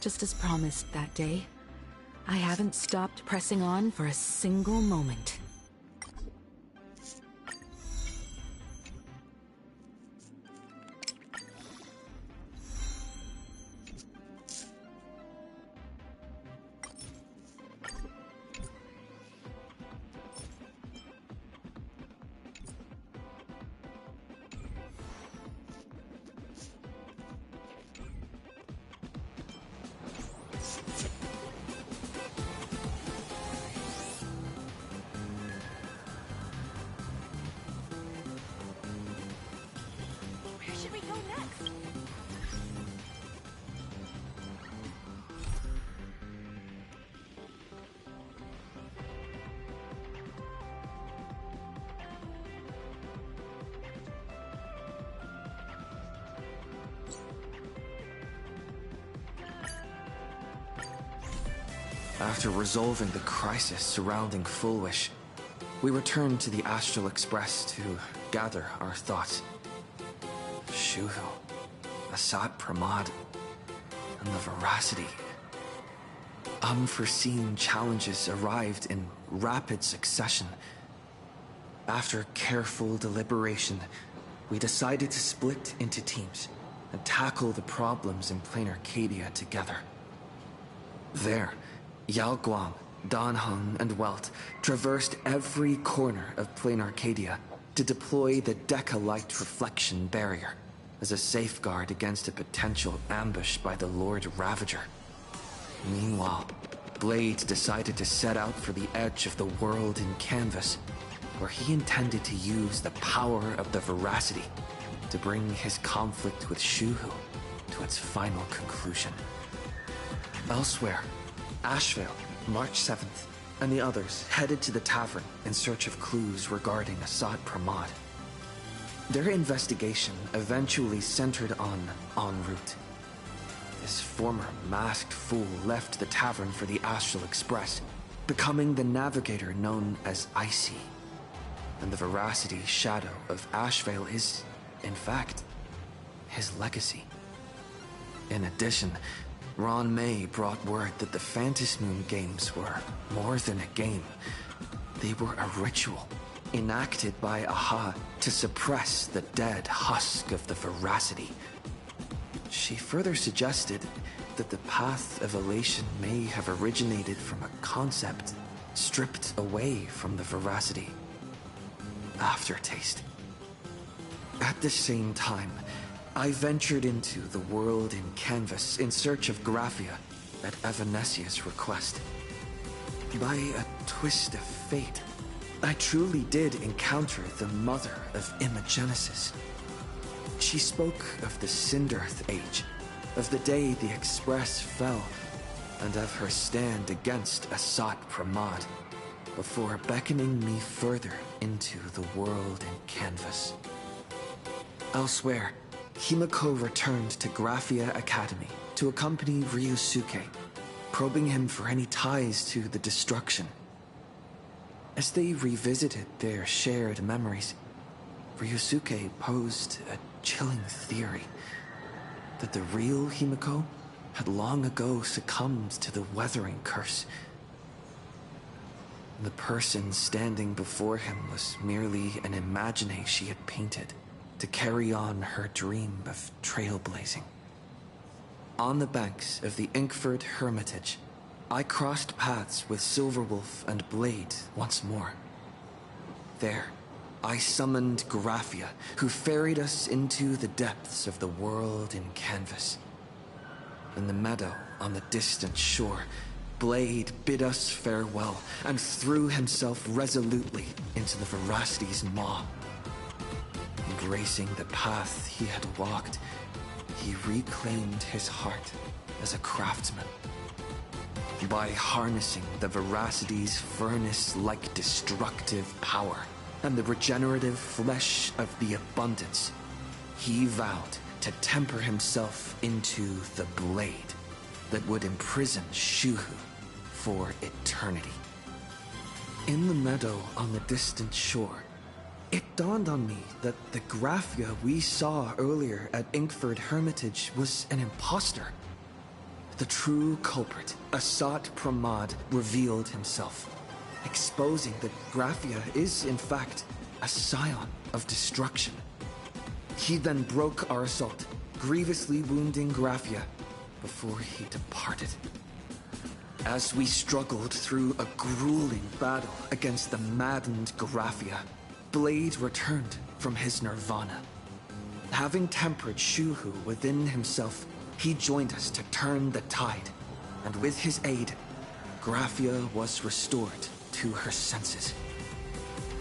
Just as promised that day, I haven't stopped pressing on for a single moment. After resolving the crisis surrounding Fullwish, we returned to the Astral Express to gather our thoughts. Shuhu, Asat Pramad, and the Veracity. Unforeseen challenges arrived in rapid succession. After careful deliberation, we decided to split into teams and tackle the problems in Plain Arcadia together. There, Yao Guang, Dan Heng, and Welt traversed every corner of Plain Arcadia to deploy the Decalite Reflection Barrier as a safeguard against a potential ambush by the Lord Ravager. Meanwhile, Blade decided to set out for the edge of the world in Canvas, where he intended to use the power of the Veracity to bring his conflict with Shuhu to its final conclusion. Elsewhere, Ashvale, March 7th, and the others headed to the tavern in search of clues regarding Asad Pramad. Their investigation eventually centered on en route. This former masked fool left the tavern for the Astral Express, becoming the navigator known as Icy. And the Veracity shadow of Ashvale is, in fact, his legacy. In addition, Ron May brought word that the Phantasmoon games were more than a game. They were a ritual, enacted by Aha to suppress the dead husk of the Veracity. She further suggested that the path of elation may have originated from a concept stripped away from the Veracity. Aftertaste. At the same time, I ventured into the world in Canvas in search of Graphia at Evanesia's request. By a twist of fate, I truly did encounter the mother of Imogenesis. She spoke of the Cinderth Age, of the day the Express fell, and of her stand against Asat Pramad, before beckoning me further into the world in Canvas. Elsewhere, Himiko returned to Graphia Academy to accompany Ryusuke, probing him for any ties to the destruction. As they revisited their shared memories, Ryosuke posed a chilling theory that the real Himiko had long ago succumbed to the weathering curse. The person standing before him was merely an imagination she had painted to carry on her dream of trailblazing. On the banks of the Inkford Hermitage, I crossed paths with Silverwolf and Blade once more. There, I summoned Graphia, who ferried us into the depths of the world in canvas. In the meadow on the distant shore, Blade bid us farewell and threw himself resolutely into the Veracity's maw. Embracing the path he had walked, he reclaimed his heart as a craftsman. By harnessing the Veracity's furnace-like destructive power and the regenerative flesh of the abundance, he vowed to temper himself into the blade that would imprison Shuhu for eternity. In the meadow on the distant shore, it dawned on me that the Graphia we saw earlier at Inkford Hermitage was an imposter. The true culprit, Asat Pramad, revealed himself, exposing that Graphia is, in fact, a scion of destruction. He then broke our assault, grievously wounding Graphia before he departed. As we struggled through a grueling battle against the maddened Graphia, Blade returned from his nirvana. Having tempered Shuhu within himself, he joined us to turn the tide, and with his aid, Graphia was restored to her senses.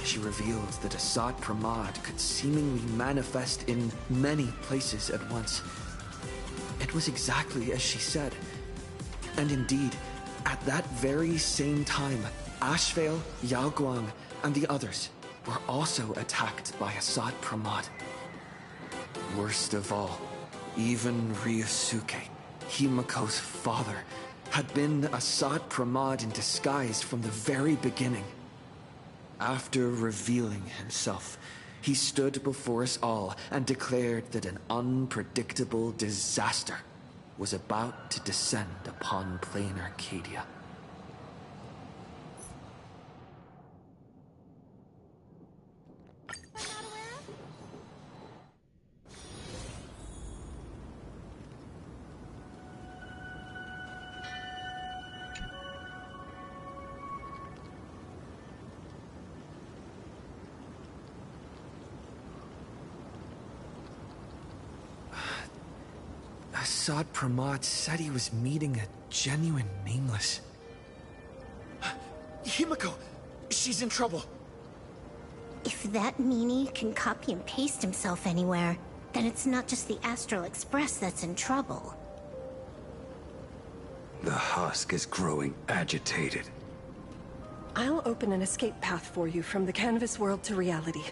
She revealed that Asat Pramad could seemingly manifest in many places at once. It was exactly as she said. And indeed, at that very same time, Ashvale, Yaoguang, and the others were also attacked by Asat Pramad. Worst of all, even Ryosuke, Himiko's father, had been Asat Pramad in disguise from the very beginning. After revealing himself, he stood before us all and declared that an unpredictable disaster was about to descend upon plain Arcadia. Asat Pramad said he was meeting a genuine nameless. Himiko! She's in trouble! If that meanie can copy and paste himself anywhere, then it's not just the Astral Express that's in trouble. The husk is growing agitated. I'll open an escape path for you from the canvas world to reality.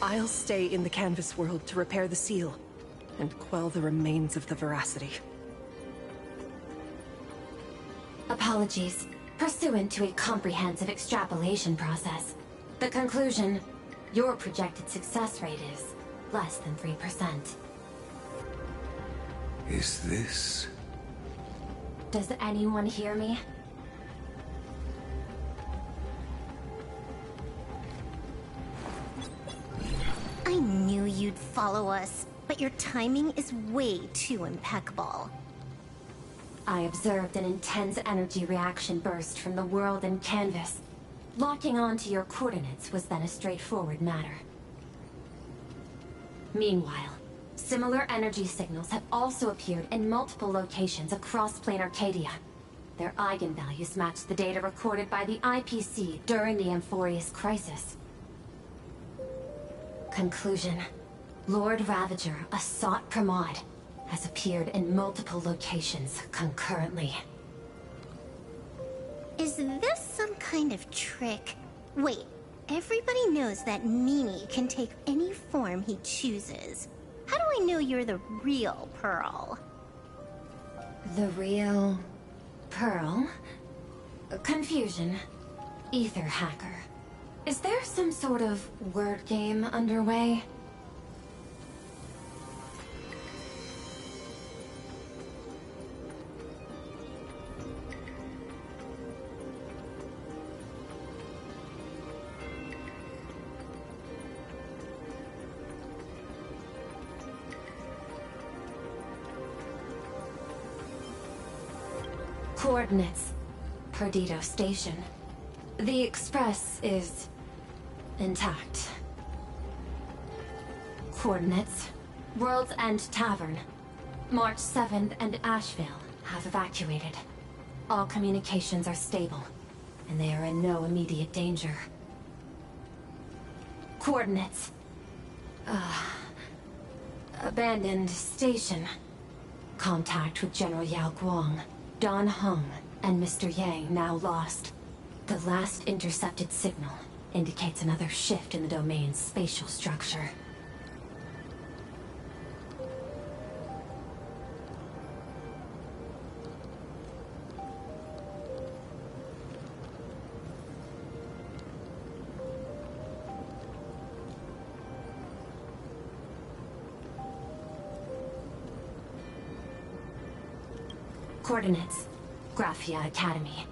I'll stay in the canvas world to repair the seal and quell the remains of the Veracity. Apologies. Pursuant to a comprehensive extrapolation process, the conclusion, your projected success rate is less than 3%. Is this... Does anyone hear me? I knew you'd follow us, but your timing is way too impeccable. I observed an intense energy reaction burst from the world in canvas. Locking onto your coordinates was then a straightforward matter. Meanwhile, similar energy signals have also appeared in multiple locations across plain Arcadia. Their eigenvalues match the data recorded by the IPC during the Amphorius crisis. Conclusion. Lord Ravager, Asat Pramad, has appeared in multiple locations concurrently. Is this some kind of trick? Wait, everybody knows that meanie can take any form he chooses. How do I know you're the real Pearl? The real... Pearl? Confusion. Ether hacker. Is there some sort of word game underway? Coordinates. Perdido Station. The Express is... intact. Coordinates. World's End Tavern. March 7th and Asheville have evacuated. All communications are stable, and they are in no immediate danger. Coordinates. Abandoned station. Contact with General Yao Guang, Don Hung, and Mr. Yang now lost. The last intercepted signal indicates another shift in the domain's spatial structure. Coordinates. Graphia Academy.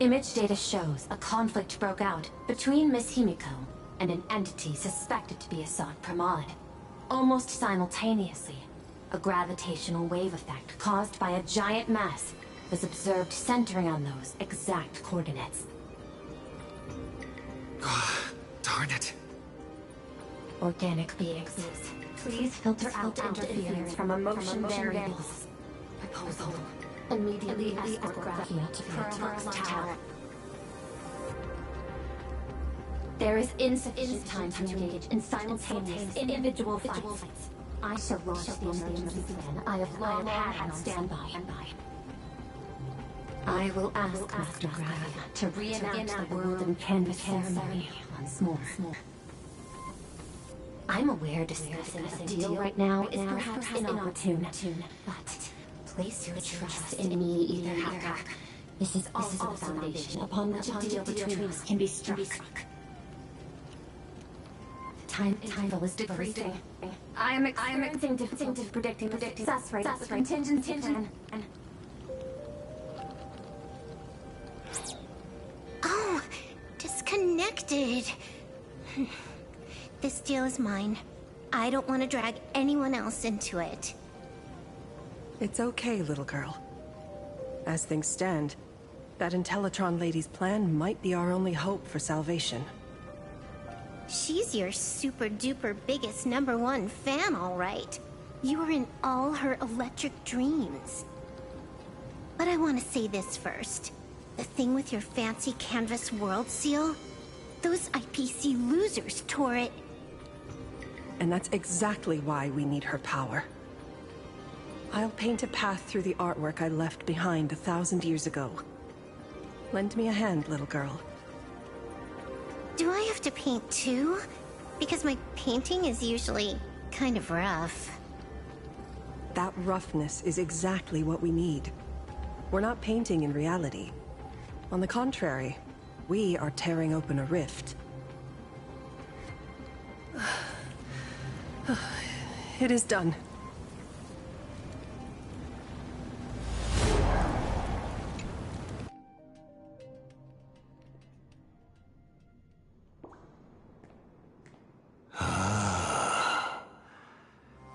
Image data shows a conflict broke out between Miss Himiko and an entity suspected to be Assad Pramod. Almost simultaneously, a gravitational wave effect caused by a giant mass was observed centering on those exact coordinates. Darn it. Organic beings, please filter out interference from emotion variables. Proposal. Immediately escort Graphia to Pearl's Tower. There is insufficient time to engage in simultaneous individual fights. I shall launch the emergency plan I have long had on standby. I will ask Master Graphia to reenact the world and canvas ceremony once more. I'm aware discussing a deal right now is perhaps inopportune, but place your trust in me, Ether Hacker. This is also the foundation upon which a deal between us can be struck. Time interval is decreasing. I am experiencing difficulty predicting the success rate of the contingency plan. Oh, disconnected. This deal is mine. I don't want to drag anyone else into it. It's okay, little girl. As things stand, that Intellitron lady's plan might be our only hope for salvation. She's your super-duper biggest #1 fan, all right. You were in all her electric dreams. But I want to say this first. The thing with your fancy canvas world seal? Those IPC losers tore it. And that's exactly why we need her power. I'll paint a path through the artwork I left behind 1,000 years ago. Lend me a hand, little girl. Do I have to paint too? Because my painting is usually kind of rough. That roughness is exactly what we need. We're not painting in reality. On the contrary, we are tearing open a rift. It is done.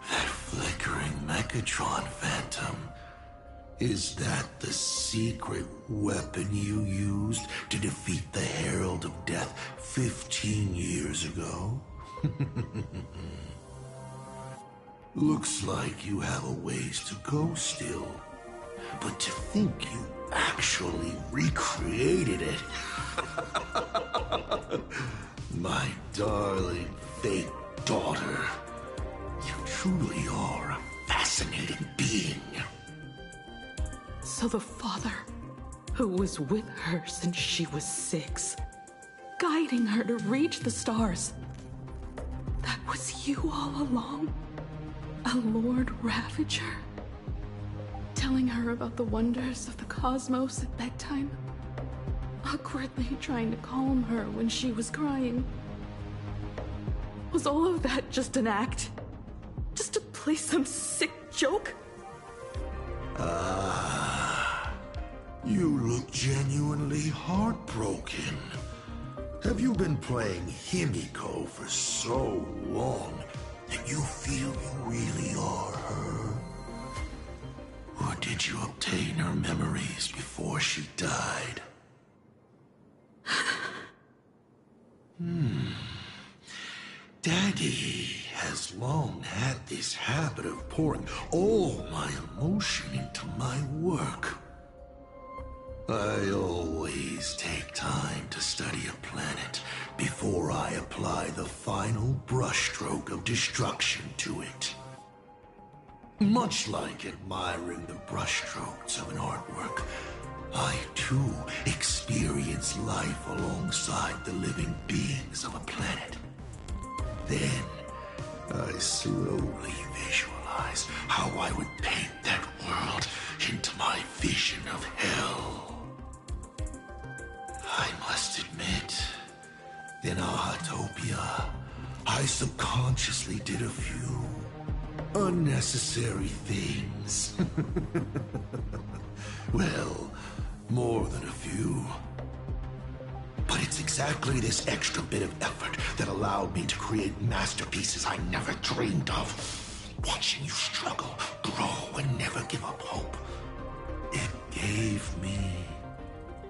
That flickering Megatron Phantom. Is that the secret weapon you used to defeat the Herald of Death 15 years ago? Looks like you have a ways to go still. But to think you actually recreated it. My darling fake daughter. You truly are a fascinating being. So the father, who was with her since she was 6, guiding her to reach the stars, that was you all along? A Lord Ravager? Tell telling her about the wonders of the cosmos at bedtime. Awkwardly trying to calm her when she was crying. Was all of that just an act? Just to play some sick joke? You look genuinely heartbroken. Have you been playing Himiko for so long that you feel you really are her? Or did you obtain her memories before she died? Daddy has long had this habit of pouring all my emotion into my work. I always take time to study a planet before I apply the final brushstroke of destruction to it. Much like admiring the brushstrokes of an artwork, I too experience life alongside the living beings of a planet. Then, I slowly visualize how I would paint that world into my vision of hell. I must admit, in Ahatopia, I subconsciously did a few unnecessary things. Well, more than a few. But it's exactly this extra bit of effort that allowed me to create masterpieces I never dreamed of. Watching you struggle, grow, and never give up hope. It gave me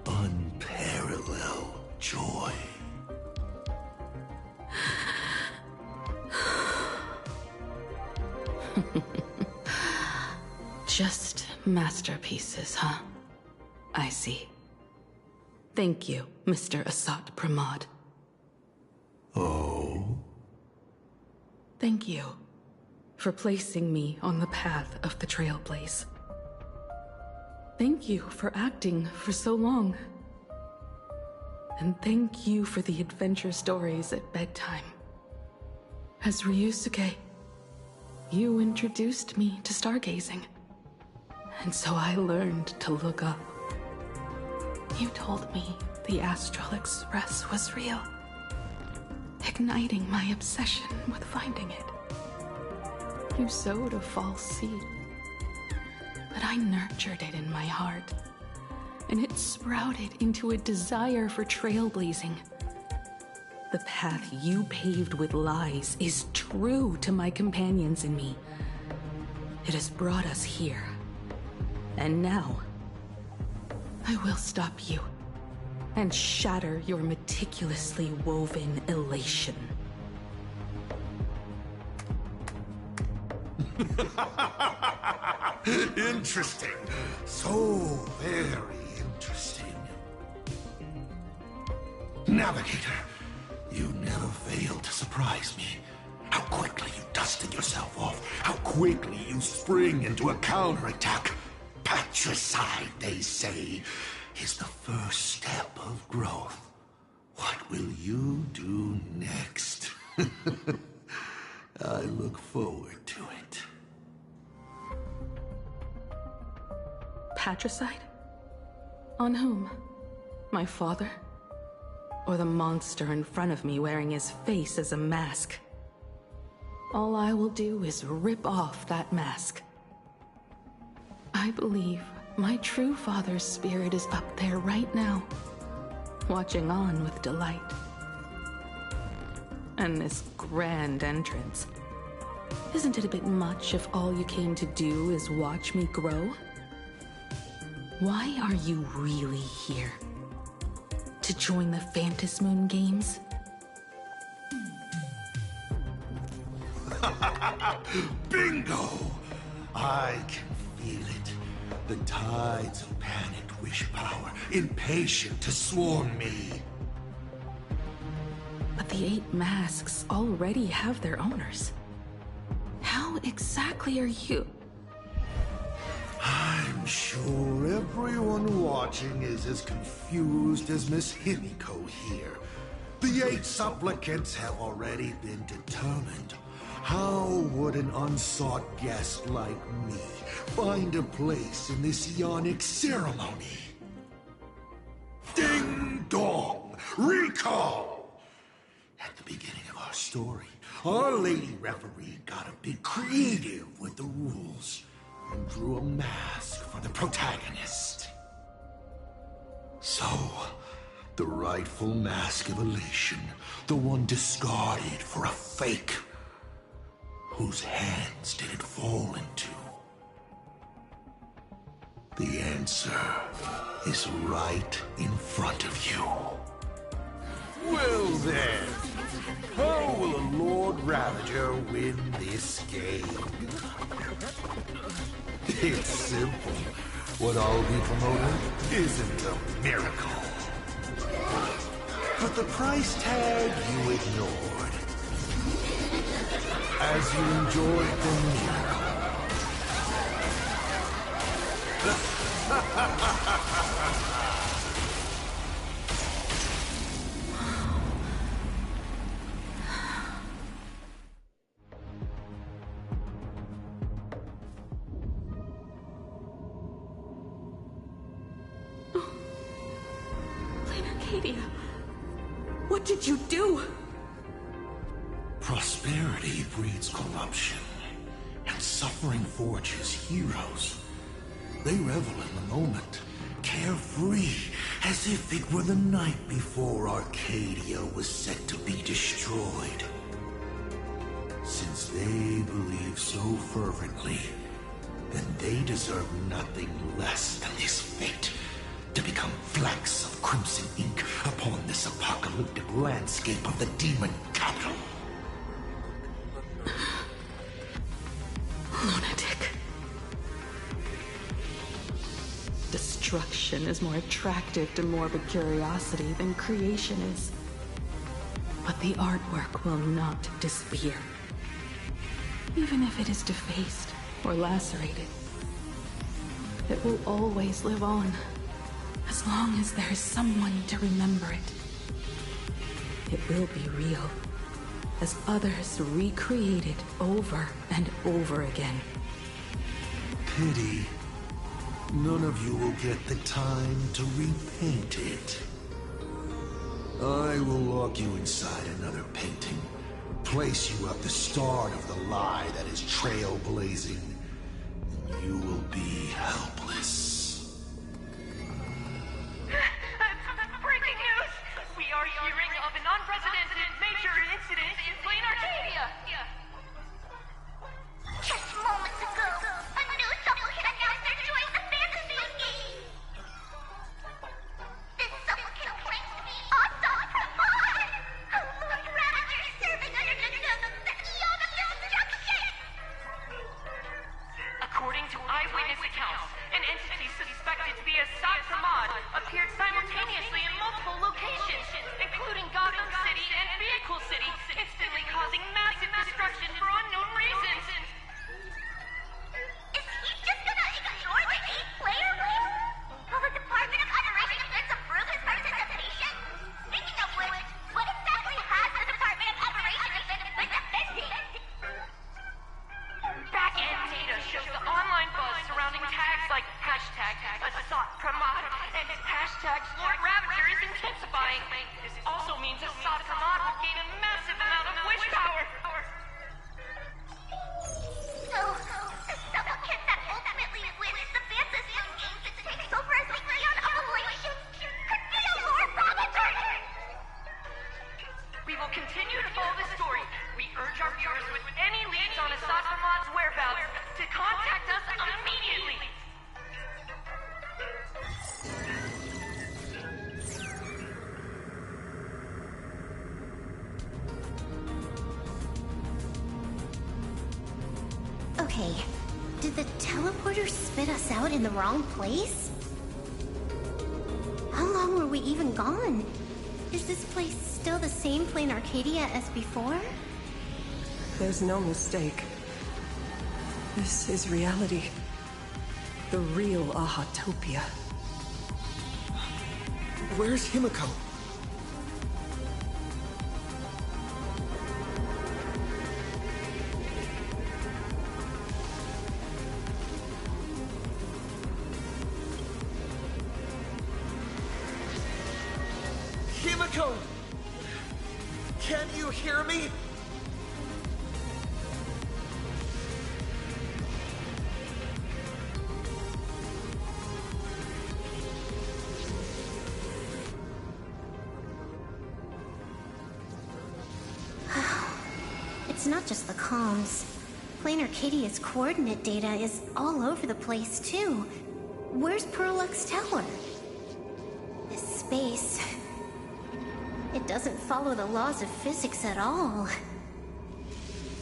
unparalleled joy. Just masterpieces, huh? I see. Thank you, Mr. Asat Pramod. Oh? Thank you for placing me on the path of the Trailblaze. Thank you for acting for so long. And thank you for the adventure stories at bedtime. As Ryusuke, you introduced me to stargazing. And so I learned to look up. You told me the Astral Express was real, igniting my obsession with finding it. You sowed a false seed, but I nurtured it in my heart, and it sprouted into a desire for trailblazing. The path you paved with lies is true to my companions and me. It has brought us here, and now I will stop you and shatter your meticulously woven elation. Interesting. So very interesting. Navigator, you never fail to surprise me. How quickly you dusted yourself off. How quickly you spring into a counterattack. Patricide, they say, is the first step of growth. What will you do next? I look forward to it. Patricide? On whom? My father? Or the monster in front of me wearing his face as a mask? All I will do is rip off that mask. I believe my true father's spirit is up there right now, watching on with delight. And this grand entrance. Isn't it a bit much if all you came to do is watch me grow? Why are you really here? To join the Phantasmoon games? Bingo! I can feel it. The tides of panicked wish power, impatient to swarm me. But the 8 masks already have their owners. How exactly are you? I'm sure everyone watching is as confused as Miss Himiko here. The 8 supplicants have already been determined. How would an unsought guest like me find a place in this Ionic ceremony? Ding dong! Recall! At the beginning of our story, our lady referee got a bit creative with the rules and drew a mask for the protagonist. So, the rightful mask of elation, the one discarded for a fake, whose hands did it fall into? The answer is right in front of you. Well then, how will a Lord Ravager win this game? It's simple. What I'll be promoting isn't a miracle, but the price tag you ignored as you enjoyed the miracle. Arcadia, what did you do? Prosperity breeds corruption, and suffering forges heroes. They revel in the moment, carefree, as if it were the night before Arcadia was set to be destroyed. Since they believe so fervently, then they deserve nothing less than this fate, to become flecks of crimson ink upon this apocalyptic landscape of the demon capital. Lunatic. Destruction is more attractive to morbid curiosity than creation is. But the artwork will not disappear. Even if it is defaced or lacerated, it will always live on, as long as there is someone to remember it. It will be real, as others recreate it over and over again. Pity. None of you will get the time to repaint it. I will lock you inside another painting, place you at the start of the lie that is trailblazing, and you will be helpless. Breaking news! We are hearing of an unprecedented major incident in Plain Arcadia! Just moments ago, a news supplicant announced they're joining the fantasy game. This supplicant claims to be Asad Rahman, a Lord Ravager serving under the Eon of Destruction. According to eyewitness accounts, an entity suspected to be Asad Rahman appeared simultaneously in multiple locations, including Gotham City and Vehicle City, instantly causing massive destruction for unknown reasons. Is he just gonna ignore the 8-player list? Will the Department of Adoration Events approve his participation? Speaking of which, what exactly has the Department of Adoration Events been defending? Back-end data shows the online buzz surrounding tags like hashtag Asad Rahman and hashtag Lord Ravager is intensifying. This also means Asad Rahman will gain a massive amount of wish power. So, the supplicant that ultimately wins the fantasy games and takes over as the Eon of Elation could be a Lord Ravager! We will continue to follow this story. We urge our viewers with any leads on Asad Rahman's whereabouts to contact us immediately. Okay, did the teleporter spit us out in the wrong place? How long were we even gone? Is this place still the same Plain Arcadia as before? There's no mistake. This is reality. The real Ahatopia. Where's Himiko? Himiko! Can you hear me? It's not just the comms. Planar Arcadia's coordinate data is all over the place, too. Where's Perlux Tower? This space... it doesn't follow the laws of physics at all.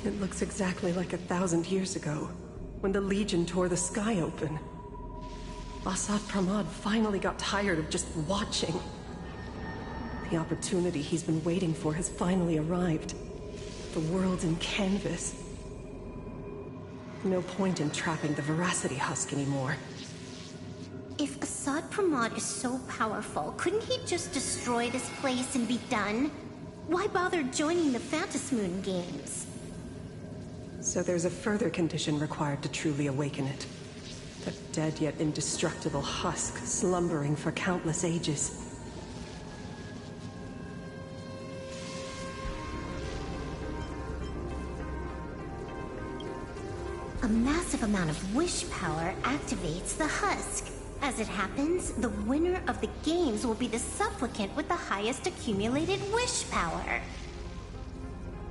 It looks exactly like 1,000 years ago, when the Legion tore the sky open. Asaf Pramod finally got tired of just watching. The opportunity he's been waiting for has finally arrived. The world in canvas. No point in trapping the Veracity Husk anymore. If Assad Pramod is so powerful, couldn't he just destroy this place and be done? Why bother joining the Phantasmoon games? So there's a further condition required to truly awaken it. The dead yet indestructible husk slumbering for countless ages. A massive amount of wish power activates the husk. As it happens, the winner of the games will be the supplicant with the highest accumulated wish power.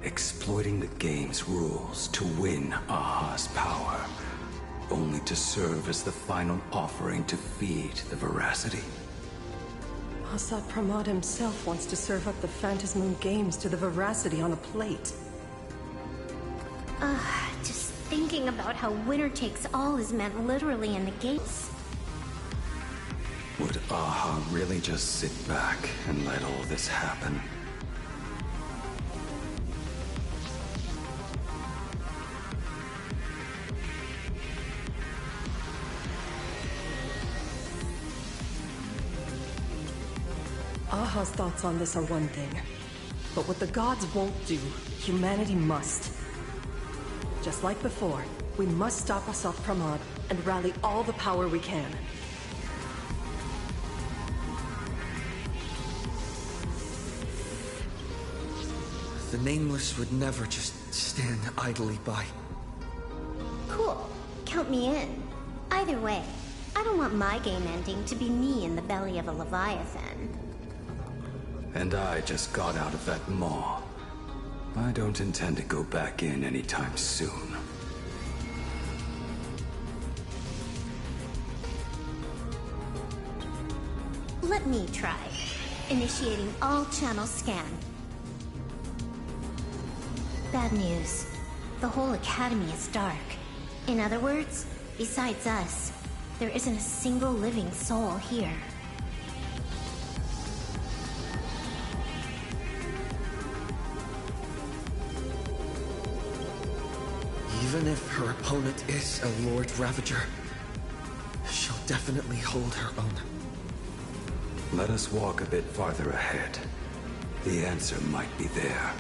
Exploiting the game's rules to win Aha's power, only to serve as the final offering to feed the Veracity. Asad Pramod himself wants to serve up the Phantasmoon games to the Veracity on a plate. Just thinking about how winner takes all is meant literally in the games. Would Aha really just sit back and let all this happen? Aha's thoughts on this are one thing. But what the gods won't do, humanity must. Just like before, we must stop Asaf Pramod and rally all the power we can. The Nameless would never just stand idly by. Cool. Count me in. Either way, I don't want my game ending to be me in the belly of a Leviathan. And I just got out of that maw. I don't intend to go back in anytime soon. Let me try. Initiating all channel scan. Bad news. The whole academy is dark. In other words, besides us, there isn't a single living soul here. Even if her opponent is a Lord Ravager, she'll definitely hold her own. Let us walk a bit farther ahead. The answer might be there.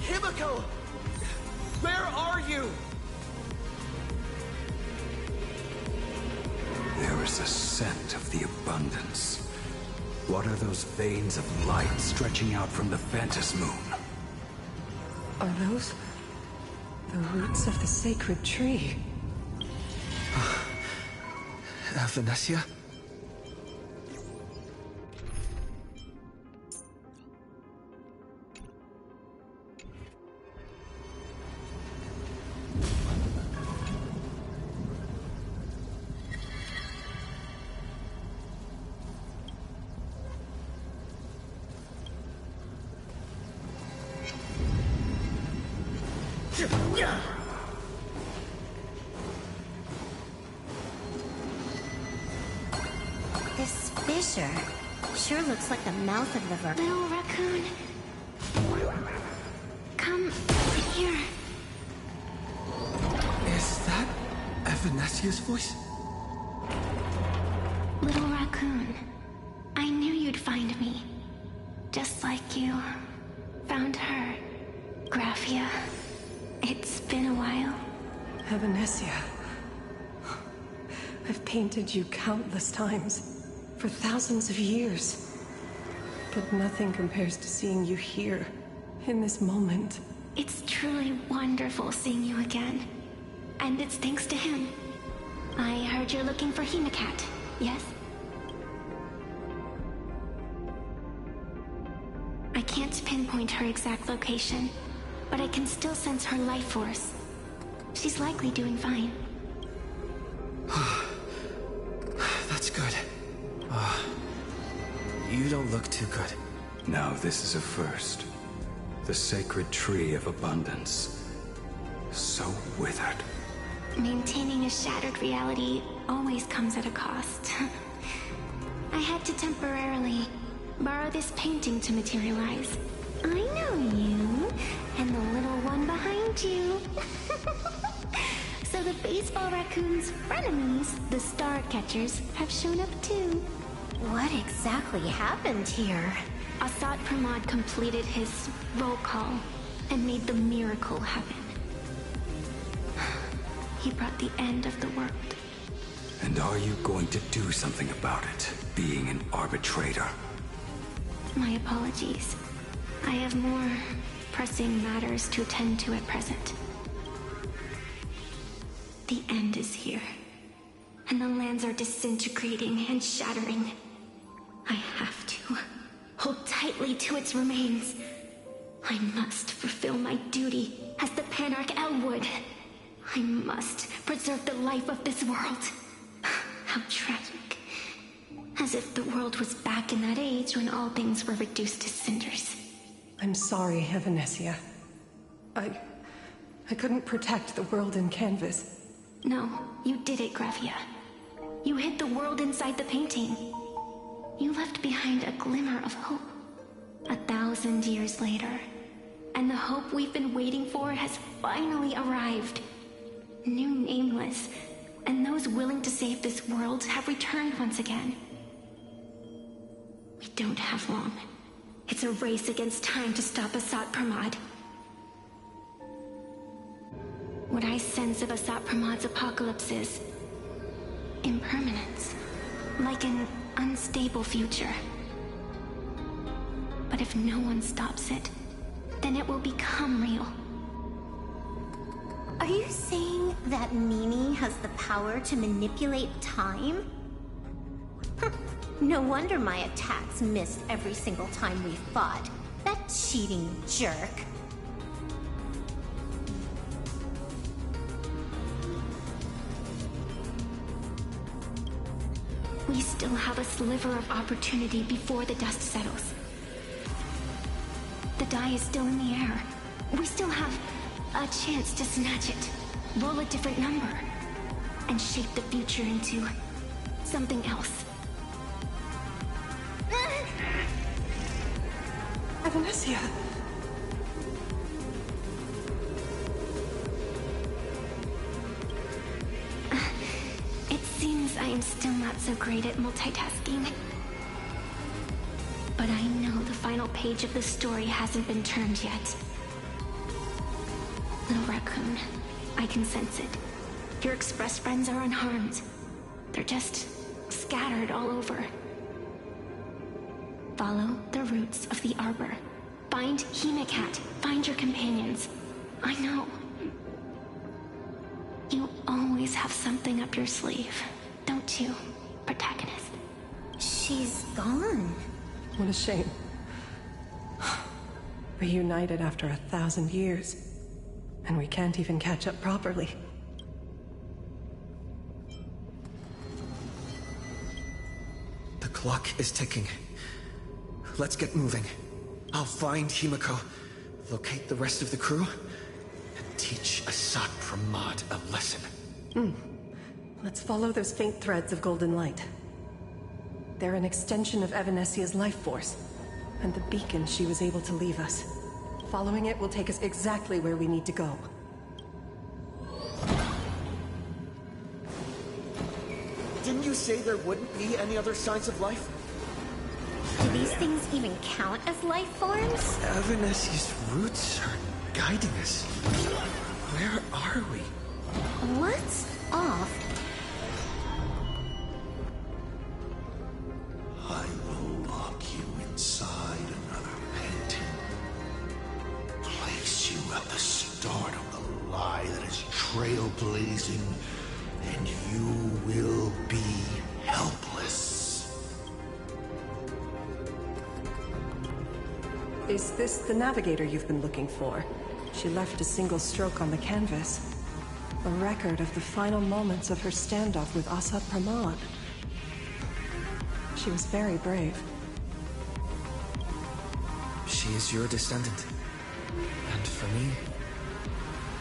Himiko! Where are you? There is a scent of the abundance. What are those veins of light stretching out from the Phantasmoon? Are those the roots of the sacred tree? Venetia? This fissure sure looks like the mouth of the Little raccoon. Come here. Is that Venetia's voice? Little raccoon, I knew you'd find me. Just like you found her, Graphia. It's been a while. Venetia. I've painted you countless times, for thousands of years. But nothing compares to seeing you here, in this moment. It's truly wonderful seeing you again. And it's thanks to him. I heard you're looking for Hemacat, yes? I can't pinpoint her exact location, but I can still sense her life force. She's likely doing fine. That's good. You don't look too good. Now this is a first. The sacred tree of abundance. So withered. Maintaining a shattered reality always comes at a cost. I had to temporarily borrow this painting to materialize. I know you, and the little one behind you. So the baseball raccoon's frenemies, the star catchers, have shown up too. What exactly happened here? Assad Pramod completed his roll call and made the miracle happen. He brought the end of the world. And are you going to do something about it, being an arbitrator? My apologies. I have more pressing matters to attend to at present. The end is here, and the lands are disintegrating and shattering. I have to hold tightly to its remains. I must fulfill my duty as the Panarch Elwood. I must preserve the life of this world. How tragic. As if the world was back in that age when all things were reduced to cinders. I'm sorry, Evanesia. I couldn't protect the world in canvas. No, you did it, Gravia. You hid the world inside the painting. You left behind a glimmer of hope. 1,000 years later, and the hope we've been waiting for has finally arrived. New Nameless, and those willing to save this world have returned once again. We don't have long. It's a race against time to stop Assad Pramod. What I sense of Assad Pramod's apocalypse is impermanence, like an unstable future. But if no one stops it, then it will become real. Are you saying that Mimi has the power to manipulate time? No wonder my attacks missed every single time we fought. That cheating jerk. We still have a sliver of opportunity before the dust settles. The die is still in the air. We still have a chance to snatch it, roll a different number, and shape the future into something else. Evanesia! It seems I am still not so great at multitasking. But I know the final page of the story hasn't been turned yet. Little raccoon, I can sense it. Your express friends are unharmed. They're just scattered all over. Follow the roots of the arbor. Find Hemacat. Find your companions. I know. You always have something up your sleeve, don't you, protagonist? She's gone. What a shame. Reunited after 1,000 years. And we can't even catch up properly. The clock is ticking. Let's get moving. I'll find Himiko, locate the rest of the crew, and teach Assad Pramod a lesson. Let's follow those faint threads of golden light. They're an extension of Evanesia's life force, and the beacon she was able to leave us. Following it will take us exactly where we need to go. Didn't you say there wouldn't be any other signs of life? Do these things even count as life forms? Evanesia's roots are guiding us. Where are we? What's off? I will lock you inside. blazing, and you will be helpless. Is this the navigator you've been looking for? She left a single stroke on the canvas. A record of the final moments of her standoff with Asad Pramod. She was very brave. She is your descendant. And for me,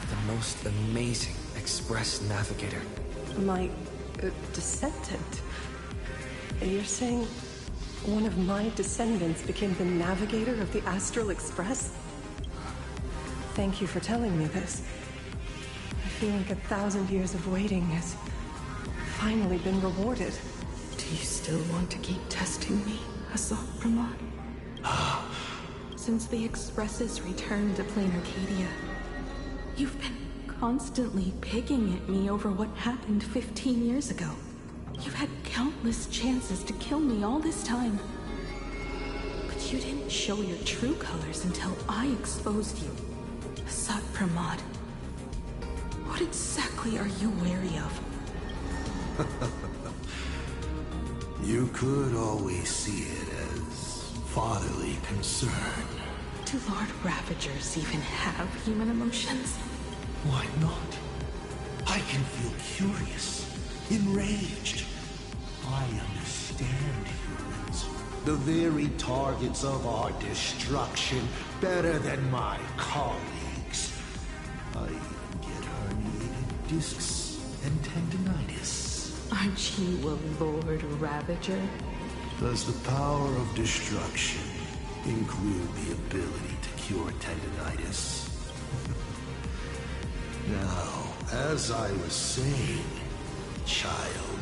the most amazing Express navigator. My descendant? You're saying one of my descendants became the navigator of the Astral Express? Thank you for telling me this. I feel like 1,000 years of waiting has finally been rewarded. Do you still want to keep testing me, Asad Pramod? Since the Express's return to Plain Arcadia, you've been constantly picking at me over what happened 15 years ago. You've had countless chances to kill me all this time. But you didn't show your true colors until I exposed you. Asad Pramod, what exactly are you wary of? You could always see it as fatherly concern. Do Lord Ravagers even have human emotions? Why not? I can feel curious, enraged. I understand humans, the very targets of our destruction, better than my colleagues. I even get herniated discs and tendinitis. Aren't you a Lord Ravager? Does the power of destruction include the ability to cure tendinitis? Now, as I was saying, child,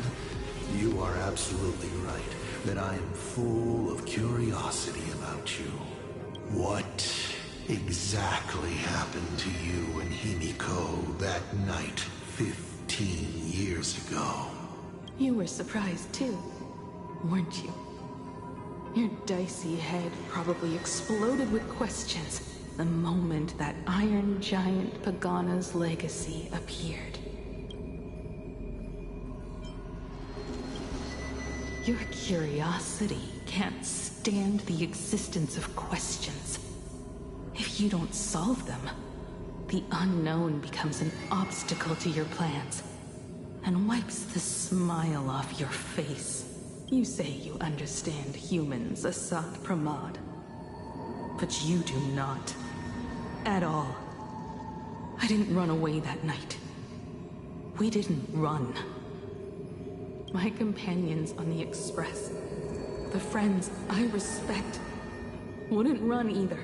you are absolutely right that I am full of curiosity about you. What exactly happened to you and Himiko that night 15 years ago? You were surprised too, weren't you? Your dicey head probably exploded with questions the moment that Iron Giant Pagana's legacy appeared. Your curiosity can't stand the existence of questions. If you don't solve them, the unknown becomes an obstacle to your plans and wipes the smile off your face. You say you understand humans, Asad Pramod, but you do not. At all. I didn't run away that night. We didn't run. My companions on the Express, the friends I respect, wouldn't run either.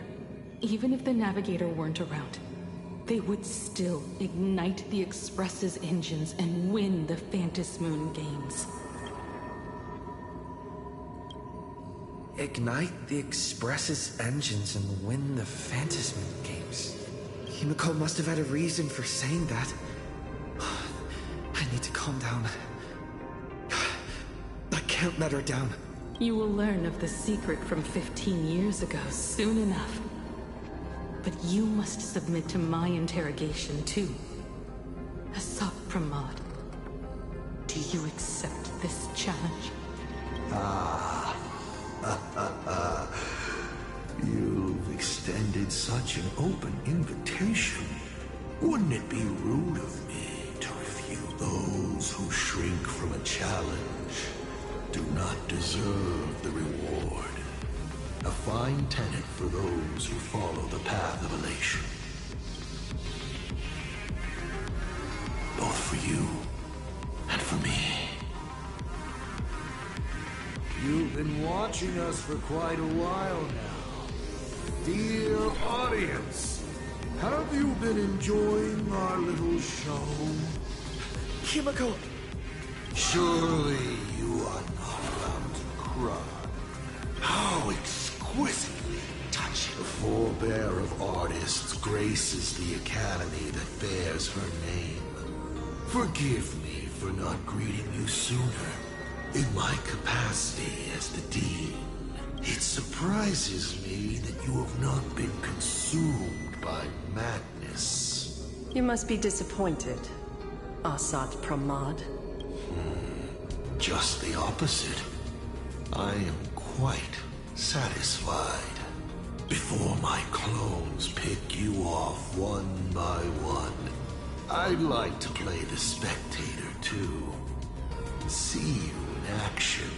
Even if the Navigator weren't around, they would still ignite the Express's engines and win the Phantasmoon games. Ignite the Express's engines and win the Phantasmoon games. Himiko must have had a reason for saying that. I need to calm down. I can't let her down. You will learn of the secret from 15 years ago soon enough. But you must submit to my interrogation too. Asad Pramod, do you accept this challenge? You've extended such an open invitation. Wouldn't it be rude of me to refute? Those who shrink from a challenge do not deserve the reward. A fine tenet for those who follow the path of elation. Both for you and for me. You've been watching us for quite a while now. Dear audience, have you been enjoying our little show? Himiko! Surely you are not about to cry. How exquisitely touching. The forebear of artists graces the academy that bears her name. Forgive me for not greeting you sooner. In my capacity as the Dean, it surprises me that you have not been consumed by madness. You must be disappointed. Asat Pramod. Just the opposite. I am quite satisfied. Before my clones pick you off one by one, I'd like to play the spectator too. See you in action.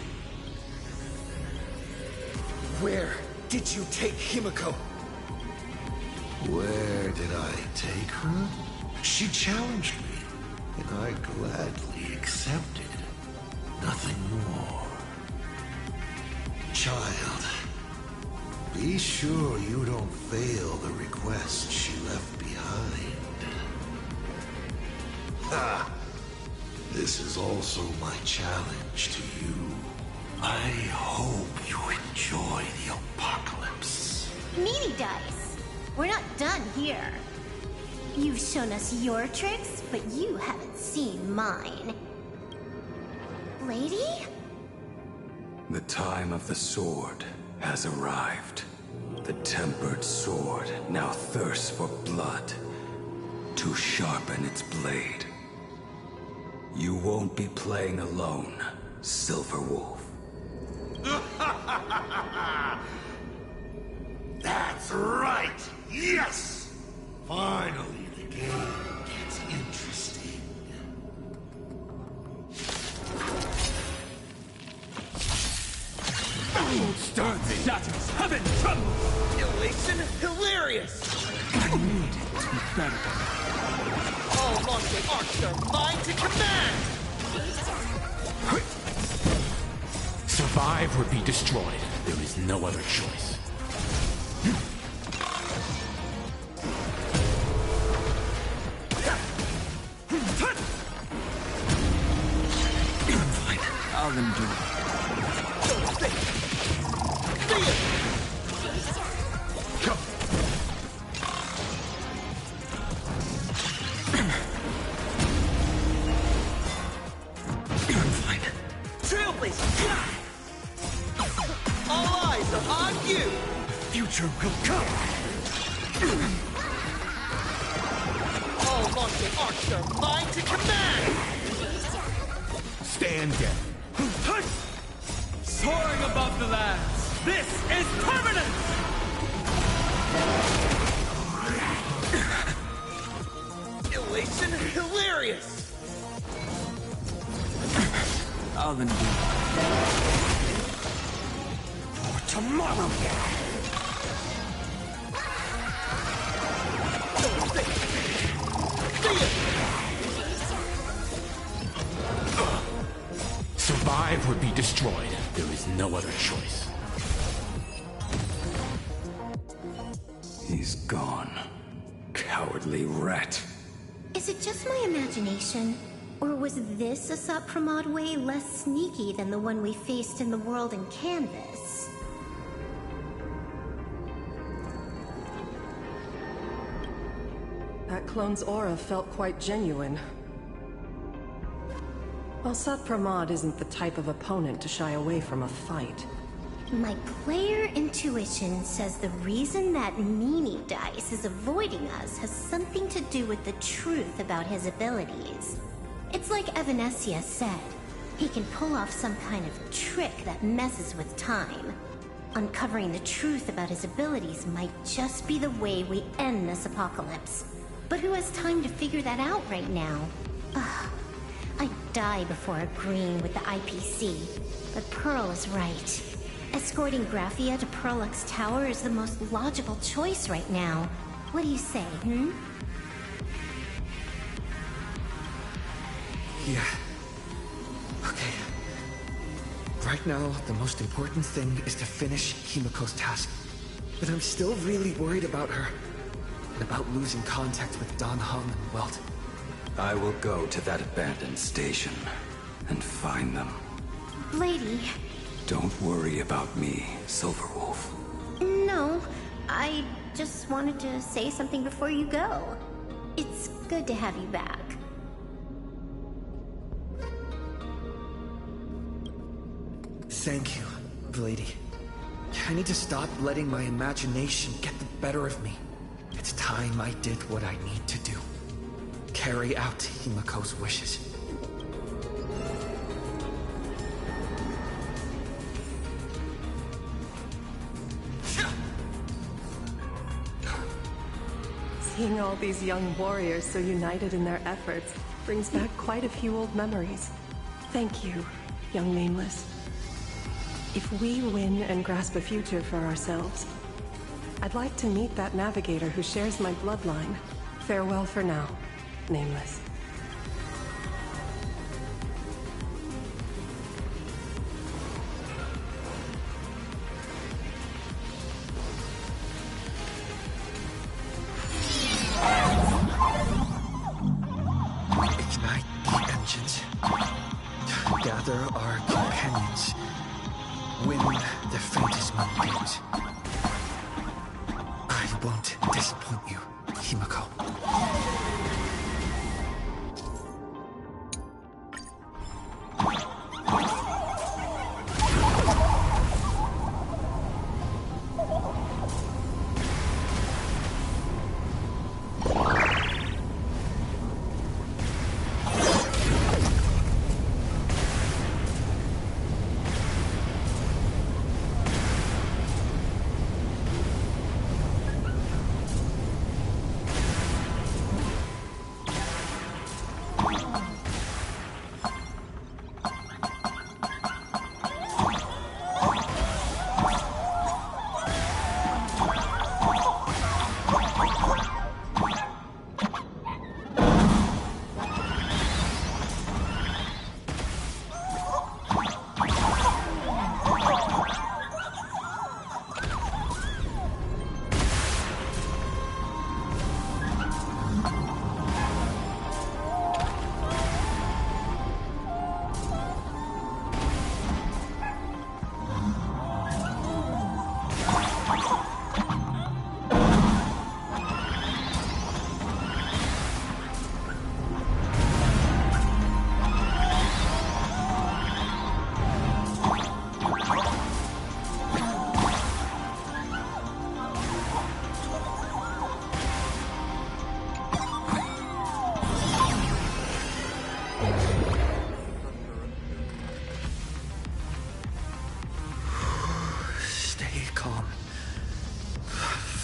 Where did you take Himiko? Where did I take her? She challenged me, and I gladly accepted. Nothing more. Child, be sure you don't fail the request she left behind. Ha! This is also my challenge to you. I hope you enjoy the apocalypse. Meanie Dice! We're not done here. You've shown us your tricks, but you haven't seen mine. Lady? The time of the sword has arrived. The tempered sword now thirsts for blood to sharpen its blade. You won't be playing alone, Silver Wolf. That's right! Yes! Finally, the game gets interesting. Stones, shatters, heaven trembles! Elation hilarious! I need to be better. All monster arcs are mine to command! Survive or be destroyed. There is no other choice. Fine. I'll endure. Go. Fine. Trailblazer! All eyes are on you! Future will come. All monster arcs are mine to command! Stand down. Soaring above the lands. This is permanent! Elation hilarious! I'll endure. For tomorrow. Survive or be destroyed. There is no other choice. He's gone. Cowardly rat. Is it just my imagination? Or was this Asat Pramod way less sneaky than the one we faced in the world in Canvas? That clone's aura felt quite genuine. Asat Pramod isn't the type of opponent to shy away from a fight. My player intuition says the reason that Meanie Dice is avoiding us has something to do with the truth about his abilities. It's like Evanescia said. He can pull off some kind of trick that messes with time. Uncovering the truth about his abilities might just be the way we end this apocalypse. But who has time to figure that out right now? Ugh. I'd die before agreeing with the IPC. But Pearl is right. Escorting Graphia to Perlux Tower is the most logical choice right now. What do you say, Yeah. Okay. Right now, the most important thing is to finish Himiko's task. But I'm still really worried about her. And about losing contact with Dan Hum and Welt. I will go to that abandoned station and find them. Lady? Don't worry about me, Silverwolf. No, I just wanted to say something before you go. It's good to have you back. Thank you, lady. I need to stop letting my imagination get the better of me. It's time I did what I need to do. carry out Himiko's wishes. Seeing all these young warriors so united in their efforts brings back quite a few old memories. Thank you, young Nameless. If we win and grasp a future for ourselves, I'd like to meet that navigator who shares my bloodline. Farewell for now, Nameless. Ignite the engines. Gather our companions. Win the faintest moonbeams. I won't disappoint you, Himiko.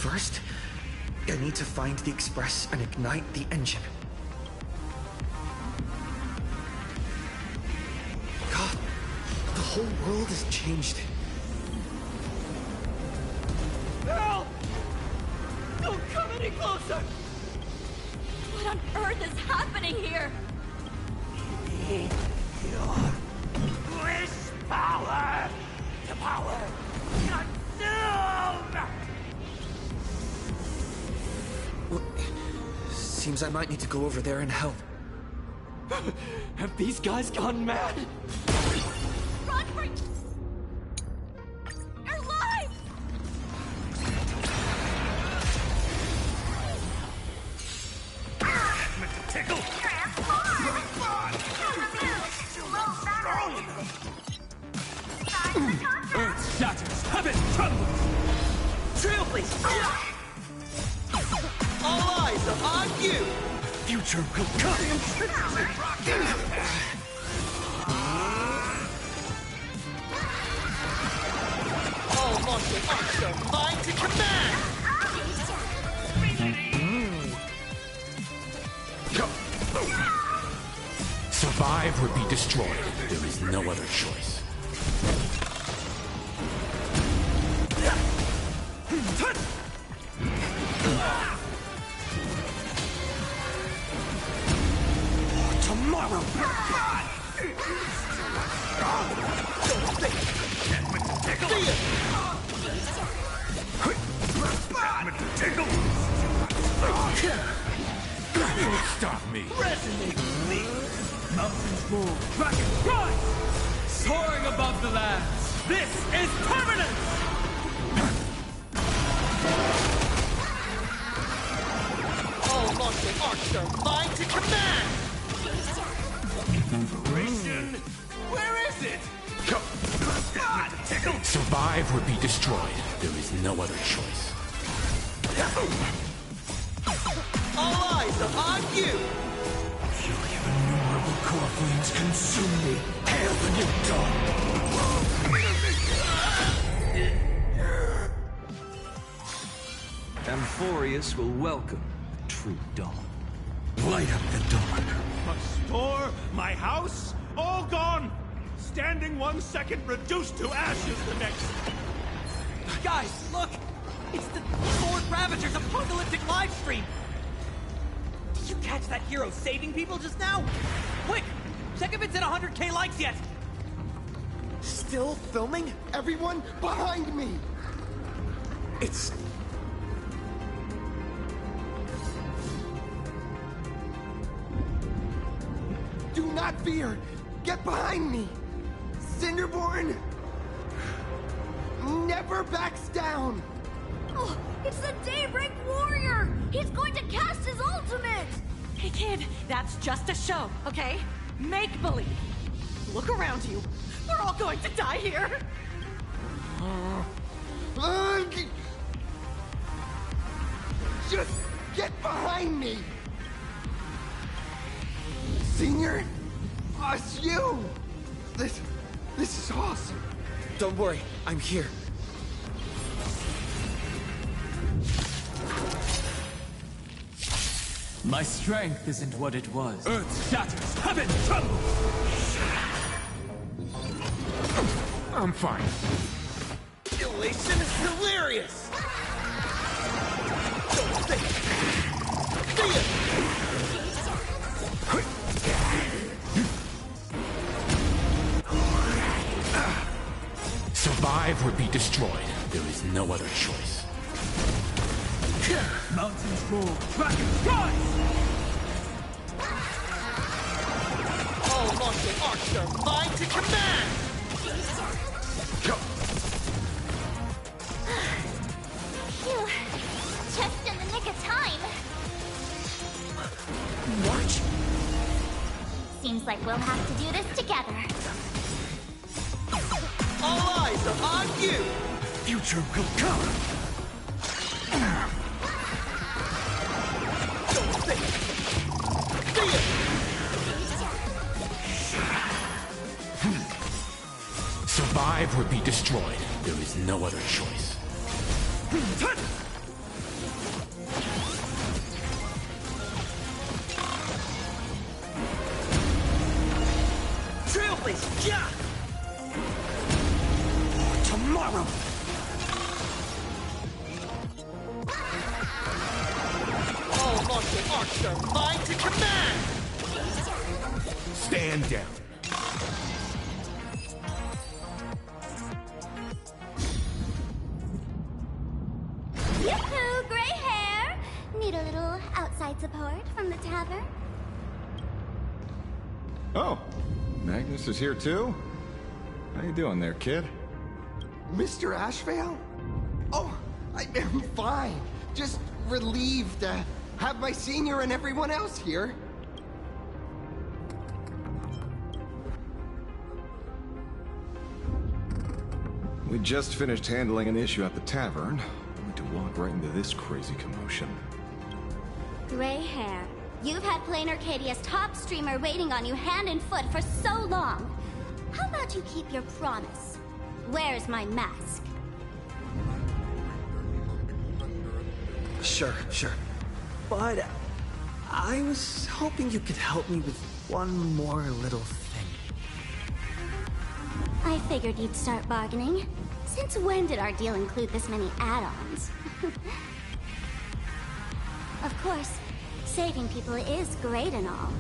First, I need to find the Express and ignite the engine. God, the whole world has changed. Help! Don't come any closer! What on earth is happening here? Wish power! The power! Consume! Well, seems I might need to go over there and help. Have these guys gone mad? Run for your life! Meant to tickle! Earth shatters, heaven trembles! Trailblazer! All eyes are on you! The future will come! All monster arts are mine to command! Survive or be destroyed. There is no other choice. Tomorrow! Stop me! Resonate with me! Mountains move, dragons rise! Soaring above the lands, this is permanence! All monster arts are mine to command! Inspiration? Where is it? Survive or be destroyed. There is no other choice. All eyes are on you! flames consume me. Hail the new dawn! Amphorius will welcome the true dawn. Light up the dawn. My store, my house, all gone! Standing 1 second, reduced to ashes the next. Guys, look! It's the Sword Ravages apocalyptic livestream! Did you catch that hero saving people just now? Quick! Check if it's at 100K likes yet! Still filming? Everyone behind me! It's... Do not fear! Get behind me! Cinderborn never backs down! Oh, it's the Daybreak Warrior! He's going to cast his ultimate! Hey kid, that's just a show, okay? Make believe. Look around you. We're all going to die here. Just get behind me! Senior? Us, you! This is awesome! Don't worry, I'm here. My strength isn't what it was. Earth shatters, heaven trembles! I'm fine. Elation is hilarious! Don't think! See it! Survive or be destroyed. There is no other choice. Mountains roll, dragons rise! All martial arts are mine to command! Phew. Just in the nick of time. March? Seems like we'll have to do this together. All eyes are on you! Future will come! Don't think! See it! Survive or be destroyed. There is no other choice. Trailblazer, yeah! For tomorrow! All martial arts are mine to command! Stand down. Yoo-hoo, gray hair! Need a little outside support from the tavern? Oh, Magnus is here too? How you doing there, kid? Mr. Ashvale? Oh, I'm fine. Just relieved to have my senior and everyone else here. We just finished handling an issue at the tavern. Only to walk right into this crazy commotion. Gray hair. You've had Plain Arcadia's top streamer waiting on you hand and foot for so long. How about you keep your promise? Where's my mask? Sure. But I was hoping you could help me with one more little thing. I figured you'd start bargaining. Since when did our deal include this many add-ons? Of course, saving people is great and all.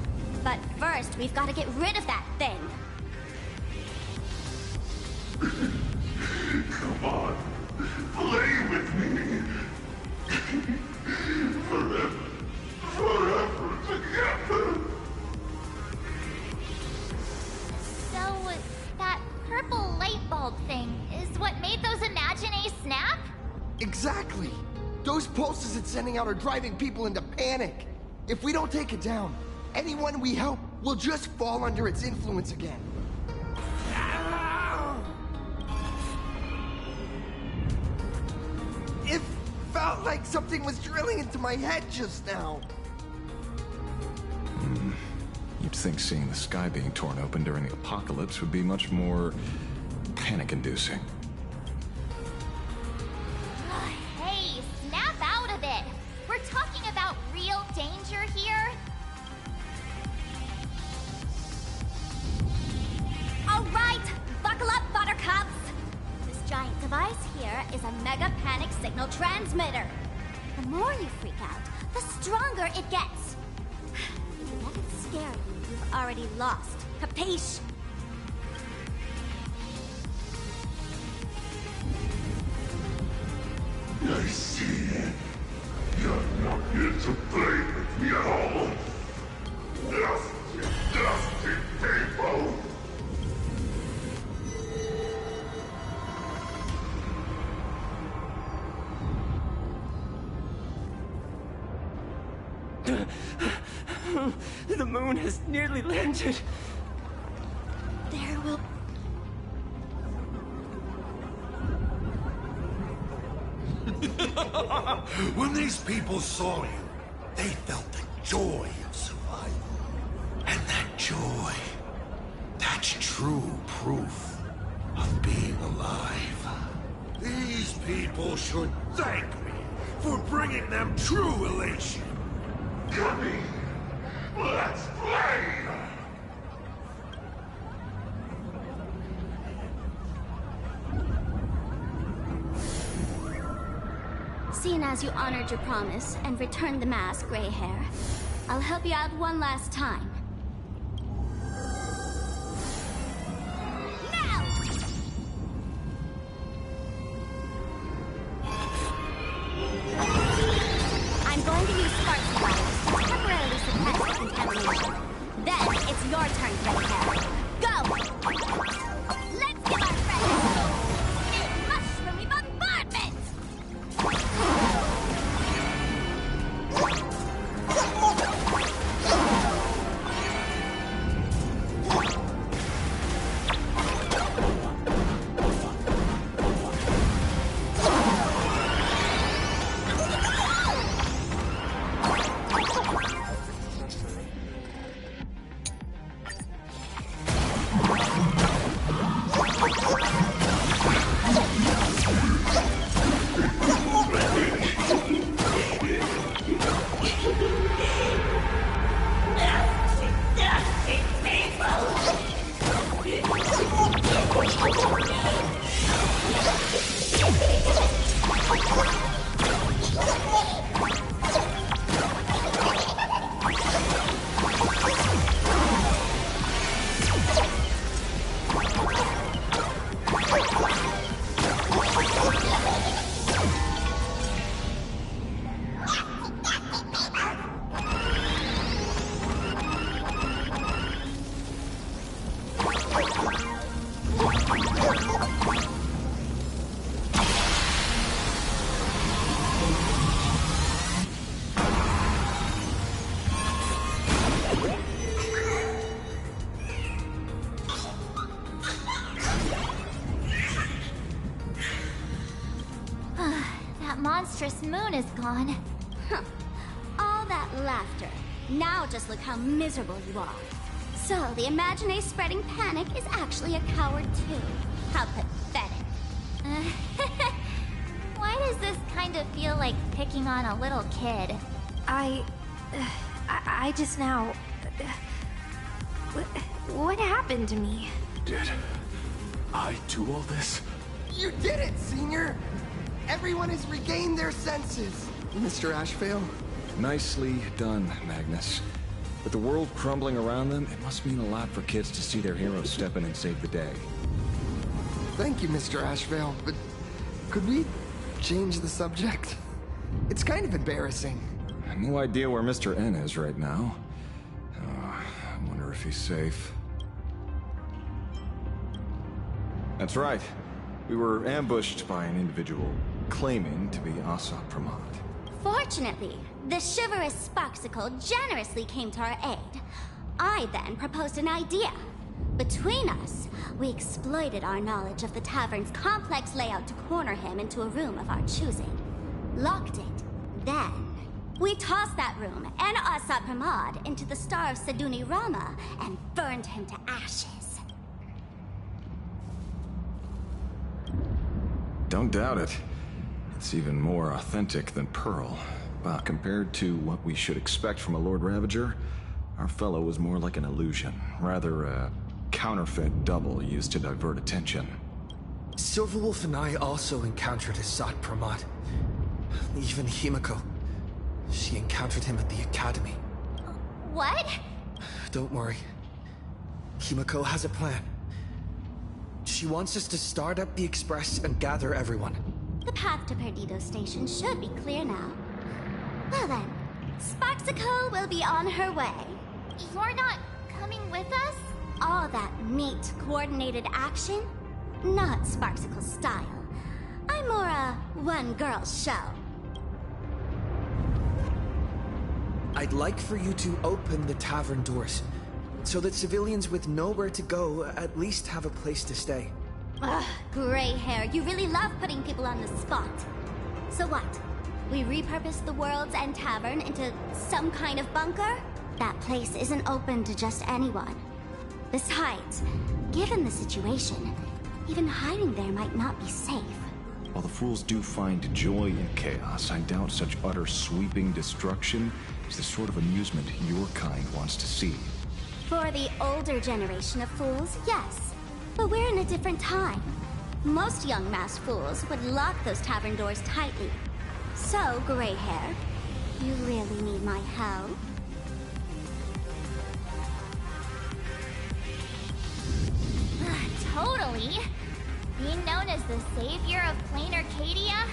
But first, we've got to get rid of that thing. Come on, play with me. Forever together. So, that purple light bulb thing is what made those Imaginae snap? Exactly! Those pulses it's sending out are driving people into panic. If we don't take it down, anyone we help will just fall under its influence again. It felt like something was drilling into my head just now. You'd think seeing the sky being torn open during the apocalypse would be much more panic-inducing. Hey, snap out of it! We're talking about real danger here. Alright, buckle up, buttercups! This giant device here is a mega panic signal transmitter. The more you freak out, the stronger it gets. Let it scare you, you've already lost. Capiche? I see. You're not here to play with me at all. Dusty people! The moon has nearly landed. There will... When these people saw you, they felt the joy of survival. And that joy, that's true proof of being alive. These people should thank me for bringing them true elation. Yummy! Let's play! Seeing as you honored your promise and returned the mask, Gray Hair, I'll help you out one last time. Now! I'm going to use spark suppliers to temporarily suppress the contamination. Then it's your turn, Gray Hair. Go! Let's give our friends a mushroomy bombardment! Monstrous moon is gone. Huh. All that laughter. Now just look how miserable you are. So, the Imaginé spreading panic is actually a coward too. How pathetic. Why does this kind of feel like picking on a little kid? I just now... What happened to me? Did I do all this? You did it, Senior! Everyone has regained their senses. Mr. Ashvale? Nicely done, Magnus. With the world crumbling around them, it must mean a lot for kids to see their heroes step in and save the day. Thank you, Mr. Ashvale, but could we change the subject? It's kind of embarrassing. No idea where Mr. N is right now. I wonder if he's safe. That's right. We were ambushed by an individual claiming to be Asa Pramod. Fortunately, the chivalrous Sparksicle generously came to our aid. I then proposed an idea. Between us, we exploited our knowledge of the tavern's complex layout to corner him into a room of our choosing. Locked it. Then, We tossed that room and Asat Pramod into the star of Seduni Rama and burned him to ashes. Don't doubt it. It's even more authentic than Pearl. But compared to what we should expect from a Lord Ravager, our fellow was more like an illusion. Rather a counterfeit double used to divert attention. Silverwolf and I also encountered Asat Pramod. Even Himiko. She encountered him at the academy. What? Don't worry. Himiko has a plan. She wants us to start up the Express and gather everyone. The path to Perdido Station should be clear now. Well then, Sparksicle will be on her way. You're not coming with us? All that neat, coordinated action? Not Sparksicle style. I'm more a one-girl show. I'd like for you to open the tavern doors, so that civilians with nowhere to go at least have a place to stay. Ugh, gray hair, you really love putting people on the spot. So what? We repurpose the World's End Tavern into some kind of bunker? That place isn't open to just anyone. Besides, given the situation, even hiding there might not be safe. While the fools do find joy in chaos, I doubt such utter sweeping destruction is the sort of amusement your kind wants to see. For the older generation of fools, yes. But we're in a different time. Most young masked fools would lock those tavern doors tightly. So, gray hair, you really need my help? Totally. Being known as the savior of Plain Arcadia?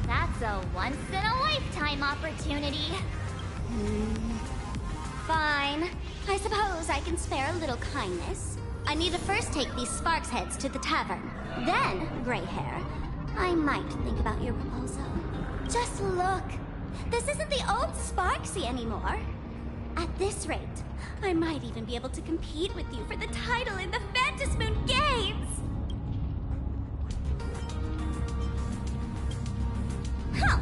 That's a once-in-a-lifetime opportunity. Fine. I suppose I can spare a little kindness. I need to first take these Sparks heads to the tavern. Then, gray hair, I might think about your proposal. Just look. This isn't the old Sparksy anymore. At this rate, I might even be able to compete with you for the title in the Phantasmoon Games! Huh.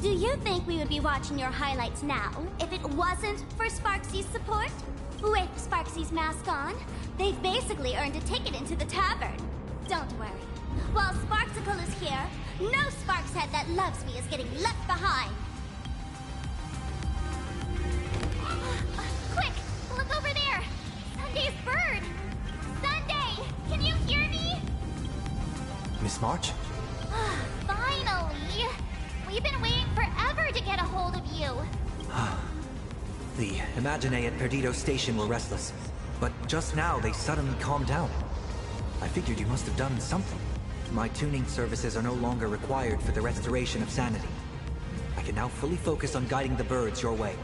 Do you think we would be watching your highlights now if it wasn't for Sparksy's support? With Sparksy's mask on, they've basically earned a ticket into the tavern. Don't worry. While Sparksicle is here, no Sparkshead that loves me is getting left behind. Quick! Look over there! Sunday's bird! Sunday! Can you hear me? Miss March? Finally! We've been waiting forever to get a hold of you. The Imaginae at Perdido Station were restless, but just now they suddenly calmed down. I figured you must have done something. My tuning services are no longer required for the restoration of sanity. I can now fully focus on guiding the birds your way.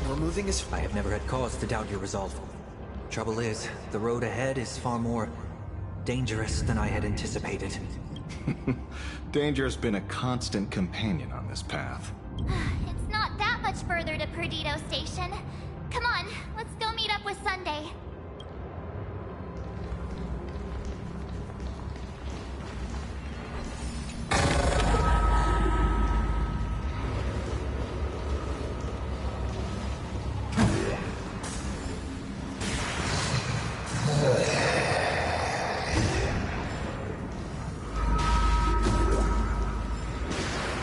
We're moving as... I have never had cause to doubt your resolve. Trouble is, the road ahead is far more dangerous than I had anticipated. Danger has been a constant companion on this path. It's not that much further to Perdido Station. Come on, let's go meet up with Sunday.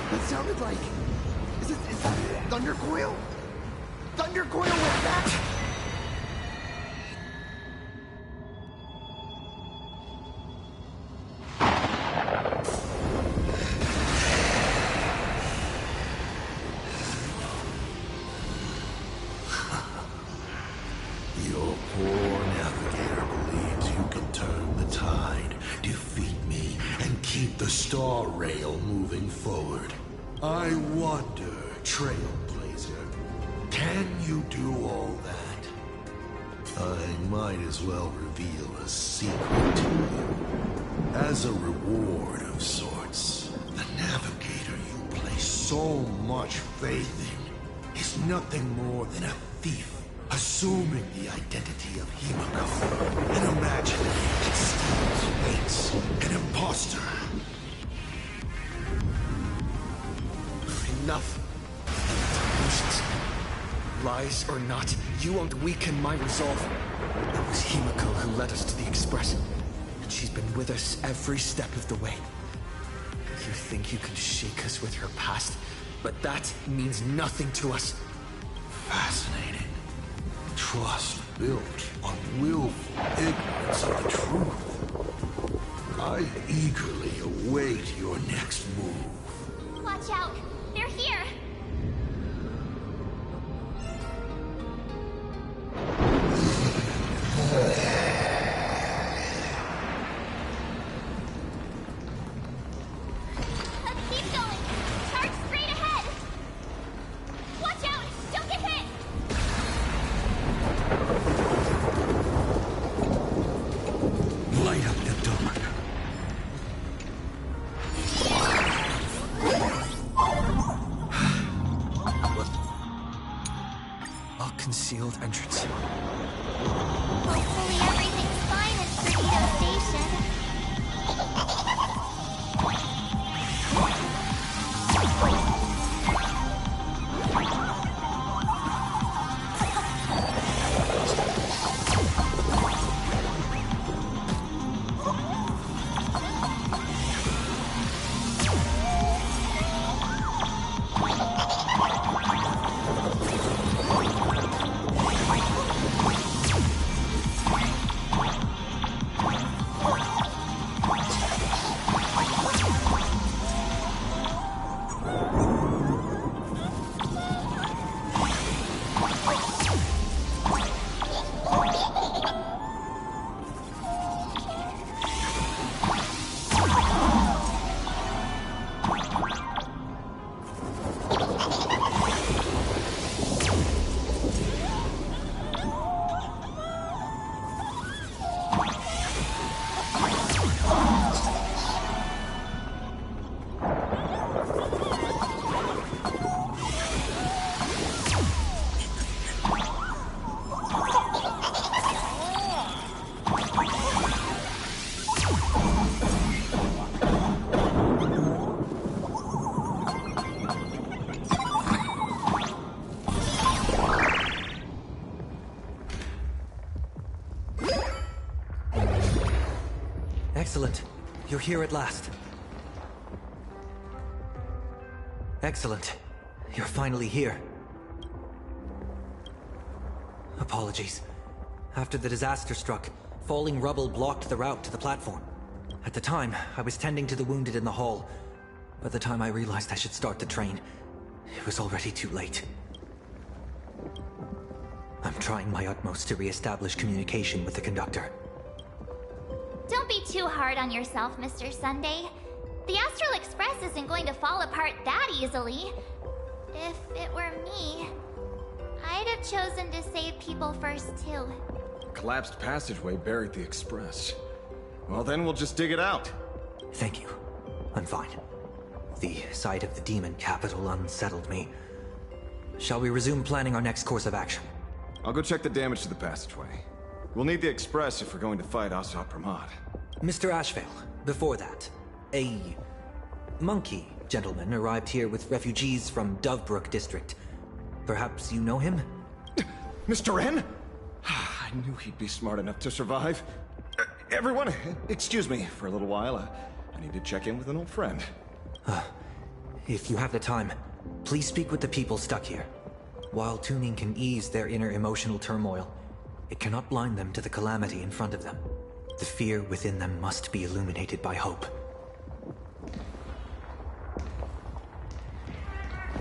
That sounded like... Is that Thunder Coil? Thunder Coil went back! Your poor navigator believes you can turn the tide, defeat me, and keep the Star Rail moving forward. I wonder, Trailblazer, can you do all that? I might as well reveal a secret to you. As a reward of sorts, the navigator you place so much faith in is nothing more than a thief assuming the identity of Himiko, an imaginary that steals fates, an imposter. enough. Delusions. Lies or not, you won't weaken my resolve. It was Himiko who led us to the Express, and she's been with us every step of the way. You think you can shake us with her past, but that means nothing to us. Fascinating. Trust built on willful ignorance of the truth. I eagerly await your next move. Watch out! They're here! Keep going! Charge straight ahead! Watch out! Don't get hit! Light up the dawn. A concealed entrance. Hopefully everything's fine at Tornado Station. Excellent. You're here at last. Excellent. You're finally here. Apologies. After the disaster struck, falling rubble blocked the route to the platform. At the time, I was tending to the wounded in the hall. By the time I realized I should start the train, it was already too late. I'm trying my utmost to re-establish communication with the conductor. Don't be too hard on yourself, Mr. Sunday. The Astral Express isn't going to fall apart that easily. If it were me, I'd have chosen to save people first, too. Collapsed passageway buried the express. Well, then we'll just dig it out. Thank you. I'm fine. The sight of the demon capital unsettled me. Shall we resume planning our next course of action? I'll go check the damage to the passageway. We'll need the express if we're going to fight Asa Pramod. Mr. Ashvale, before that, a monkey gentleman arrived here with refugees from Dovebrook district. Perhaps you know him? Mr. N? I knew he'd be smart enough to survive. Everyone, excuse me for a little while. I need to check in with an old friend. If you have the time, please speak with the people stuck here. While tuning can ease their inner emotional turmoil, it cannot blind them to the calamity in front of them. The fear within them must be illuminated by hope.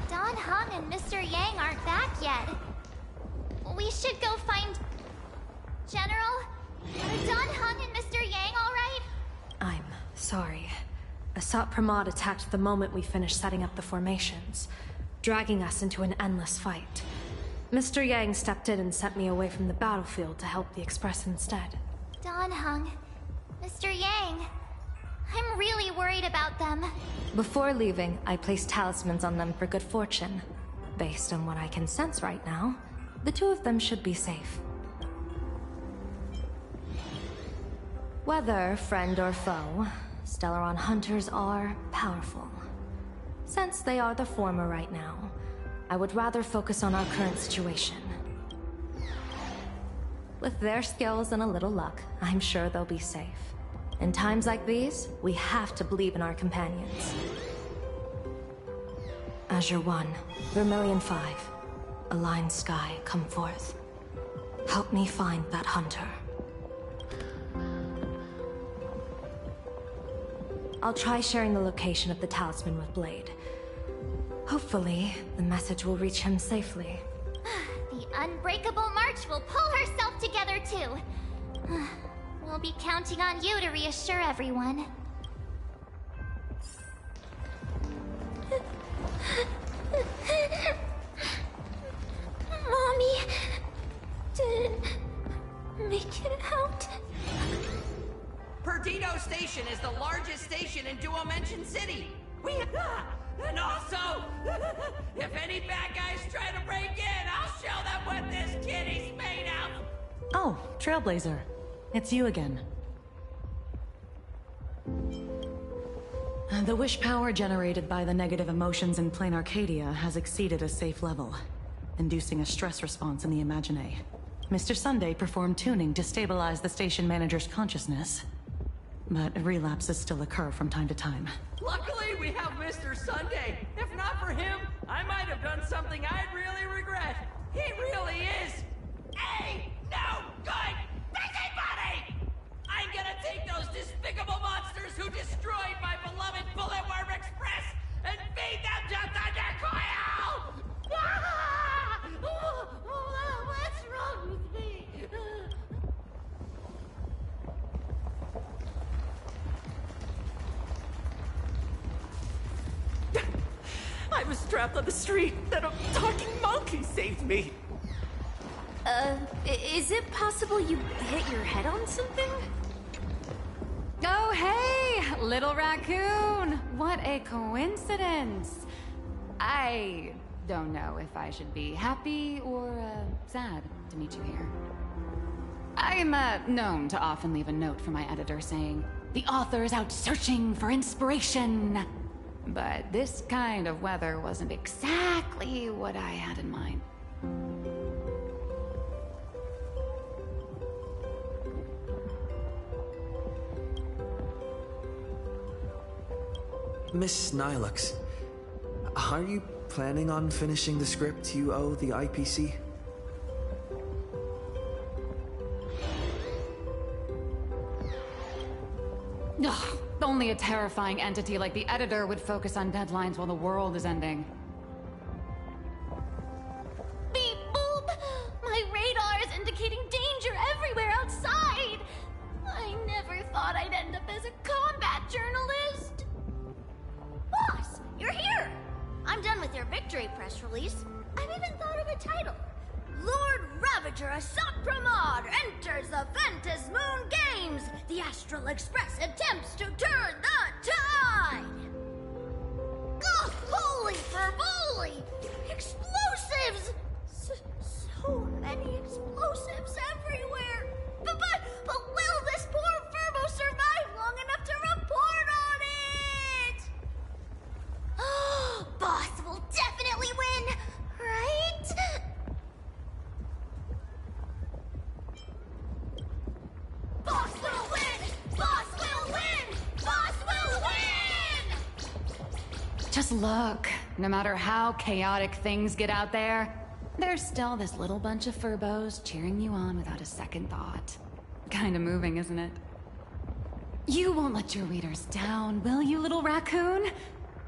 Don Hung and Mr. Yang aren't back yet. We should go find... General? Are Don Hung and Mr. Yang all right? I'm sorry. Asat Pramod attacked the moment we finished setting up the formations, dragging us into an endless fight. Mr. Yang stepped in and sent me away from the battlefield to help the Express instead. Don Hung, Mr. Yang, I'm really worried about them. Before leaving, I placed talismans on them for good fortune. Based on what I can sense right now, the two of them should be safe. Whether friend or foe, Stellaron hunters are powerful. Since they are the former right now, I would rather focus on our current situation. With their skills and a little luck, I'm sure they'll be safe. In times like these, we have to believe in our companions. Azure 1, Vermilion 5, Aligned Sky, come forth. Help me find that hunter. I'll try sharing the location of the talisman with Blade. Hopefully, the message will reach him safely. The Unbreakable March will pull herself together too. We'll be counting on you to reassure everyone. Mommy didn't make it out. Perdido Station is the largest station in Duomension City. And also, if any bad guys try to break in, I'll show them what this kitty's made of. Oh, Trailblazer. It's you again. The wish power generated by the negative emotions in Plane Arcadia has exceeded a safe level, inducing a stress response in the Imagine. Mr. Sunday performed tuning to stabilize the station manager's consciousness, but relapses still occur from time to time. Luckily, we have Mr. Sunday. If not for him, I might have done something I'd really regret. He really is a no good busybody! I'm gonna take those despicable monsters who destroyed my beloved Bulletworm Express and feed them to Thundercoil! What's wrong with me? I was trapped on the street, then a talking monkey saved me. Is it possible you hit your head on something? Oh, hey! Little raccoon! What a coincidence! I don't know if I should be happy or sad to meet you here. I'm known to often leave a note for my editor saying, "The author is out searching for inspiration." But this kind of weather wasn't exactly what I had in mind. Miss Nilux, are you planning on finishing the script you owe the IPC? Ugh, only a terrifying entity like the editor would focus on deadlines while the world is ending. Beep boop! My radar is indicating danger everywhere outside! I never thought I'd end up as a combat journalist! Boss, you're here! I'm done with your victory press release. I've even thought of a title. Lord Ravager Assat Pramod enters the Ventus Moon Games! The Astral Express attempts to turn the tide! Ugh, holy fervoli! Explosives! So many explosives everywhere! But will this poor Furbo survive long enough to report on it? Boss will definitely win, right? Boss will win! Boss will win! Boss will win! Just look. No matter how chaotic things get out there, there's still this little bunch of furbos cheering you on without a second thought. Kinda moving, isn't it? You won't let your readers down, will you, little raccoon?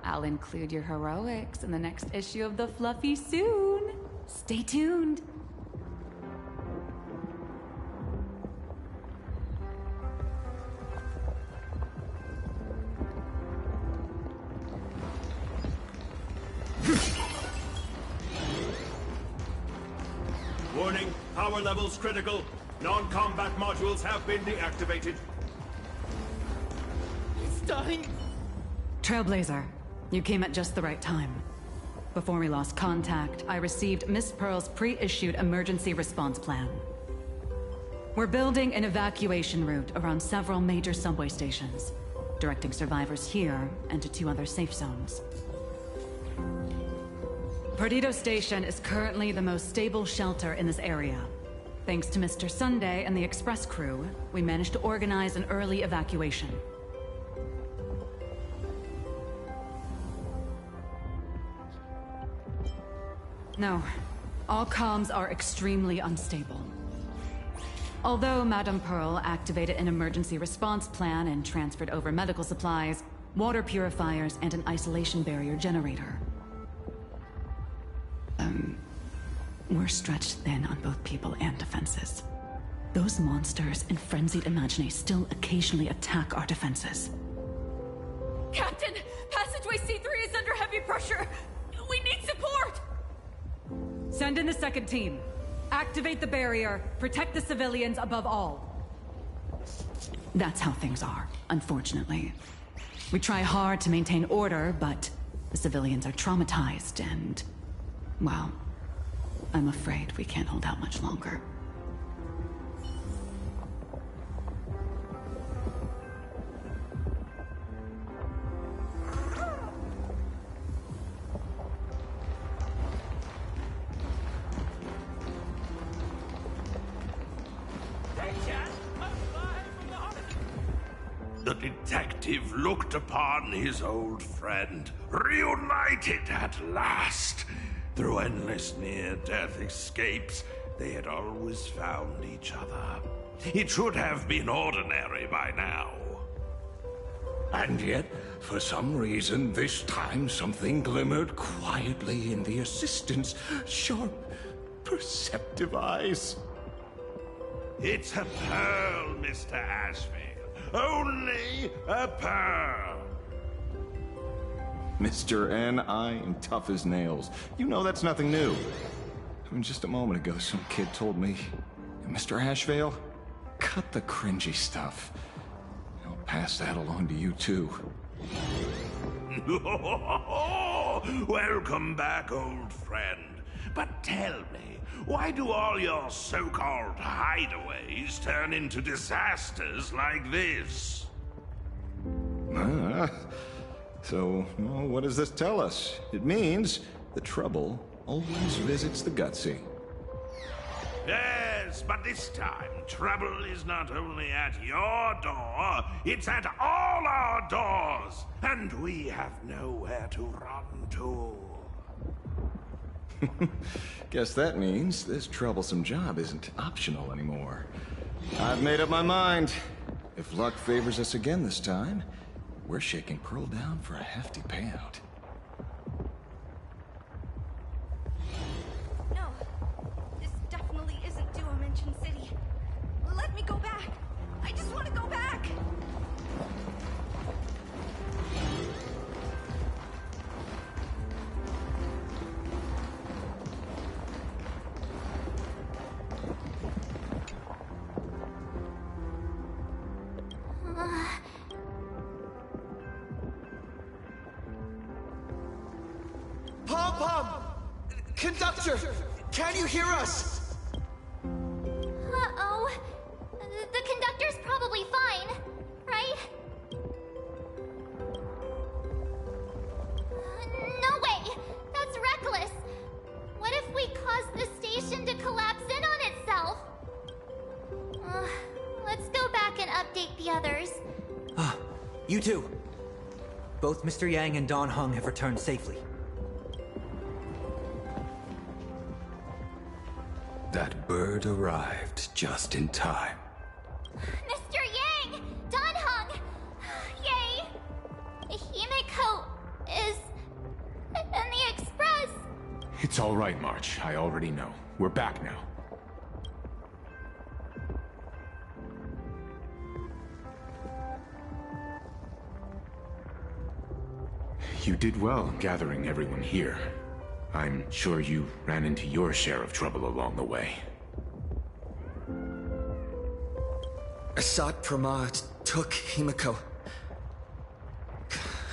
I'll include your heroics in the next issue of The Fluffy soon. Stay tuned. Warning, power levels critical. Non-combat modules have been deactivated. It's dying. Trailblazer, you came at just the right time. Before we lost contact, I received Miss Pearl's pre-issued emergency response plan. We're building an evacuation route around several major subway stations, directing survivors here and to 2 other safe zones. Perdido Station is currently the most stable shelter in this area. Thanks to Mr. Sunday and the express crew, we managed to organize an early evacuation. No, all comms are extremely unstable. Although Madame Pearl activated an emergency response plan and transferred over medical supplies, water purifiers, and an isolation barrier generator. We're stretched thin on both people and defenses. Those monsters and frenzied Imaginae still occasionally attack our defenses. Captain! Passageway C3 is under heavy pressure! We need support! Send in the second team. Activate the barrier. Protect the civilians above all. That's how things are, unfortunately. We try hard to maintain order, but the civilians are traumatized and... well, I'm afraid we can't hold out much longer. The detective looked upon his old friend, reunited at last. Through endless near-death escapes, they had always found each other. It should have been ordinary by now. And yet, for some reason, this time something glimmered quietly in the assistant's sharp, perceptive eyes. It's a pearl, Mr. Ashfield. Only a pearl. Mr. N, I am tough as nails. You know that's nothing new. I mean, just a moment ago, some kid told me, Mr. Ashvale, cut the cringy stuff. I'll pass that along to you, too. Welcome back, old friend. But tell me, why do all your so-called hideaways turn into disasters like this? So, well, what does this tell us? It means the trouble always visits the gutsy. Yes, but this time, trouble is not only at your door, it's at all our doors, and we have nowhere to run to. Guess that means this troublesome job isn't optional anymore. I've made up my mind. If luck favors us again this time, we're shaking Pearl down for a hefty payout. No, this definitely isn't Dimension City. Let me go back. I just want to go back. Pom-Pom! Conductor! Can you hear us? Uh-oh. The conductor's probably fine, right? No way! That's reckless! What if we cause the station to collapse in on itself? Let's go back and update the others. You too. Both Mr. Yang and Don Hung have returned safely. That bird arrived just in time. Mr. Yang! Don Hung! Yay! Himiko is... in the express! It's all right, March. I already know. We're back now. You did well gathering everyone here. I'm sure you ran into your share of trouble along the way. Asat Pramad took Himiko.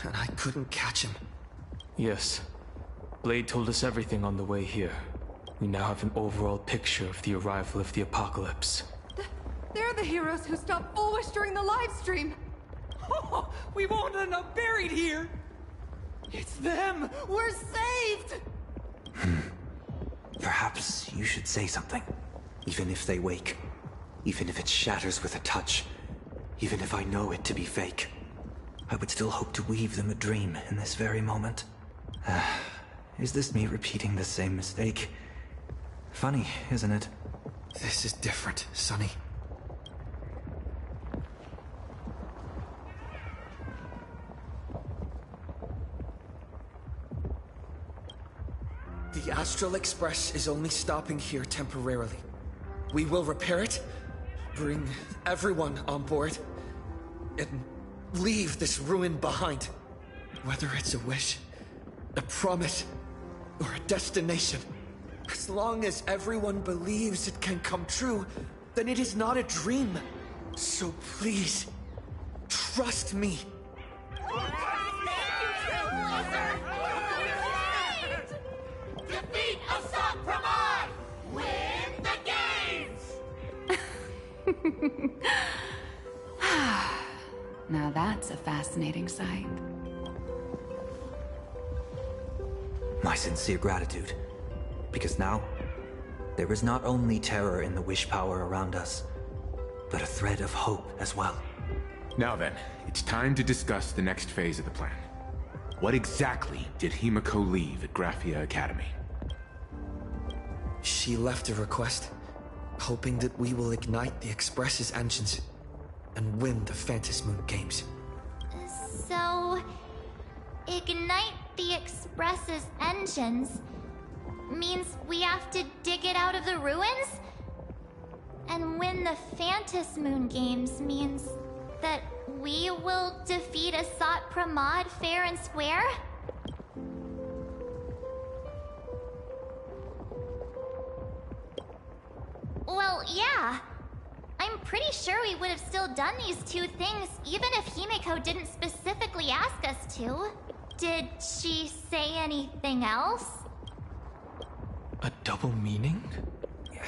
And I couldn't catch him. Yes. Blade told us everything on the way here. We now have an overall picture of the arrival of the apocalypse. They're the heroes who stopped Bulwish during the live stream. Oh, we won't end up buried here. It's them. We're saved. Perhaps you should say something. Even if they wake. Even if it shatters with a touch. Even if I know it to be fake. I would still hope to weave them a dream in this very moment. Is this me repeating the same mistake? Funny, isn't it? This is different, Sonny. The Astral Express is only stopping here temporarily. We will repair it, bring everyone on board, and leave this ruin behind. Whether it's a wish, a promise, or a destination. As long as everyone believes it can come true, then it is not a dream. So please, trust me. Defeat Assault Pramod! Win the games! Now that's a fascinating sight. My sincere gratitude. Because now, there is not only terror in the wish power around us, but a thread of hope as well. Now then, it's time to discuss the next phase of the plan. What exactly did Himiko leave at Graphia Academy? She left a request, hoping that we will ignite the Express's engines and win the Phantom Moon Games. So, ignite the Express's engines means we have to dig it out of the ruins? And win the Phantom Moon Games means that we will defeat Assault Pramod fair and square? Well, yeah. I'm pretty sure we would have still done these two things even if Himiko didn't specifically ask us to. Did she say anything else? A double meaning?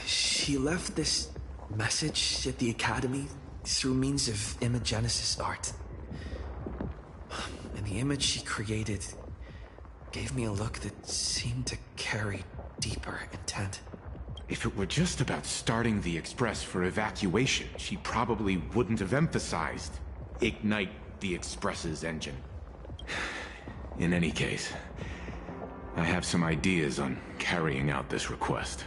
She left this message at the Academy through means of imagenesis art. And the image she created gave me a look that seemed to carry deeper intent. If it were just about starting the Express for evacuation, she probably wouldn't have emphasized ignite the Express's engine. In any case, I have some ideas on carrying out this request.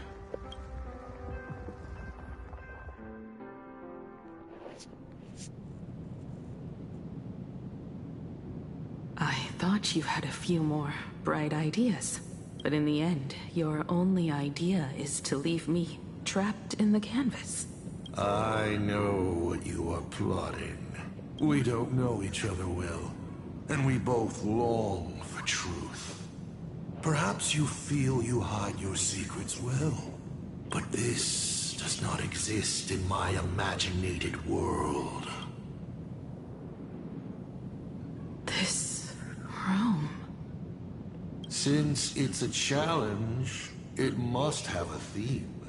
I thought you had a few more bright ideas. But in the end, your only idea is to leave me trapped in the canvas. I know what you are plotting. We don't know each other well, and we both long for truth. Perhaps you feel you hide your secrets well, but this does not exist in my imaginated world. This room... Since it's a challenge, it must have a theme.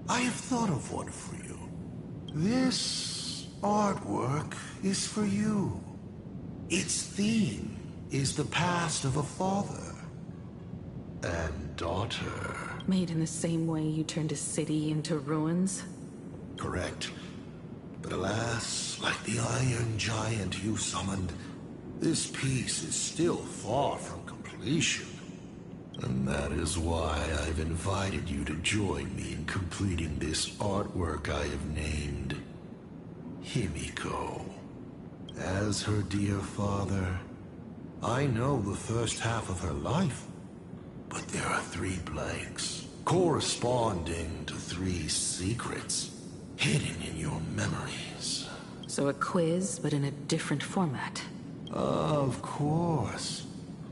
I have thought of one for you. This artwork is for you. Its theme is the past of a father and daughter. Made in the same way you turned a city into ruins? Correct. But alas, like the iron giant you summoned, this piece is still far from completion. And that is why I've invited you to join me in completing this artwork I have named Himiko. As her dear father, I know the first half of her life, but there are 3 blanks, corresponding to 3 secrets, hidden in your memories. So a quiz, but in a different format. Of course.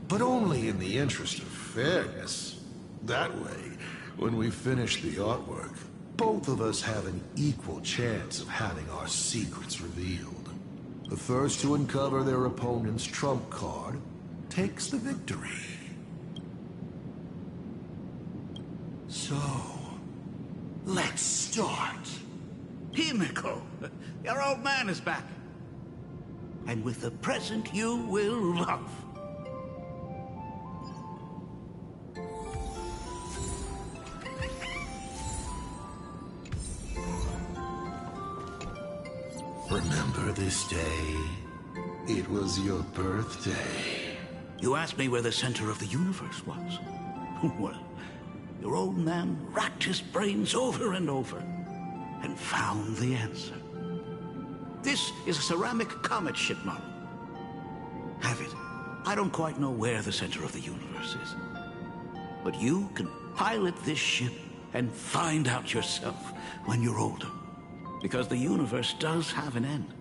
But only in the interest of fairness. That way, when we finish the artwork, both of us have an equal chance of having our secrets revealed. The first to uncover their opponent's trump card takes the victory. So, let's start. Himiko, your old man is back. And with a present you will love. Remember this day? It was your birthday. You asked me where the center of the universe was. Well, your old man racked his brains over and over and found the answer. This is a ceramic comet ship model. Have it. I don't quite know where the center of the universe is. But you can pilot this ship and find out yourself when you're older. Because the universe does have an end.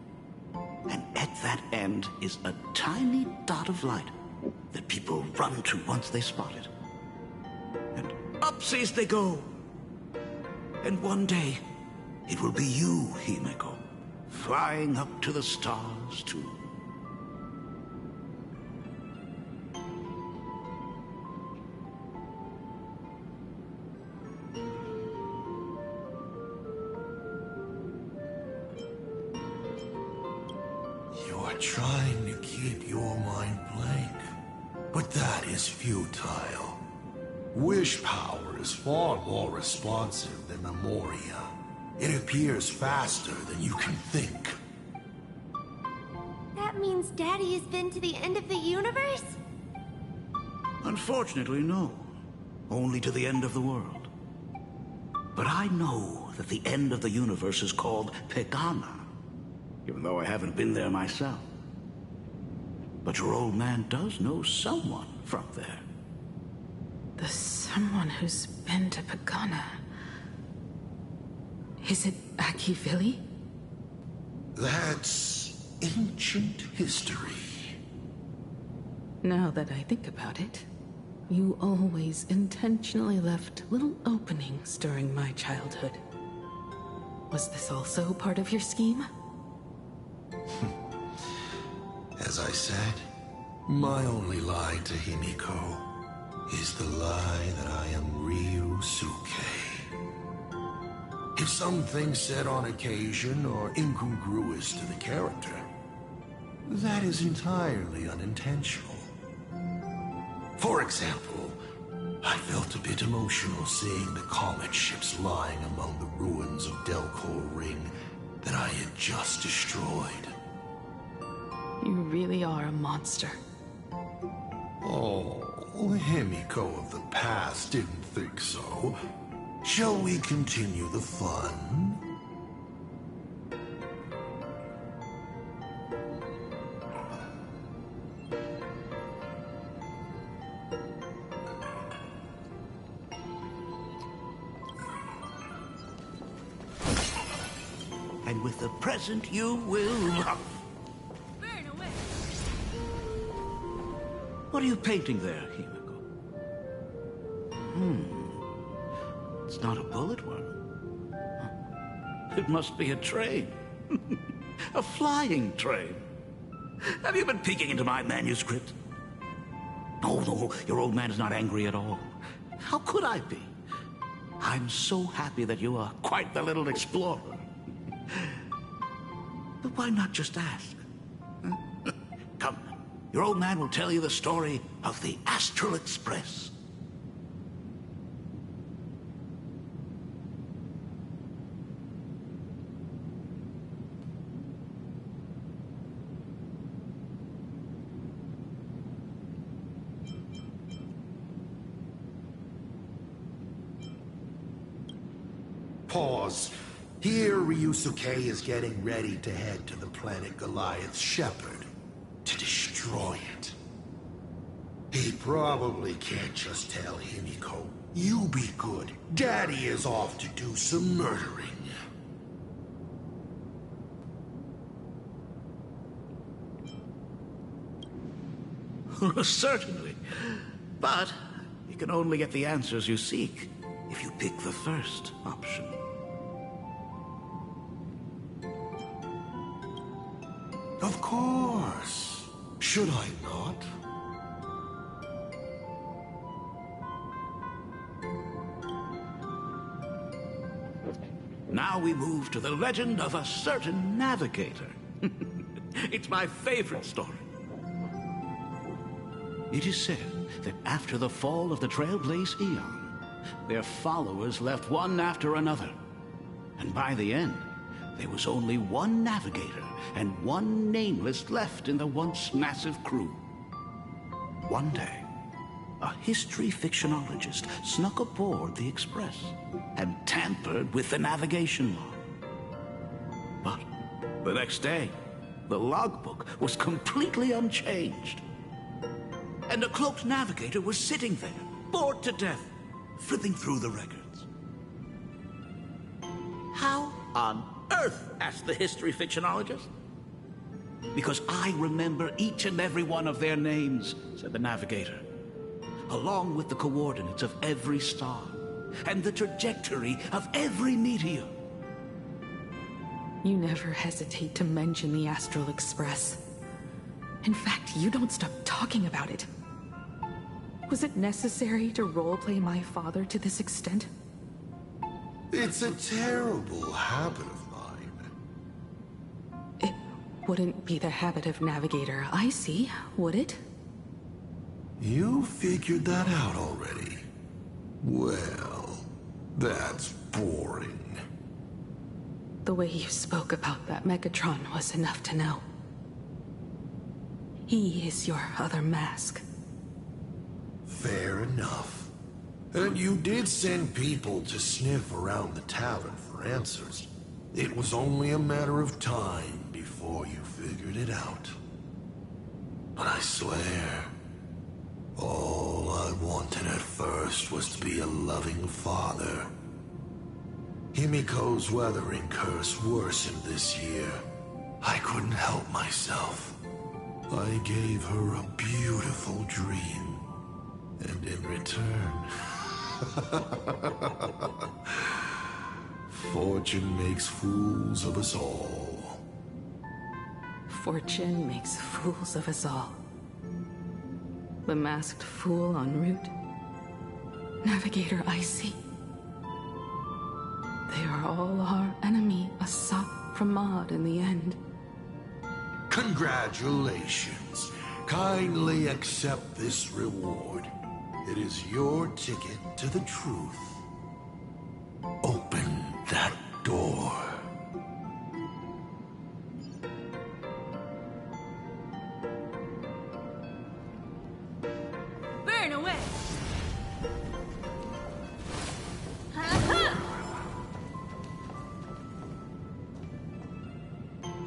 And at that end is a tiny dot of light that people run to once they spot it. And upsies they go. And one day, it will be you, Himeko, flying up to the stars too. Trying to keep your mind blank, but that is futile. Wish power is far more responsive than Memoria. It appears faster than you can think. That means Daddy has been to the end of the universe? Unfortunately, no. Only to the end of the world. But I know that the end of the universe is called Pegana, even though I haven't been there myself. But your old man does know someone from there. The someone who's been to Pagana. Is it Akivili? That's ancient history. Now that I think about it, you always intentionally left little openings during my childhood. Was this also part of your scheme? As I said, my only lie to Himiko is the lie that I am Ryusuke. If something said on occasion are incongruous to the character, that is entirely unintentional. For example, I felt a bit emotional seeing the comet ships lying among the ruins of Delcor Ring that I had just destroyed. You really are a monster. Oh, Himiko of the past didn't think so. Shall we continue the fun? And with the present you will... What are you painting there, Himiko? It's not a bullet worm. It must be a train. A flying train. Have you been peeking into my manuscript? No, your old man is not angry at all. How could I be? I'm so happy that you are quite the little explorer. But why not just ask? Come. Your old man will tell you the story of the Astral Express. Pause. Here, Ryusuke is getting ready to head to the planet Goliath's Shepherd to destroy it. He probably can't just tell Himiko, "You be good. Daddy is off to do some murdering." Certainly. But you can only get the answers you seek if you pick the first option. Of course. Should I not? Now we move to the legend of a certain navigator. It's my favorite story. It is said that after the fall of the Trailblaze Eon, their followers left one after another. And by the end, there was only one navigator and one nameless left in the once massive crew. One day, a history fictionologist snuck aboard the Express and tampered with the navigation log. But the next day, the logbook was completely unchanged. And a cloaked navigator was sitting there, bored to death, flipping through the records. How on earth? Asked the history fictionologist. Because I remember each and every one of their names, said the navigator, along with the coordinates of every star and the trajectory of every meteor. You never hesitate to mention the Astral Express. In fact, you don't stop talking about it. Was it necessary to roleplay my father to this extent? It's a terrible habit of mine. It wouldn't be the habit of Navigator I see, would it? You figured that out already? Well, that's boring. The way you spoke about that Megatron was enough to know. He is your other mask. Fair enough. And you did send people to sniff around the tavern for answers. It was only a matter of time before you figured it out. But I swear, all I wanted at first was to be a loving father. Himiko's weathering curse worsened this year. I couldn't help myself. I gave her a beautiful dream. And in return, fortune makes fools of us all. Fortune makes fools of us all. The masked fool en route. Navigator Icy. They are all our enemy, Asat Pramod in the end. Congratulations. Kindly accept this reward. It is your ticket to the truth. Open that door. Burn away!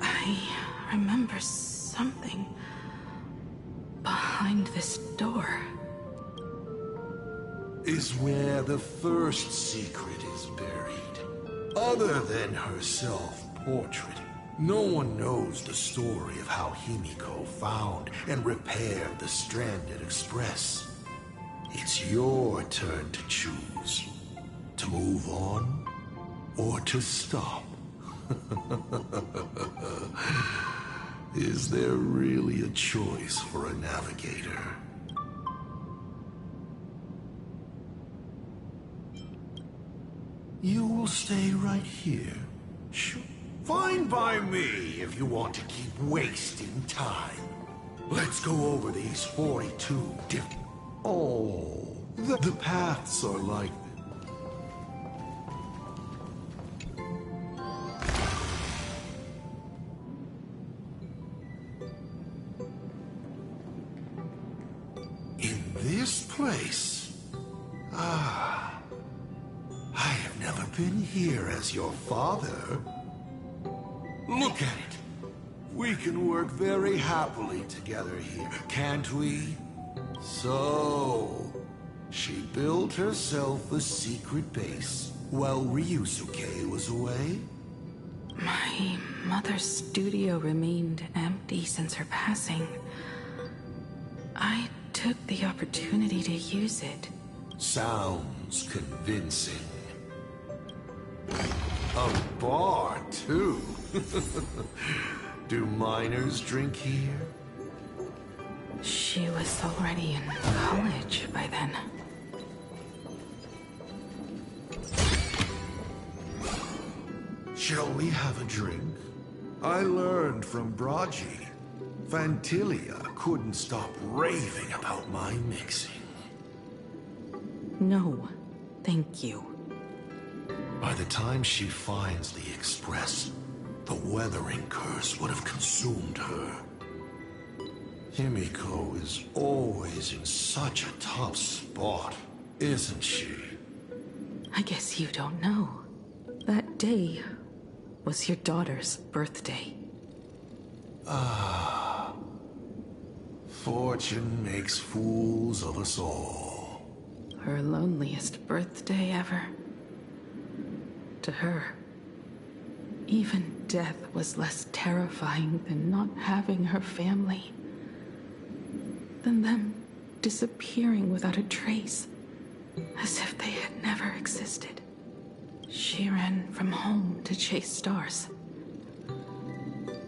I remember something behind this door. Is where the first secret is buried. Other than her self-portrait, no one knows the story of how Himiko found and repaired the stranded Express. It's your turn to choose. To move on, or to stop. Is there really a choice for a navigator? You will stay right here. Sure. Fine by me if you want to keep wasting time. Let's go over these 42 different... Oh, the paths are like... In this place? Ah... I have never been here as your father. Look at it. We can work very happily together here, can't we? So, she built herself a secret base while Ryusuke was away? My mother's studio remained empty since her passing. I took the opportunity to use it. Sounds convincing. A bar, too. Do minors drink here? She was already in college by then. Shall we have a drink? I learned from Braji. Vantilia couldn't stop raving about my mixing. No, thank you. By the time she finds the Express, weathering curse would have consumed her. Himiko is always in such a tough spot, isn't she? I guess you don't know. That day was your daughter's birthday. Ah. Fortune makes fools of us all. Her loneliest birthday ever. To her, even death was less terrifying than not having her family. Than them disappearing without a trace, as if they had never existed. She ran from home to chase stars,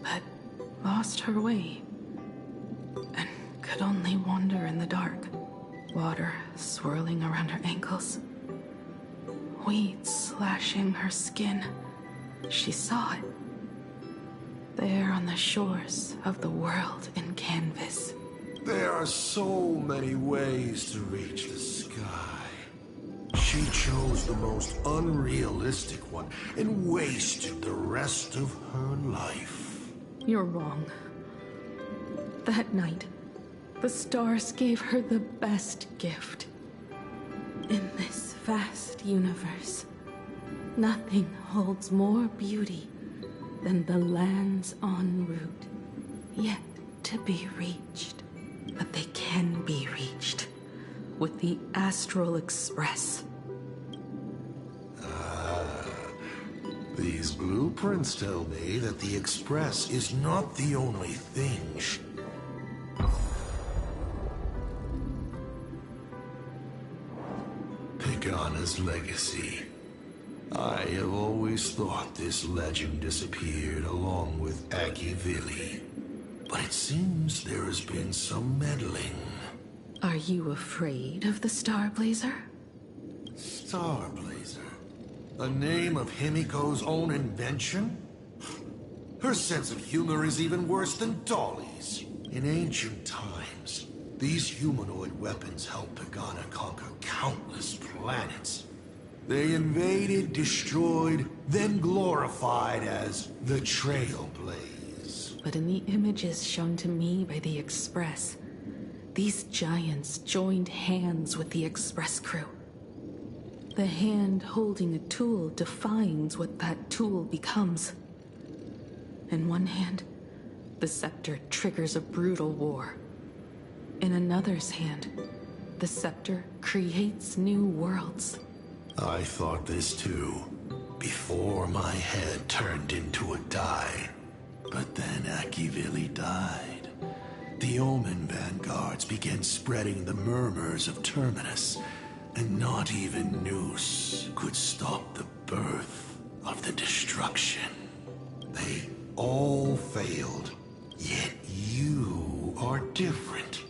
but lost her way, and could only wander in the dark. Water swirling around her ankles, weeds slashing her skin. She saw it, there on the shores of the world in canvas. There are so many ways to reach the sky. She chose the most unrealistic one and wasted the rest of her life. You're wrong. That night, the stars gave her the best gift. In this vast universe, nothing holds more beauty than the lands en route, yet to be reached. But they can be reached with the Astral Express. These blueprints tell me that the Express is not the only thing. Pagana's legacy. I have always thought this legend disappeared along with Akivili. But it seems there has been some meddling. Are you afraid of the Starblazer? Starblazer? A name of Himiko's own invention? Her sense of humor is even worse than Dolly's. In ancient times, these humanoid weapons helped Pagana conquer countless planets. They invaded, destroyed, then glorified as the Trailblaze. But in the images shown to me by the Express, these giants joined hands with the Express crew. The hand holding a tool defines what that tool becomes. In one hand, the scepter triggers a brutal war. In another's hand, the scepter creates new worlds. I thought this too, before my head turned into a die. But then Akivili died. The Omen vanguards began spreading the murmurs of Terminus, and not even Noose could stop the birth of the destruction. They all failed, yet you are different.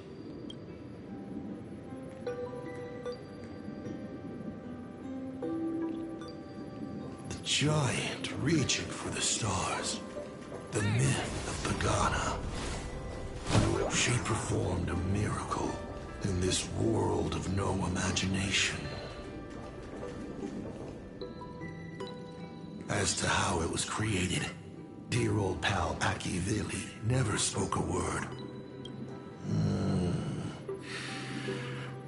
The giant reaching for the stars. The myth of Pagana. She performed a miracle in this world of no imagination. As to how it was created, dear old pal Akivili never spoke a word.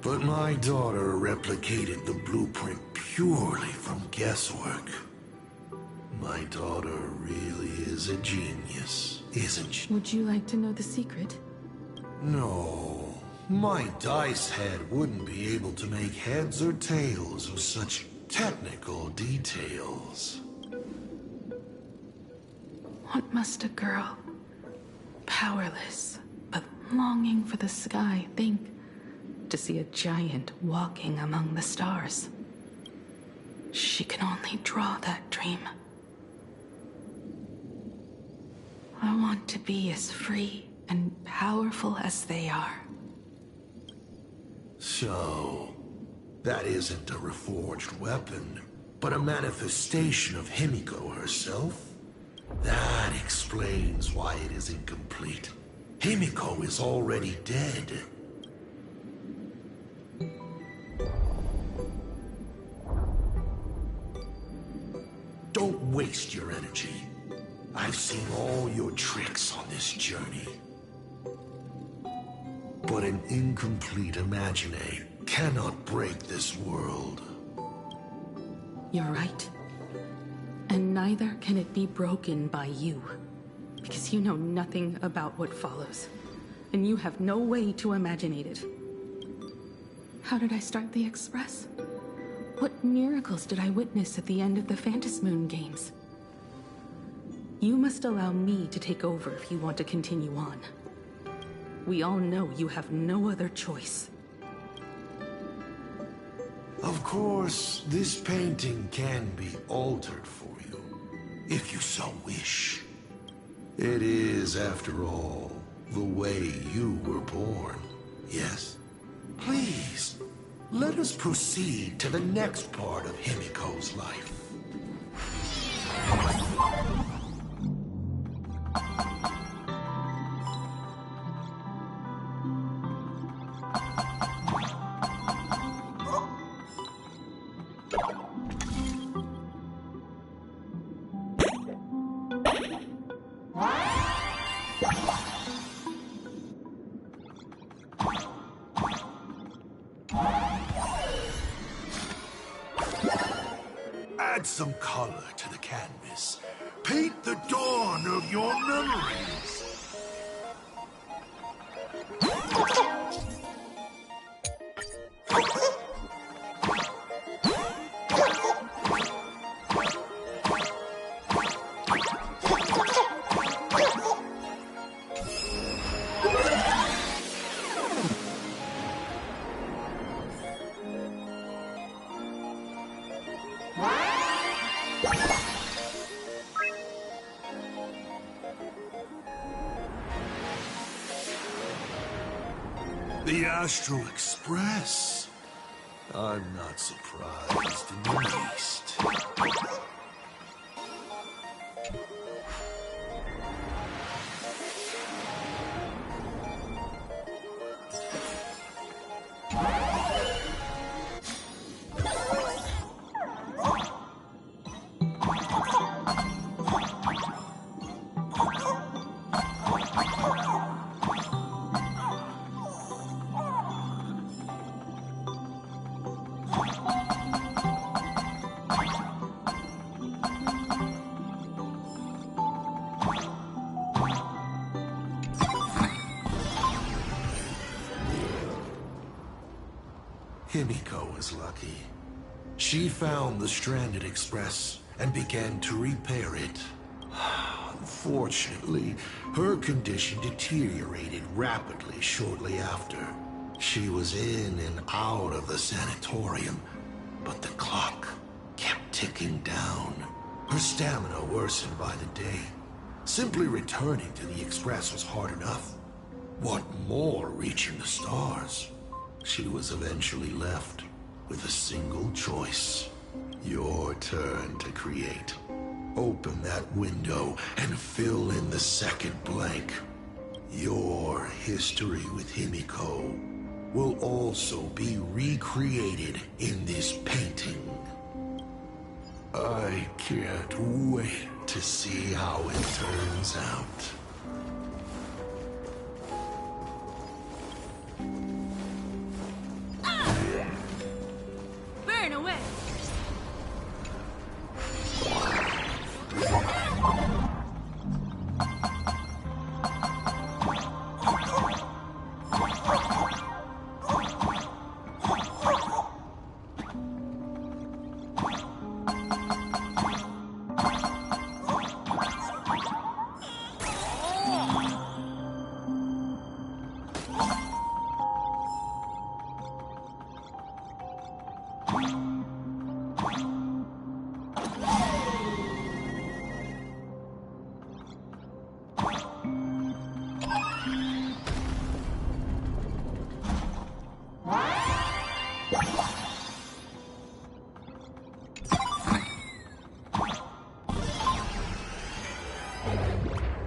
But my daughter replicated the blueprint purely from guesswork. My daughter really is a genius, isn't she? Would you like to know the secret? No. My dice head wouldn't be able to make heads or tails of such technical details. What must a girl, powerless but longing for the sky, think to see a giant walking among the stars? She can only draw that dream. I want to be as free and powerful as they are. So, that isn't a reforged weapon, but a manifestation of Himiko herself? That explains why it is incomplete. Himiko is already dead. Don't waste your energy. I've seen all your tricks on this journey. But an incomplete Imagine cannot break this world. You're right. And neither can it be broken by you. Because you know nothing about what follows. And you have no way to imaginate it. How did I start the Express? What miracles did I witness at the end of the Phantasmoon games? You must allow me to take over if you want to continue on. We all know you have no other choice. Of course, this painting can be altered for you, if you so wish. It is, after all, the way you were born, yes? Please, let us proceed to the next part of Himiko's life. Add some color to the canvas. Paint the dawn of your memories. The Astral Express. I'm not surprised in the least. Himiko was lucky. She found the stranded express and began to repair it. Unfortunately, her condition deteriorated rapidly shortly after. She was in and out of the sanatorium, but the clock kept ticking down. Her stamina worsened by the day. Simply returning to the express was hard enough. What more reaching the stars? She was eventually left with a single choice. Your turn to create. Open that window and fill in the second blank. Your history with Himiko will also be recreated in this painting. I can't wait to see how it turns out. Burn away!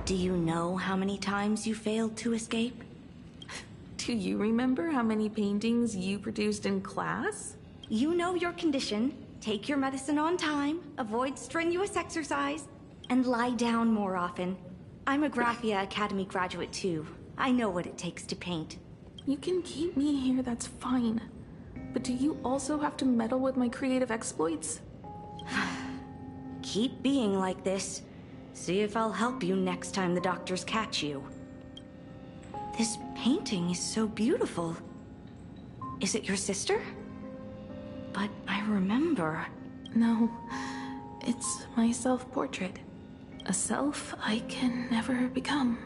Do you know how many times you failed to escape? Do you remember how many paintings you produced in class? You know your condition. Take your medicine on time, avoid strenuous exercise, and lie down more often. I'm a Graphia Academy graduate too. I know what it takes to paint. You can keep me here, that's fine. But do you also have to meddle with my creative exploits? Keep being like this. See if I'll help you next time the doctors catch you. This painting is so beautiful. Is it your sister? But I remember... No, it's my self-portrait. A self I can never become.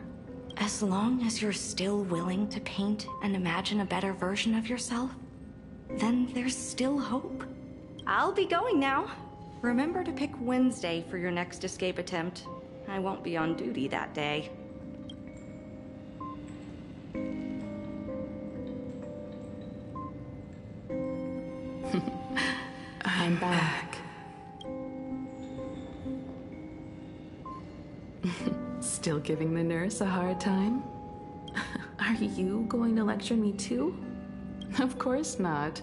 As long as you're still willing to paint and imagine a better version of yourself, then there's still hope. I'll be going now. Remember to pick Wednesday for your next escape attempt. I won't be on duty that day. I'm back. Still giving the nurse a hard time? Are you going to lecture me too? Of course not.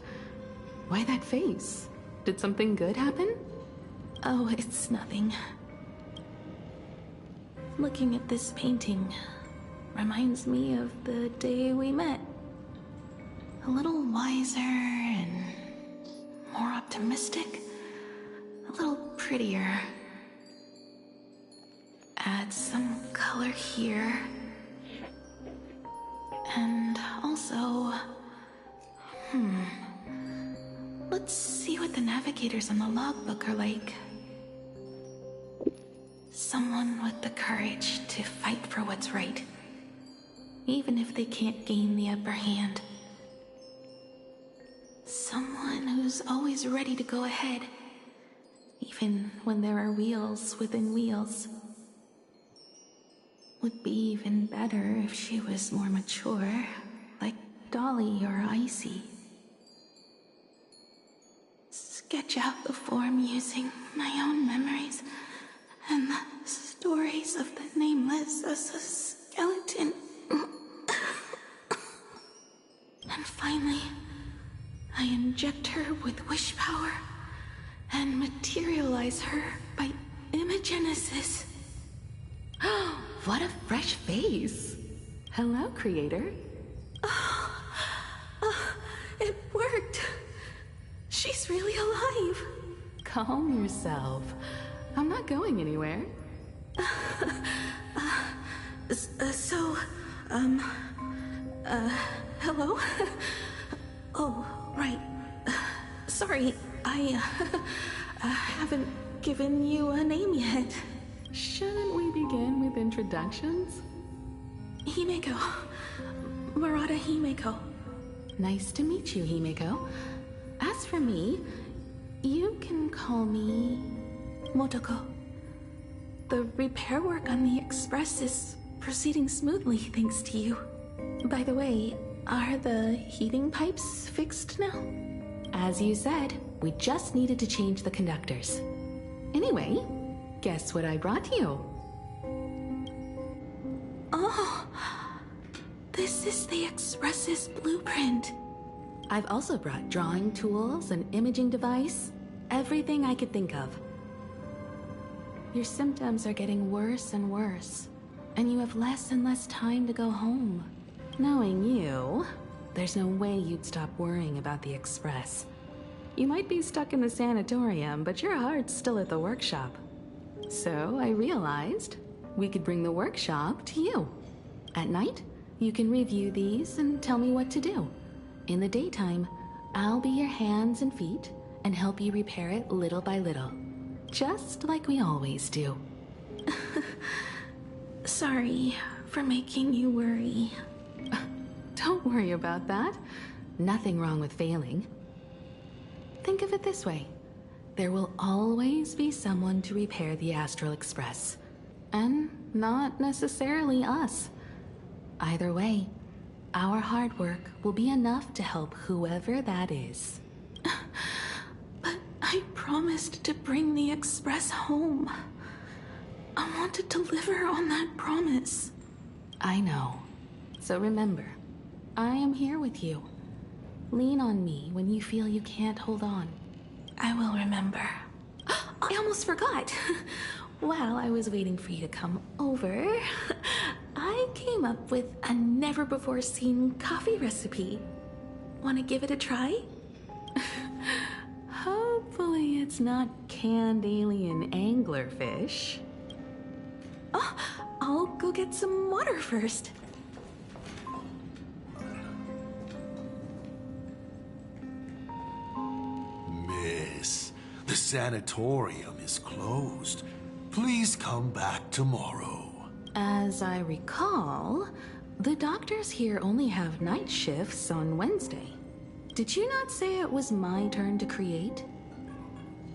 Why that face? Did something good happen? Oh, it's nothing. Looking at this painting reminds me of the day we met. A little wiser and more optimistic. A little prettier. Add some color here. And also... Let's see what the navigators on the logbook are like. Someone with the courage to fight for what's right, even if they can't gain the upper hand. Someone who's always ready to go ahead, even when there are wheels within wheels. Would be even better if she was more mature, like Dolly or Icy. Sketch out the form using my own memories and the stories of the nameless as a skeleton. And finally, I inject her with wish power and materialize her by imagenesis. What a fresh face! Hello, creator. It worked! She's really alive! Calm yourself. I'm not going anywhere. Hello? Oh, right. Sorry, I haven't given you a name yet. Shouldn't we begin with introductions? Himeko. Murata Himeko. Nice to meet you, Himeko. As for me, you can call me Motoko. The repair work on the Express is proceeding smoothly thanks to you. By the way, are the heating pipes fixed now? As you said, we just needed to change the conductors. Anyway, guess what I brought you? Oh, this is the Express's blueprint. I've also brought drawing tools, an imaging device, everything I could think of. Your symptoms are getting worse and worse, and you have less and less time to go home. Knowing you, there's no way you'd stop worrying about the Express. You might be stuck in the sanatorium, but your heart's still at the workshop. So I realized we could bring the workshop to you. At night, you can review these and tell me what to do. In the daytime, I'll be your hands and feet and help you repair it little by little. Just like we always do. Sorry for making you worry. Don't worry about that. Nothing wrong with failing. Think of it this way. There will always be someone to repair the Astral Express. And not necessarily us. Either way, our hard work will be enough to help whoever that is. But I promised to bring the Express home. I want to deliver on that promise. I know. So remember, I am here with you. Lean on me when you feel you can't hold on. I will remember. I almost forgot. while I was waiting for you to come over, I came up with a never-before-seen coffee recipe. Want to give it a try? Hopefully it's not canned alien anglerfish. Oh, I'll go get some water first. Miss, the sanatorium is closed. Please come back tomorrow. As I recall, the doctors here only have night shifts on Wednesday. Did you not say it was my turn to create?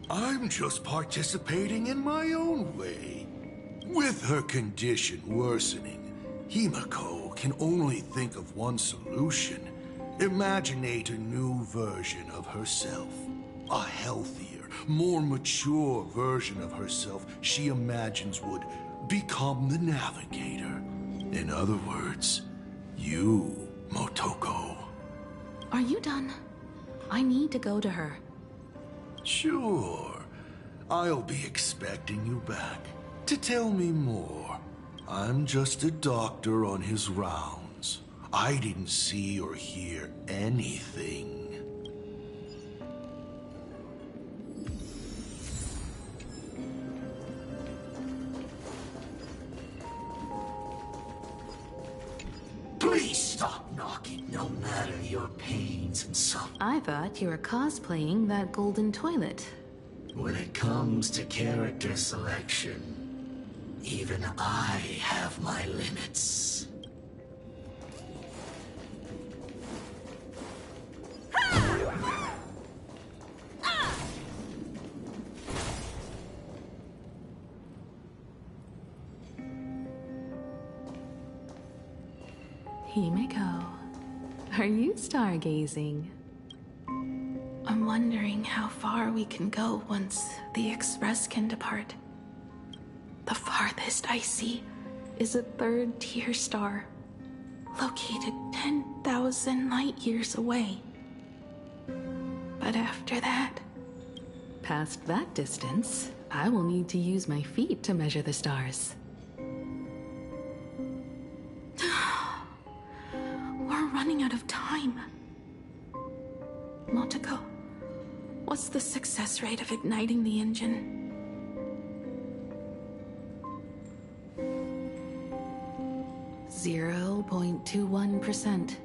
I'm just participating in my own way. With her condition worsening, Himiko can only think of one solution. Imaginate a new version of herself. A healthier, more mature version of herself she imagines would become the Navigator. In other words, you, Motoko. Are you done? I need to go to her. Sure. I'll be expecting you back to tell me more. I'm just a doctor on his rounds. I didn't see or hear anything. Please stop knocking, no matter your pains and suffering. I thought you were cosplaying that golden toilet. When it comes to character selection, even I have my limits. Himiko, are you stargazing? I'm wondering how far we can go once the Express can depart. The farthest I see is a third-tier star, located 10,000 light-years away. But after that, past that distance, I will need to use my feet to measure the stars. We're running out of time. Motoko, what's the success rate of igniting the engine? 0.21%.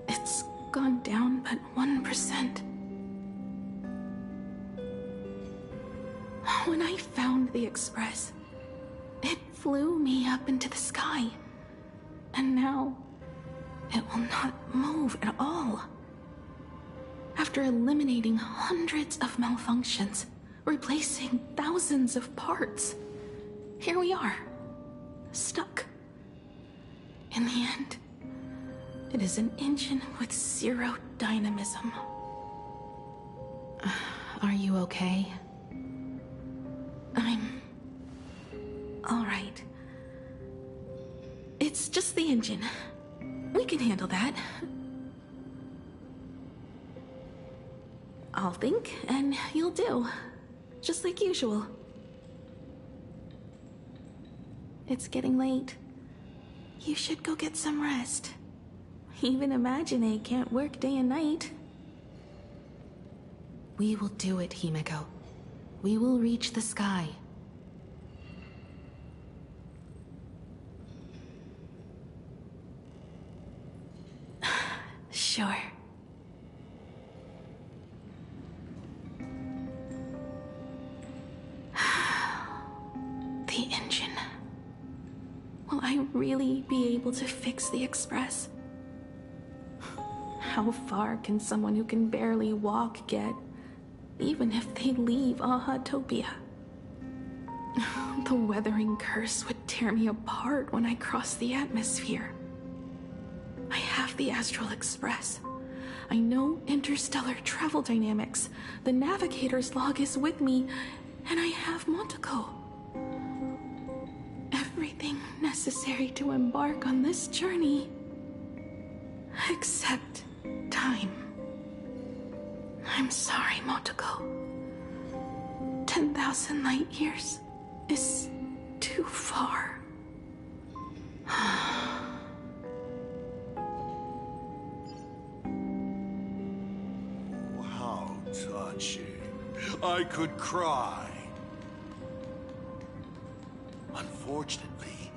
It's gone down but 1%. When I found the Express, it flew me up into the sky. And now, it will not move at all. After eliminating hundreds of malfunctions, replacing thousands of parts, here we are, stuck. In the end, it is an engine with zero dynamism. Are you okay? I'm all right. It's just the engine. We can handle that. I'll think, and you'll do. Just like usual. It's getting late. You should go get some rest. Even Imagine can't work day and night. We will do it, Himiko. We will reach the sky. Sure. The engine. Will I really be able to fix the Express? How far can someone who can barely walk get, even if they leave Ahatopia? The weathering curse would tear me apart when I cross the atmosphere. I have the Astral Express. I know interstellar travel dynamics. The Navigator's log is with me, and I have Motoko. Everything necessary to embark on this journey. Except time. I'm sorry, Motoko. 10,000 light years is too far. How touching. I could cry. Unfortunately,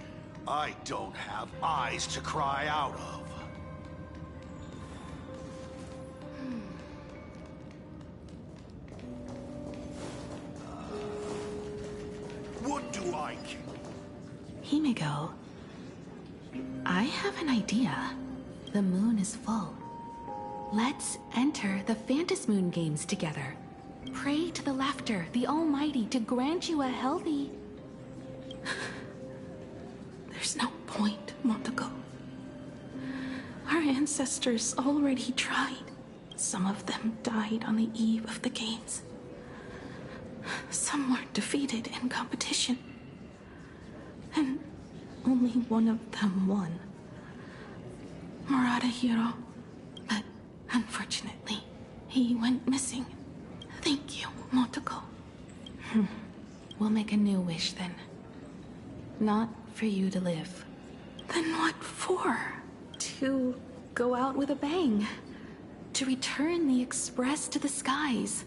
I don't have eyes to cry out of. What do I care? Himiko, I have an idea. The moon is full. Let's enter the Phantas Moon games together. Pray to the Laughter, the Almighty, to grant you a healthy... There's no point, Motoko. Our ancestors already tried. Some of them died on the eve of the games. Some were defeated in competition. And only one of them won. Murata Hiro. But unfortunately, he went missing. Thank you, Motoko. We'll make a new wish then. Not for you to live. Then what for? To go out with a bang. To return the Express to the skies.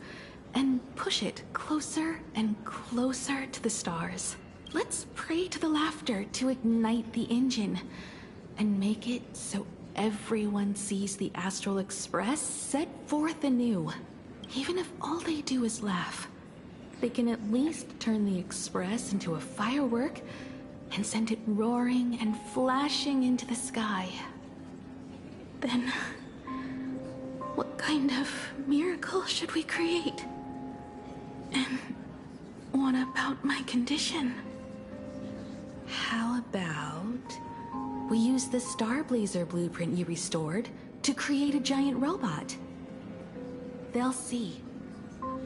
And push it closer and closer to the stars. Let's pray to the Laughter to ignite the engine. And make it so everyone sees the Astral Express set forth anew. Even if all they do is laugh, they can at least turn the Express into a firework and send it roaring and flashing into the sky. Then, what kind of miracle should we create? And what about my condition? How about we use the Starblazer blueprint you restored to create a giant robot? They'll see.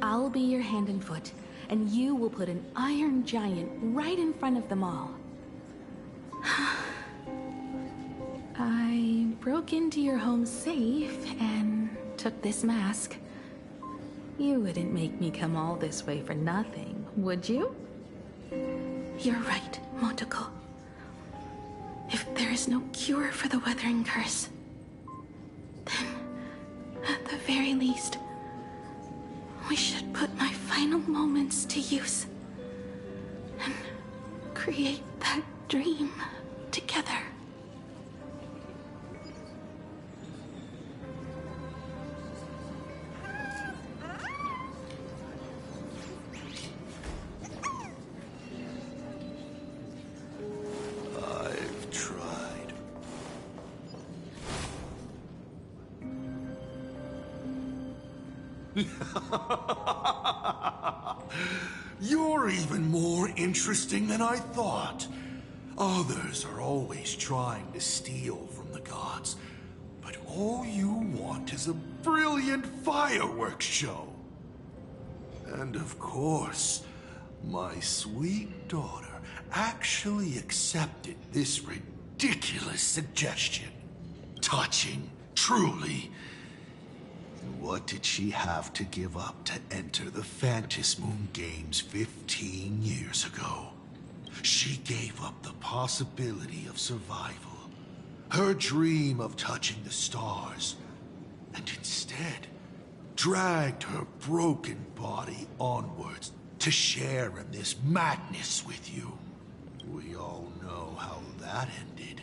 I'll be your hand and foot, and you will put an iron giant right in front of them all. I broke into your home safe and took this mask. You wouldn't make me come all this way for nothing, would you? You're right, Motoko. If there is no cure for the Weathering Curse, then, at the very least, we should put my final moments to use and create that dream together. I've tried. You're even more interesting than I thought. Others are always trying to steal from the gods, but all you want is a brilliant fireworks show. And of course, my sweet daughter actually accepted this ridiculous suggestion. Touching, truly. And what did she have to give up to enter the Phantas Moon Games 15 years ago? She gave up the possibility of survival, her dream of touching the stars, and instead dragged her broken body onwards to share in this madness with you. We all know how that ended.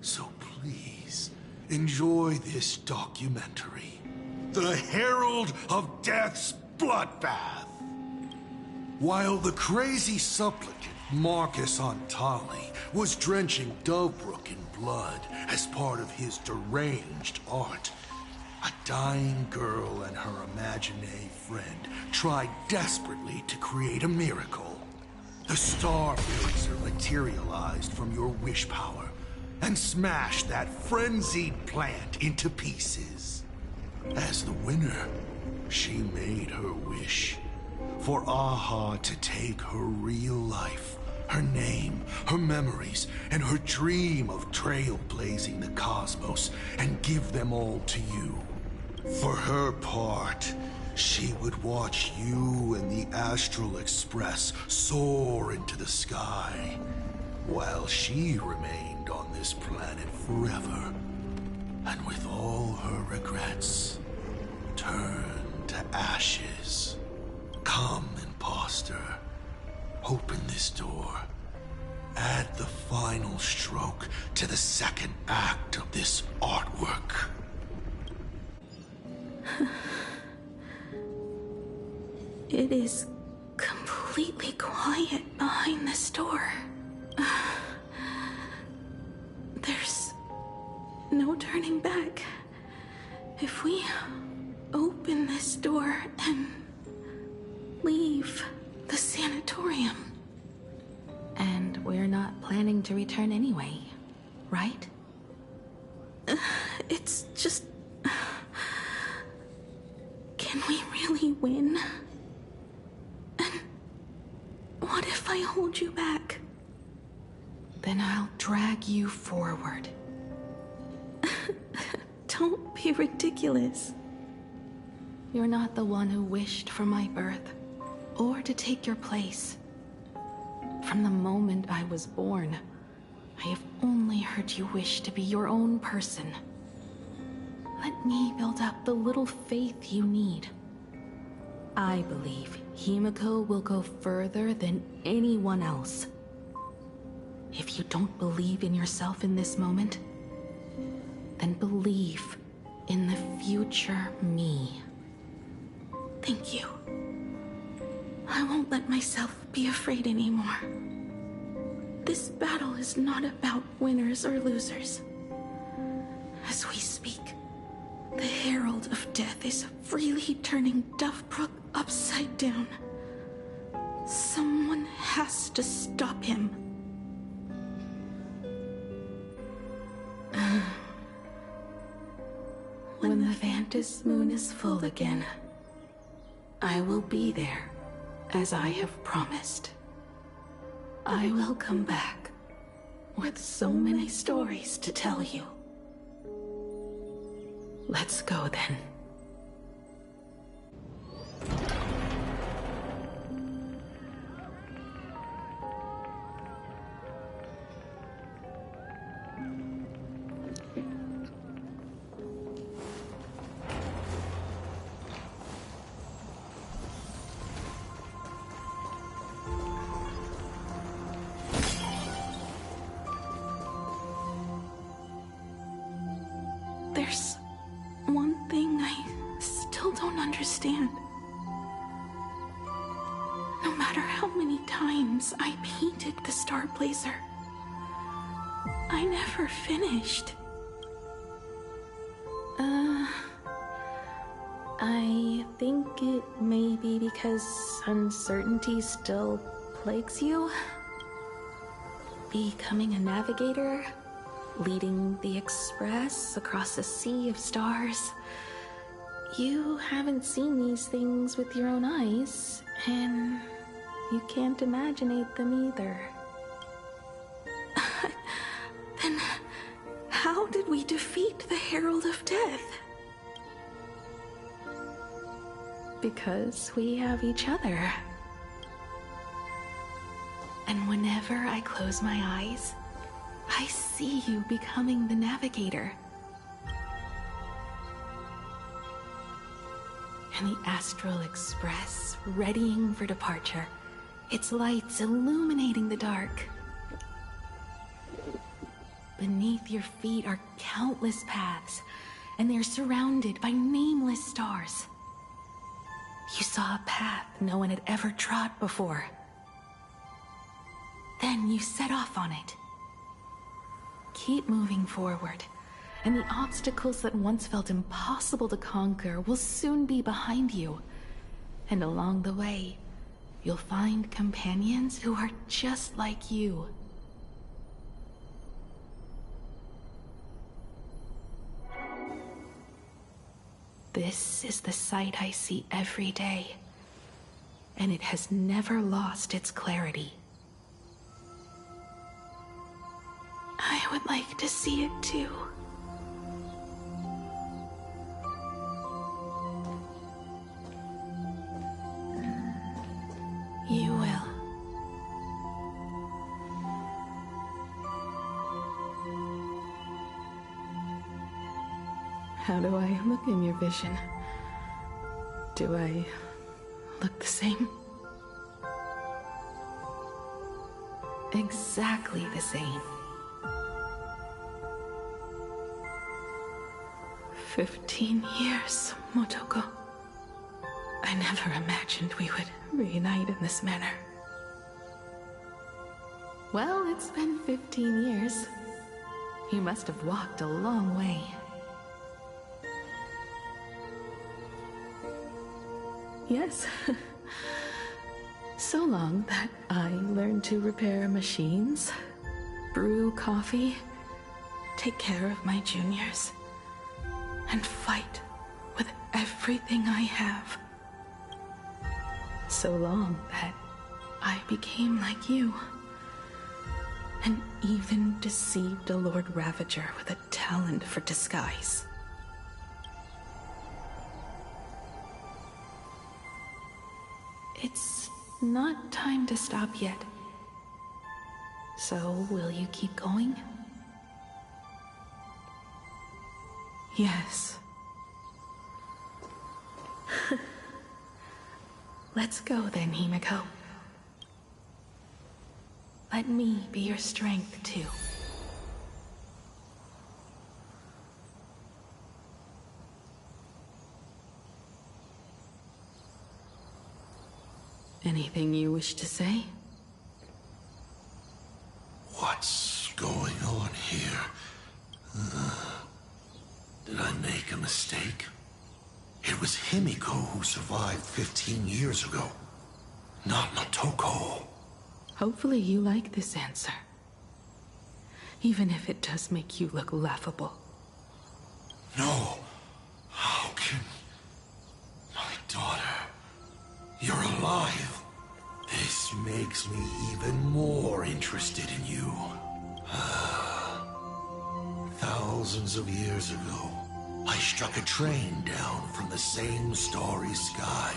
So please, enjoy this documentary. The Herald of Death's Bloodbath. While the crazy supplicant Marcus Antali was drenching Dovebrook in blood as part of his deranged art, a dying girl and her imaginary friend tried desperately to create a miracle. The Starblazer materialized from your wish power and smashed that frenzied plant into pieces. As the winner, she made her wish for Aha to take her real life, her name, her memories, and her dream of trailblazing the cosmos and give them all to you. For her part, she would watch you and the Astral Express soar into the sky, while she remained on this planet forever, and with all her regrets, turned to ashes. Come, imposter. Open this door. Add the final stroke to the second act of this artwork. It is completely quiet behind this door. There's no turning back. If we open this door and leave the sanatorium. And we're not planning to return anyway, right? It's just... Can we really win? And what if I hold you back? Then I'll drag you forward. Don't be ridiculous. You're not the one who wished for my birth, or to take your place. From the moment I was born, I have only heard you wish to be your own person. Let me build up the little faith you need. I believe Himiko will go further than anyone else. If you don't believe in yourself in this moment, then believe in the future me. Thank you. I won't let myself be afraid anymore. This battle is not about winners or losers. As we speak, the Herald of Death is freely turning Duffbrook upside down. Someone has to stop him. When the Vantis moon is full again, I will be there, as I have promised. I will come back with so many stories to tell you. Let's go then. There's one thing I still don't understand. No matter how many times I painted the Star Blazer, I never finished. I think it may be because uncertainty still plagues you. Becoming a navigator, leading the Express across a sea of stars. You haven't seen these things with your own eyes, and you can't imaginate them either. Then how did we defeat the Herald of Death? Because we have each other. And whenever I close my eyes, I see you becoming the navigator. And the Astral Express readying for departure, its lights illuminating the dark. Beneath your feet are countless paths, and they're surrounded by nameless stars. You saw a path no one had ever trod before. Then you set off on it. Keep moving forward, and the obstacles that once felt impossible to conquer will soon be behind you. And along the way, you'll find companions who are just like you. This is the sight I see every day, and it has never lost its clarity. I would like to see it too. How do I look in your vision? Do I look the same? Exactly the same. 15 years, Motoko. I never imagined we would reunite in this manner. Well, it's been 15 years. You must have walked a long way. Yes. So long that I learned to repair machines, brew coffee, take care of my juniors, and fight with everything I have. So long that I became like you, and even deceived a Lord Ravager with a talent for disguise. It's not time to stop yet. So, will you keep going? Yes. Let's go then, Himiko. Let me be your strength, too. Anything you wish to say? What's going on here? Did I make a mistake? It was Himiko who survived 15 years ago, not Motoko. Hopefully you like this answer. Even if it does make you look laughable. No. How can... My daughter... You're alive. This makes me even more interested in you. Thousands of years ago, I struck a train down from the same starry sky.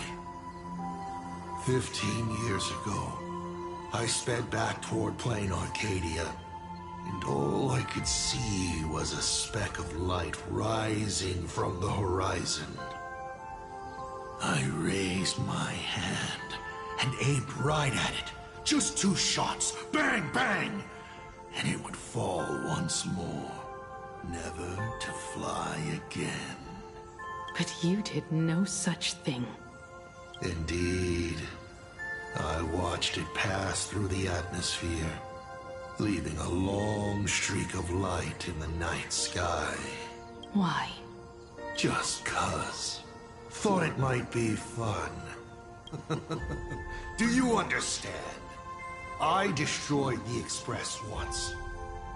15 years ago, I sped back toward plain Arcadia, and all I could see was a speck of light rising from the horizon. I raised my hand and aimed right at it. Just 2 shots. Bang, bang! And it would fall once more, never to fly again. But you did no such thing. Indeed. I watched it pass through the atmosphere, leaving a long streak of light in the night sky. Why? Just 'cause. Thought it might be fun. Do you understand? I destroyed the Express once,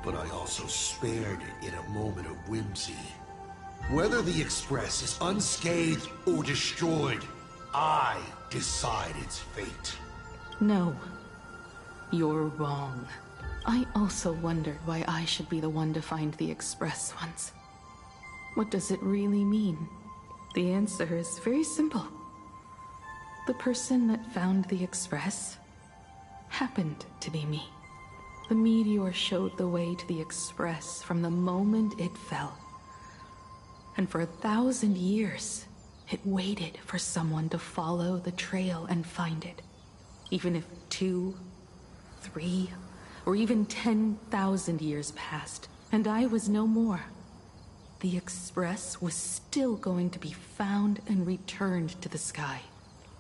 but I also spared it in a moment of whimsy. Whether the Express is unscathed or destroyed, I decide its fate. No. You're wrong. I also wondered why I should be the one to find the Express once. What does it really mean? The answer is very simple. The person that found the Express happened to be me. The meteor showed the way to the Express from the moment it fell. And for 1,000 years, it waited for someone to follow the trail and find it. Even if 2, 3, or even 10,000 years passed, and I was no more, the Express was still going to be found and returned to the sky.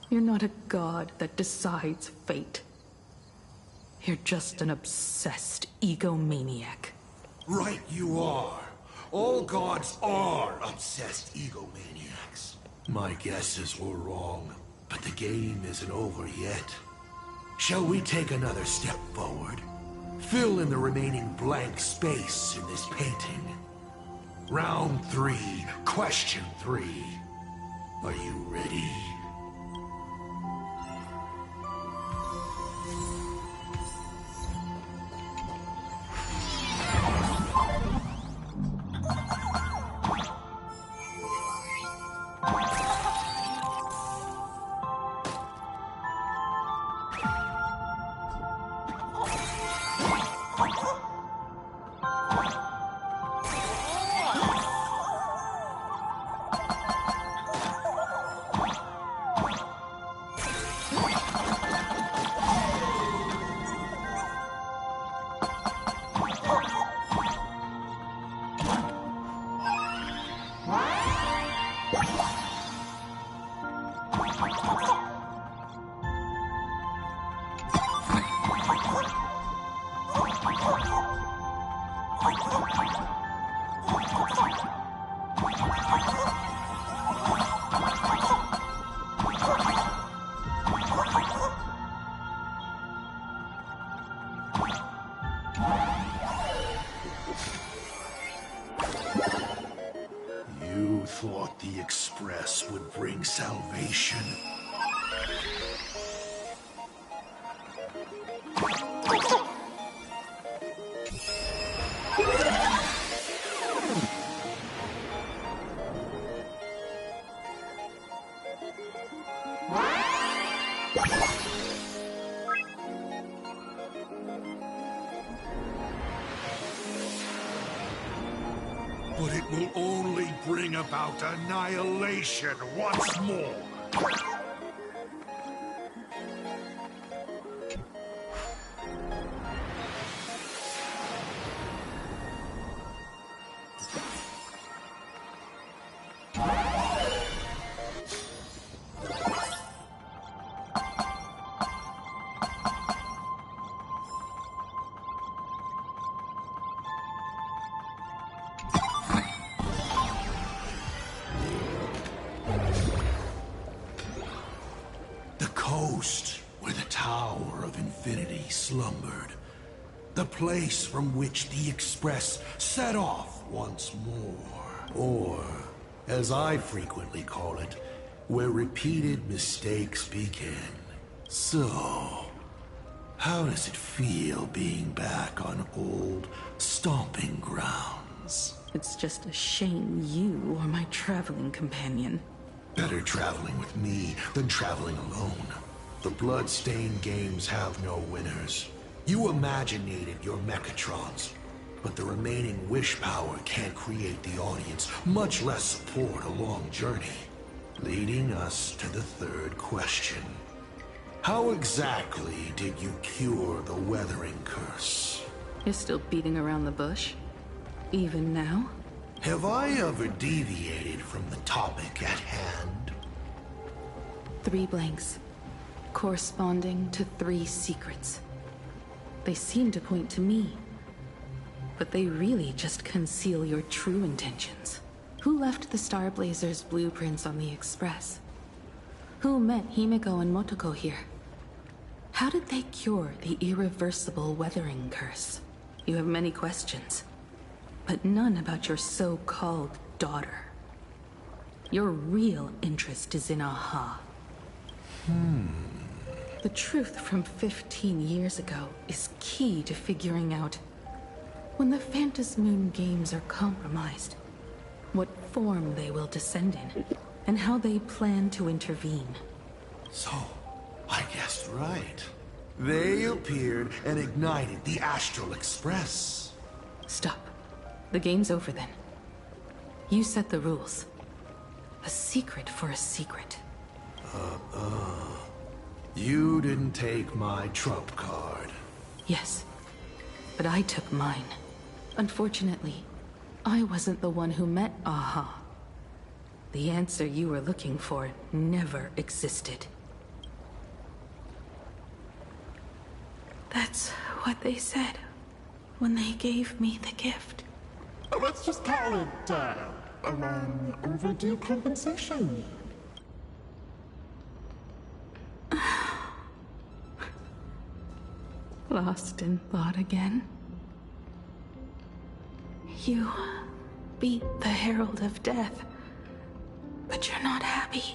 You're not a god that decides fate. You're just an obsessed egomaniac. Right you are. All gods are obsessed egomaniacs. My guesses were wrong, but the game isn't over yet. Shall we take another step forward? Fill in the remaining blank space in this painting. Round 3, question 3. Are you ready? You thought the Express would bring salvation? But it will only bring about annihilation once more. Where the Tower of Infinity slumbered. The place from which the Express set off once more. Or, as I frequently call it, where repeated mistakes begin. So, how does it feel being back on old stomping grounds? It's just a shame you are my traveling companion. Better traveling with me than traveling alone. The blood-stained games have no winners. You imaginated your Mechatrons, but the remaining wish power can't create the audience, much less support a long journey. Leading us to the third question. How exactly did you cure the weathering curse? You're still beating around the bush? Even now? Have I ever deviated from the topic at hand? 3 blanks, corresponding to 3 secrets. They seem to point to me, but they really just conceal your true intentions. Who left the Starblazers' blueprints on the Express? Who met Himiko and Motoko here? How did they cure the irreversible weathering curse? You have many questions, but none about your so-called daughter. Your real interest is in Aha. The truth from 15 years ago is key to figuring out when the Phantasmoon games are compromised, what form they will descend in, and how they plan to intervene. So, I guessed right. They appeared and ignited the Astral Express. Stop. The game's over then. You set the rules. A secret for a secret. You didn't take my trump card. Yes, but I took mine. Unfortunately, I wasn't the one who met Aha. The answer you were looking for never existed. That's what they said when they gave me the gift. Let's just call it, a long overdue compensation. Lost in thought again? You beat the Herald of Death, but you're not happy.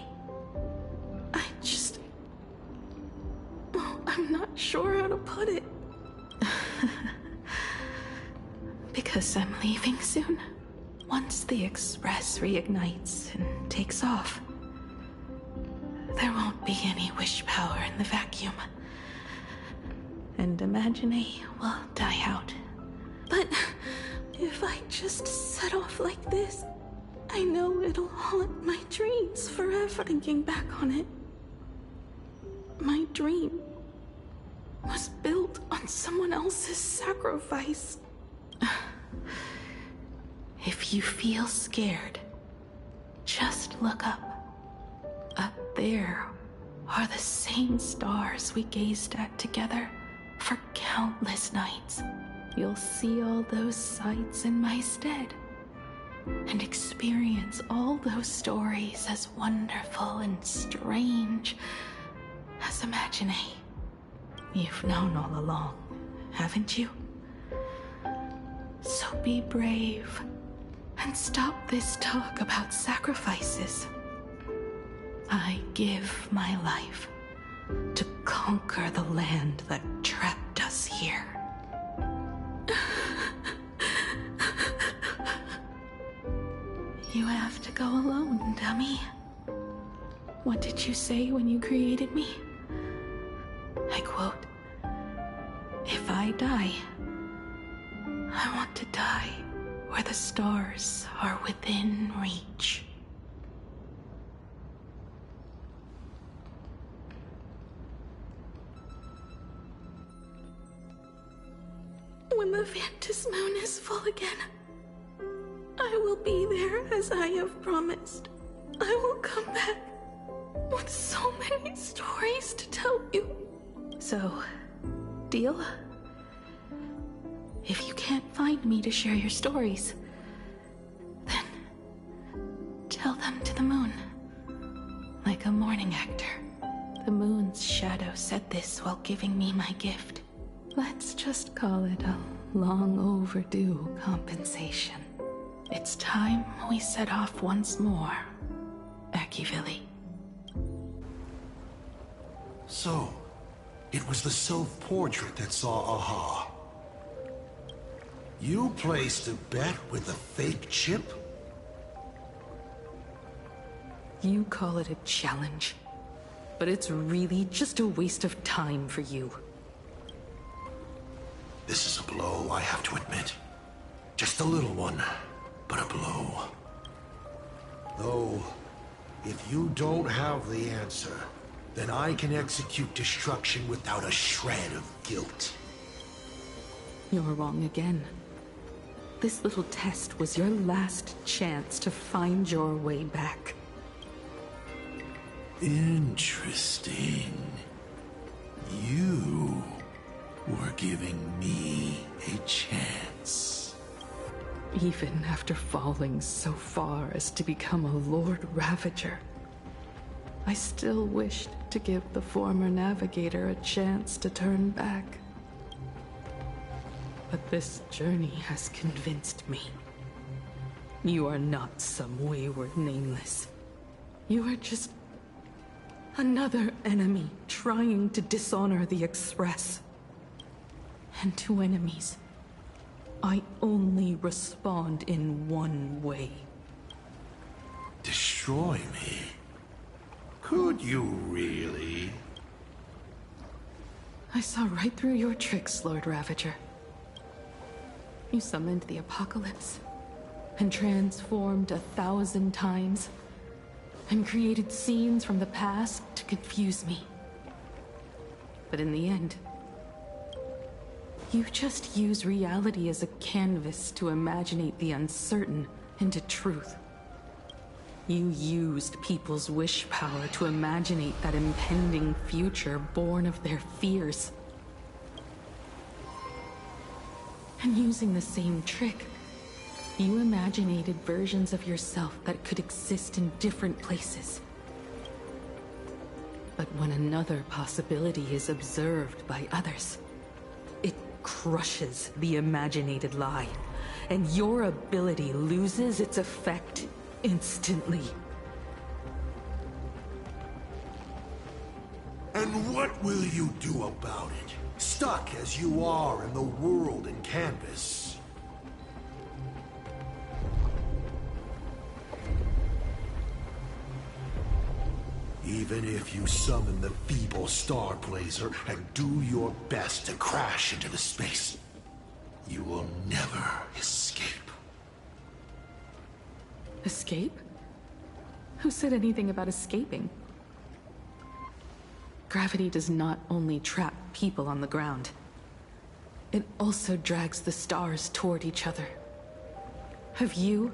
I'm not sure how to put it. Because I'm leaving soon. Once the Express reignites and takes off, there won't be any wish power in the vacuum. And Imagine will die out. But if I just set off like this, I know it'll haunt my dreams forever thinking back on it. My dream was built on someone else's sacrifice. If you feel scared, just look up. Up there are the same stars we gazed at together for countless nights. you'll see all those sights in my stead, and experience all those stories as wonderful and strange as Imagine. You've known all along, haven't you? So be brave, and stop this talk about sacrifices. I give my life to conquer the land that trapped us here. You have to go alone, dummy. What did you say when you created me? I quote, "If I die, I want to die where the stars are within reach." When the Vantis moon is full again, I will be there as I have promised. I will come back with so many stories to tell you. So, deal? If you can't find me to share your stories, then tell them to the moon. Like a morning actor, the moon's shadow said this while giving me my gift. Let's just call it a long overdue compensation. It's time we set off once more, Akivili. So, it was the self-portrait that saw Aha. You placed a bet with a fake chip? You call it a challenge, but it's really just a waste of time for you. This is a blow, I have to admit. Just a little one, but a blow. Though, if you don't have the answer, then I can execute destruction without a shred of guilt. You're wrong again. This little test was your last chance to find your way back. Interesting. You were giving me a chance. Even after falling so far as to become a Lord Ravager, I still wished to give the former navigator a chance to turn back. But this journey has convinced me. You are not some wayward nameless. You are just another enemy trying to dishonor the Express. And to enemies, I only respond in one way. Destroy me? Could you really? I saw right through your tricks, Lord Ravager. You summoned the apocalypse, and transformed 1,000 times, and created scenes from the past to confuse me. But in the end, you just use reality as a canvas to imaginate the uncertain into truth. You used people's wish power to imaginate that impending future born of their fears. And using the same trick, you imaginated versions of yourself that could exist in different places. But when another possibility is observed by others, it crushes the imaginated lie, and your ability loses its effect instantly. And what will you do about it? Stuck as you are in the world in canvas. Even if you summon the feeble Star Blazer and do your best to crash into the space, you will never escape. Escape? Who said anything about escaping? Gravity does not only trap people on the ground, it also drags the stars toward each other. Have you,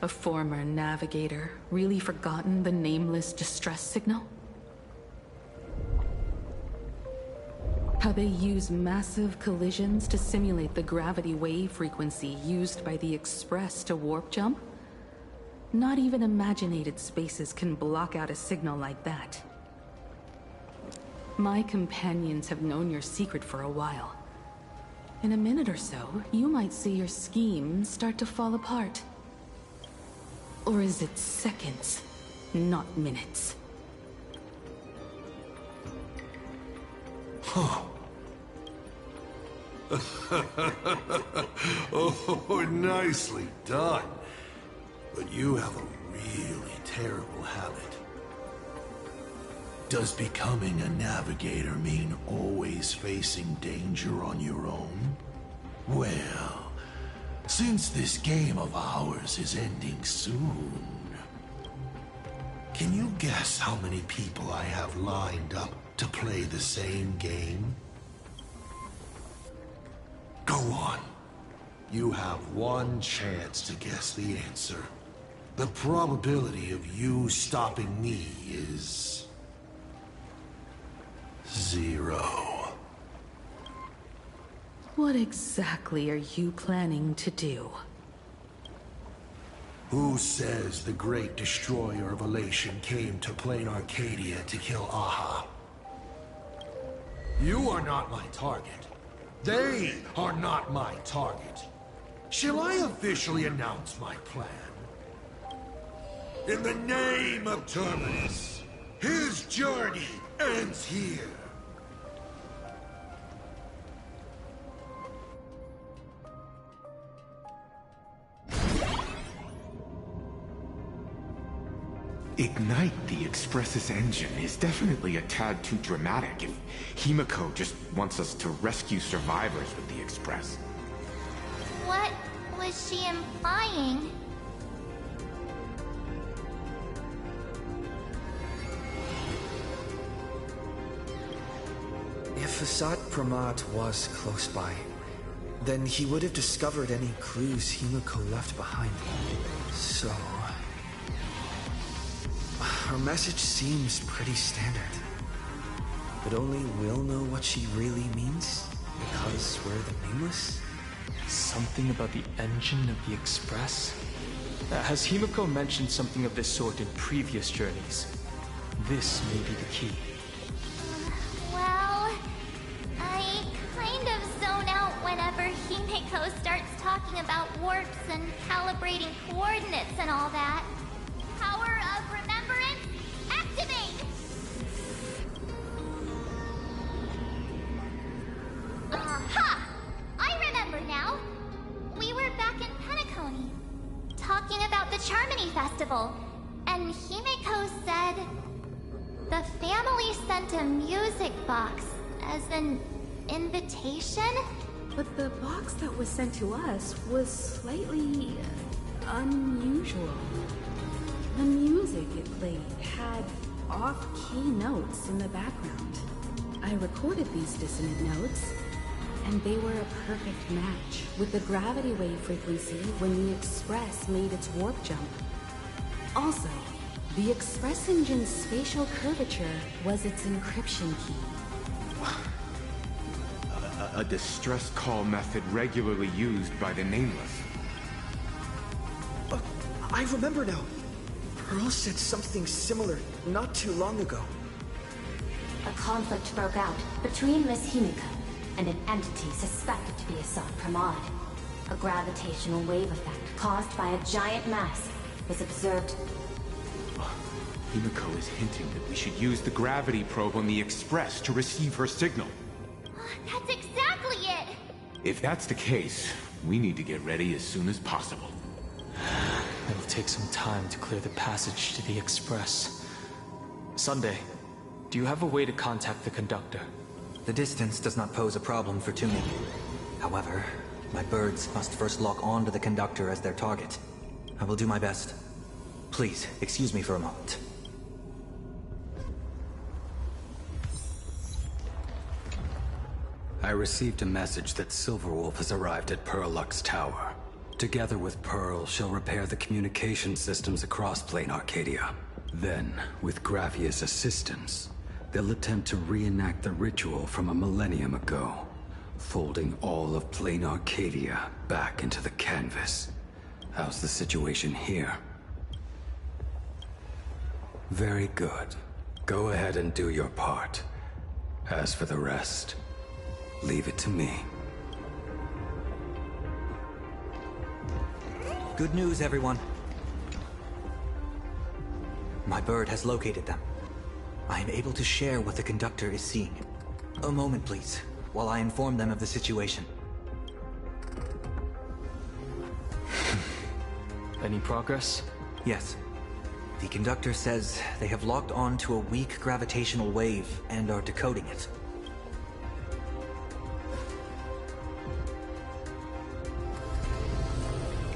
a former navigator, really forgotten the nameless distress signal? How they use massive collisions to simulate the gravity wave frequency used by the Express to warp jump? Not even imaginated spaces can block out a signal like that. My companions have known your secret for a while. In a minute or so, you might see your scheme start to fall apart. Or is it seconds, not minutes? Huh. Oh, nicely done. But you have a really terrible habit. Does becoming a navigator mean always facing danger on your own? Well, since this game of ours is ending soon, can you guess how many people I have lined up to play the same game? Go on. You have one chance to guess the answer. The probability of you stopping me is 0. What exactly are you planning to do? Who says the great destroyer of Elation came to Plain Arcadia to kill Aha? You are not my target. They are not my target. Shall I officially announce my plan? In the name of Terminus, his journey ends here. Ignite the Express's engine is definitely a tad too dramatic if Himiko just wants us to rescue survivors with the Express. What was she implying? If Asat Pramat was close by, then he would have discovered any clues Himiko left behind. So... her message seems pretty standard. But only we'll know what she really means, because we're the Nameless? Something about the engine of the Express? Has Himiko mentioned something of this sort in previous journeys? This may be the key. Well, I kind of zone out whenever Himiko starts talking about warps and calibrating coordinates and all that. Power of remembrance, activate! Aha! I remember now. We were back in Penacony, talking about the Charmony Festival, and Himiko said the family sent a music box as an invitation? But the box that was sent to us was slightly unusual. The music it played had off-key notes in the background. I recorded these dissonant notes, and they were a perfect match with the gravity wave frequency when the Express made its warp jump. Also, the Express engine's spatial curvature was its encryption key. A distress call method regularly used by the Nameless. I remember now. Pearl said something similar not too long ago. A conflict broke out between Miss Himiko and an entity suspected to be Asat Pramod. A gravitational wave effect caused by a giant mass was observed. Himiko is hinting that we should use the gravity probe on the Express to receive her signal. That's exactly it! If that's the case, we need to get ready as soon as possible. It'll take some time to clear the passage to the Express. Sunday, do you have a way to contact the conductor? The distance does not pose a problem for tuning. However, my birds must first lock on to the conductor as their target. I will do my best. Please, excuse me for a moment. I received a message that Silverwolf has arrived at Pearlux Tower. Together with Pearl, she'll repair the communication systems across Plain Arcadia. Then, with Graphia's assistance, They'll attempt to reenact the ritual from a millennium ago, folding all of plain Arcadia back into the canvas. How's the situation here? Very good. Go ahead and do your part. As for the rest, leave it to me. Good news, everyone. My bird has located them. I am able to share what the conductor is seeing. A moment, please, while I inform them of the situation. Any progress? Yes. The conductor says they have locked on to a weak gravitational wave and are decoding it.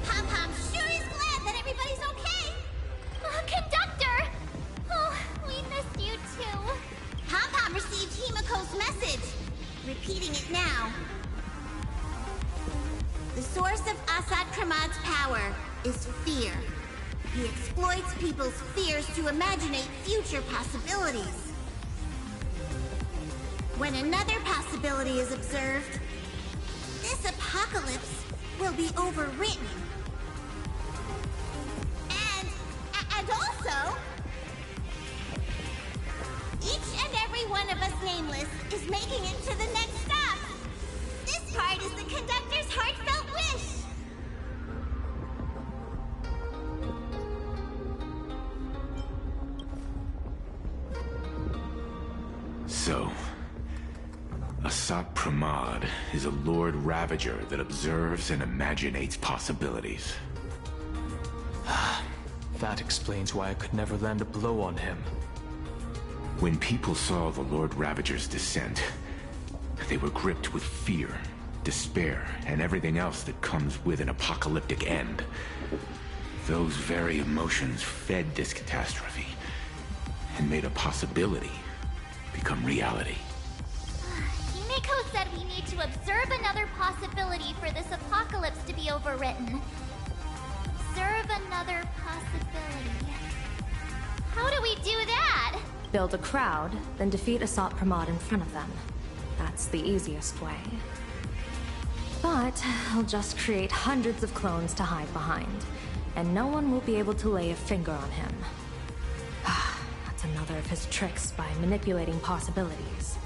Pom-Pom sure is glad that everybody's okay. Conductor! Oh, we missed you too. Pom-Pom received Himiko's message. Repeating it now. The source of Asad Kramad's power is fear. He exploits people's fears to imaginate future possibilities. When another possibility is observed, this apocalypse will be overwritten. And also, each and every one of us nameless is making it to the next stop. This part is the conductor's heartfelt wish. So, Asat Pramad is a Lord Ravager that observes and imaginates possibilities. That explains why I could never land a blow on him. When people saw the Lord Ravager's descent, they were gripped with fear, despair, and everything else that comes with an apocalyptic end. Those very emotions fed this catastrophe, and made a possibility become reality. Himiko said we need to observe another possibility for this apocalypse to be overwritten. Observe another possibility. How do we do that? Build a crowd, then defeat Asat Pramad in front of them. That's the easiest way. But I'll just create hundreds of clones to hide behind, and no one will be able to lay a finger on him. That's another of his tricks by manipulating possibilities.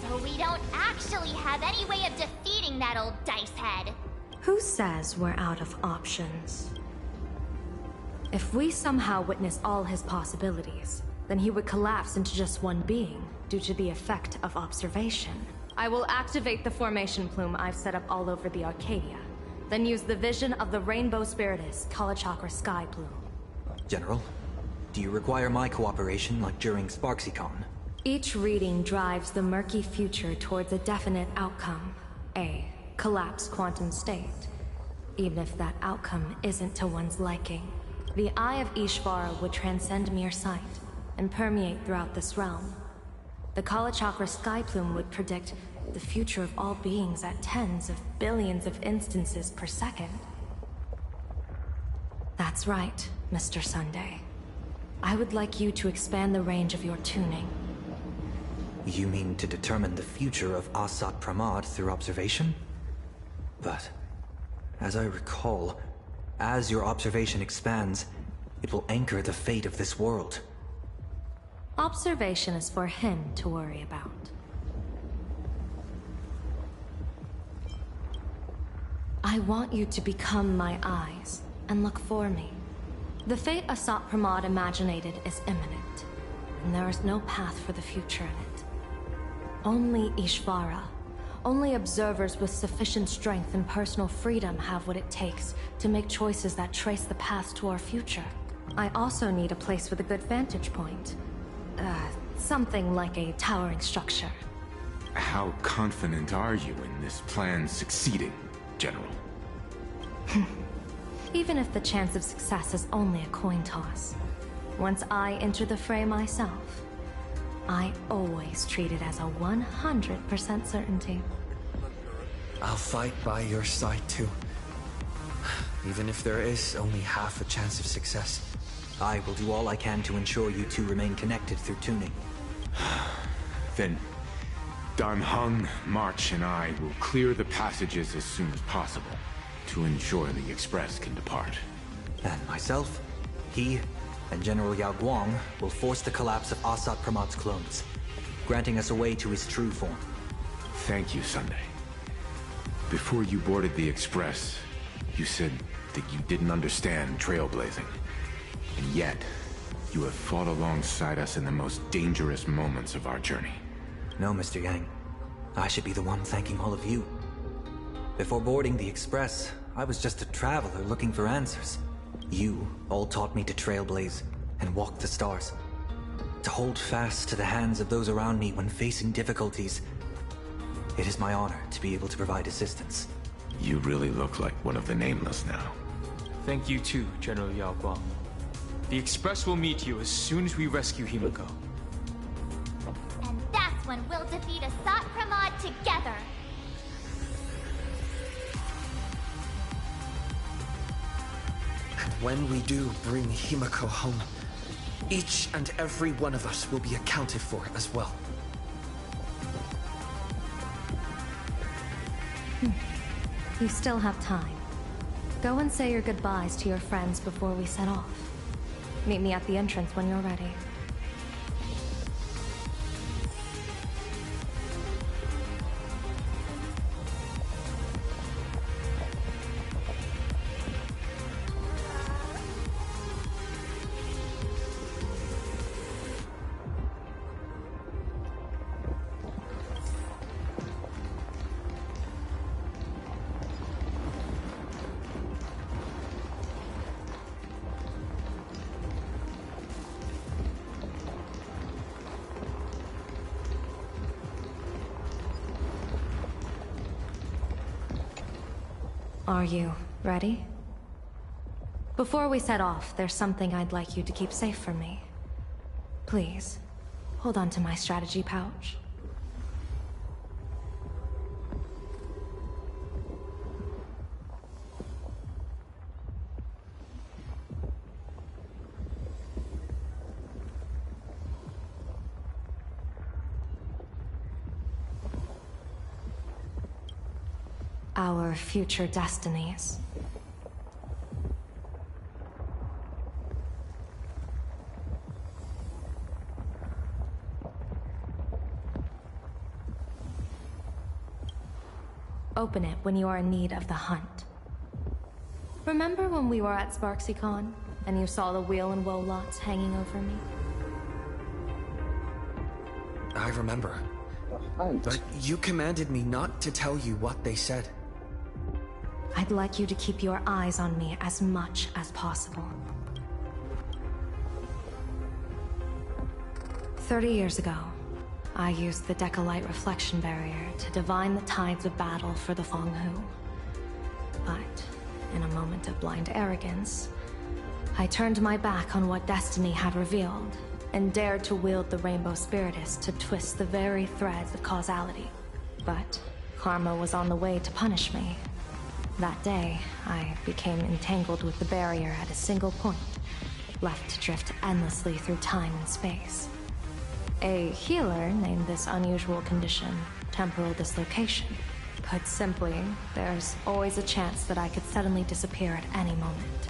So we don't actually have any way of defeating that old dice head. Who says we're out of options? If we somehow witness all his possibilities, then he would collapse into just one being due to the effect of observation. I will activate the formation plume I've set up all over the Arcadia, then use the vision of the Rainbow Spiritus Kalachakra Sky Plume. General, do you require my cooperation like during SparksyCon? Each reading drives the murky future towards a definite outcome, a collapsed quantum state, even if that outcome isn't to one's liking. The Eye of Ishvara would transcend mere sight and permeate throughout this realm. The Kalachakra Sky Plume would predict the future of all beings at tens of billions of instances per second. That's right, Mr. Sunday. I would like you to expand the range of your tuning. You mean to determine the future of Asat Pramad through observation? But, as I recall, as your observation expands, it will anchor the fate of this world. Observation is for him to worry about. I want you to become my eyes and look for me. The fate Asat Pramad imaginated is imminent, and there is no path for the future in it. Only Ishvara, only observers with sufficient strength and personal freedom have what it takes to make choices that trace the path to our future. I also need a place with a good vantage point. Something like a towering structure. How confident are you in this plan succeeding, General? Even if the chance of success is only a coin toss. Once I enter the fray myself, I always treat it as a 100% certainty. I'll fight by your side too. Even if there is only half a chance of success. I will do all I can to ensure you two remain connected through tuning. Then Dan Heng, March, and I will clear the passages as soon as possible to ensure the Express can depart. And myself, he, and General Yao Guang will force the collapse of Asat Pramad's clones, granting us a way to his true form. Thank you, Sunday. Before you boarded the Express, you said that you didn't understand trailblazing. And yet, you have fought alongside us in the most dangerous moments of our journey. No, Mr. Yang. I should be the one thanking all of you. Before boarding the Express, I was just a traveler looking for answers. You all taught me to trailblaze and walk the stars. To hold fast to the hands of those around me when facing difficulties. It is my honor to be able to provide assistance. You really look like one of the Nameless now. Thank you too, General Yao Guang. The Express will meet you as soon as we rescue Himiko. And that's when we'll defeat Asat Pramod together. And when we do bring Himiko home, each and every one of us will be accounted for as well. You still have time. Go and say your goodbyes to your friends before we set off. Meet me at the entrance when you're ready. Are you ready? Before we set off, there's something I'd like you to keep safe from me. Please, hold on to my strategy pouch. Our future destinies. Open it when you are in need of the hunt. Remember when we were at SparksyCon and you saw the wheel and woe lots hanging over me? I remember. But you commanded me not to tell you what they said. I'd like you to keep your eyes on me as much as possible. 30 years ago, I used the Decalite reflection barrier to divine the tides of battle for the Fonghu. But, in a moment of blind arrogance, I turned my back on what destiny had revealed, and dared to wield the Rainbow Spiritus to twist the very threads of causality. But karma was on the way to punish me. That day, I became entangled with the barrier at a single point, left to drift endlessly through time and space. A healer named this unusual condition temporal dislocation. Put simply, there's always a chance that I could suddenly disappear at any moment.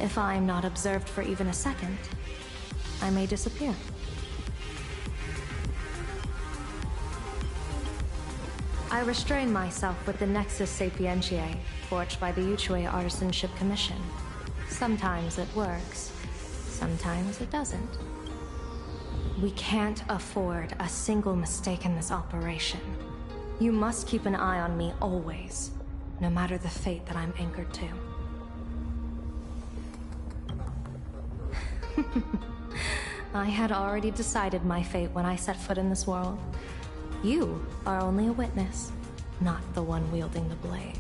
If I'm not observed for even a second, I may disappear. I restrain myself with the Nexus Sapientiae, forged by the Yuchue Artisanship Commission. Sometimes it works, sometimes it doesn't. We can't afford a single mistake in this operation. You must keep an eye on me always, no matter the fate that I'm anchored to. I had already decided my fate when I set foot in this world. You are only a witness, not the one wielding the blade.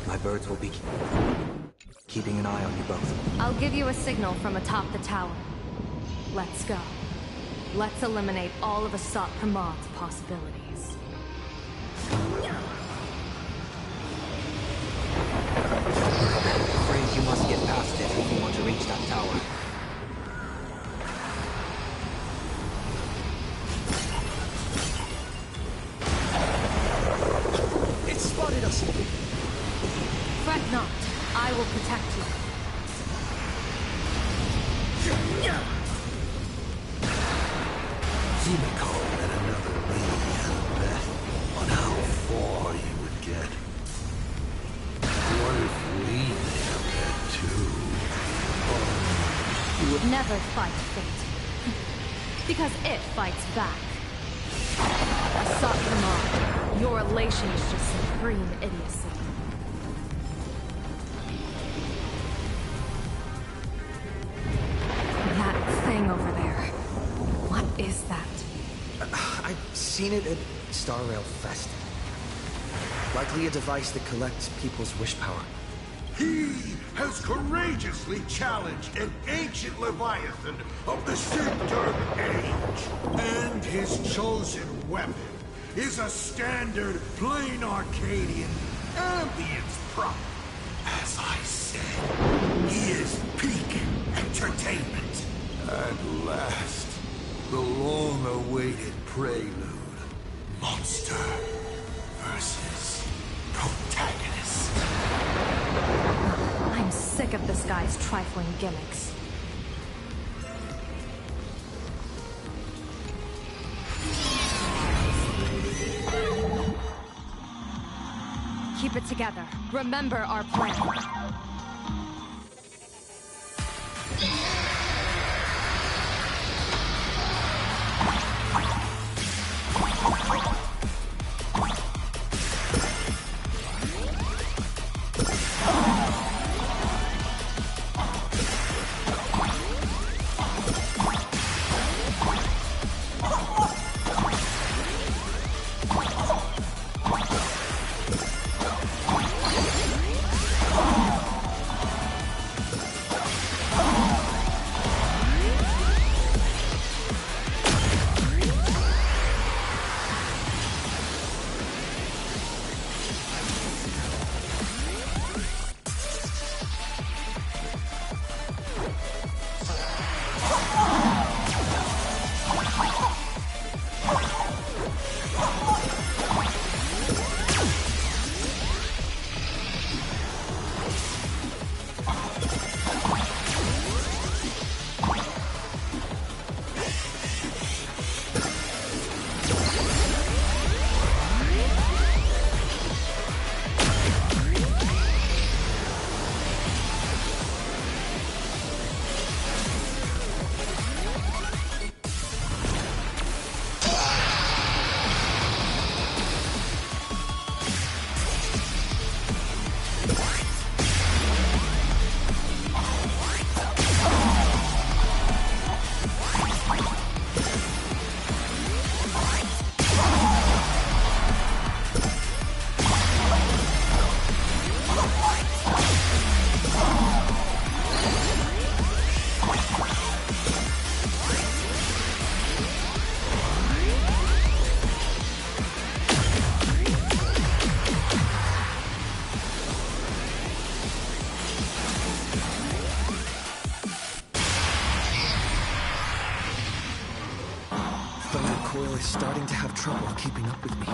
My birds will be keeping an eye on you both. I'll give you a signal from atop the tower. Let's go. Let's eliminate all of Asat Pramad's possibilities. Afraid you must get past it if you want to reach that tower. It spotted us! Fret not. I will protect you. Himiko let another lady had a bet on how far you would get. What if we made a bet too? You would never fight fate. Because it fights back. Asat Pramad, your elation is just supreme idiocy. That thing over there. What is that? I've seen it at Starrail Fest. Likely a device that collects people's wish power. He has courageously challenged an ancient Leviathan of the Center Age. And his chosen weapon is a standard plain Arcadian ambience prop. As I said, he is peak entertainment. At last, the long-awaited prelude. Monster versus protagonist. I'm sick of this guy's trifling gimmicks. Keep it together. Remember our plan. Coil is starting to have trouble keeping up with me.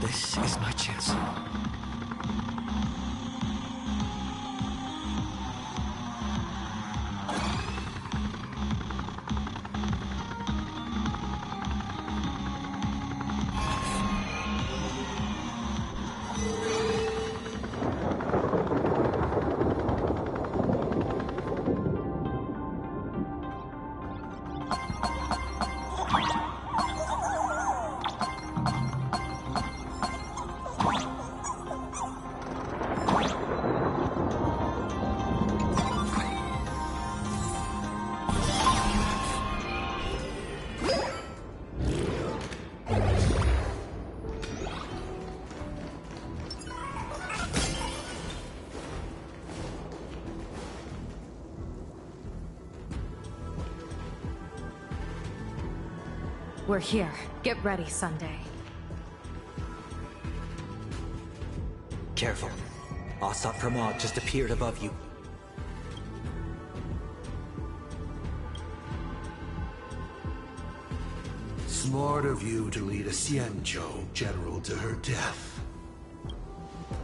This is my chance. We're here. Get ready, Sunday. Careful. Asat Pramod just appeared above you. Smart of you to lead a Xianzhou general to her death.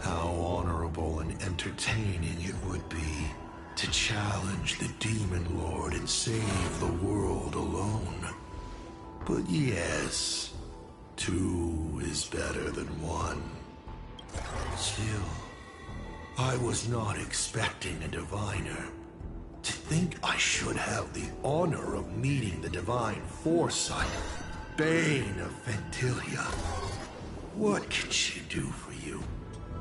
How honorable and entertaining it would be to challenge the Demon Lord and save the world alone. But yes, two is better than one. Still, I was not expecting a diviner. To think I should have the honor of meeting the divine foresight, Bane of Ventilia. What can she do for you?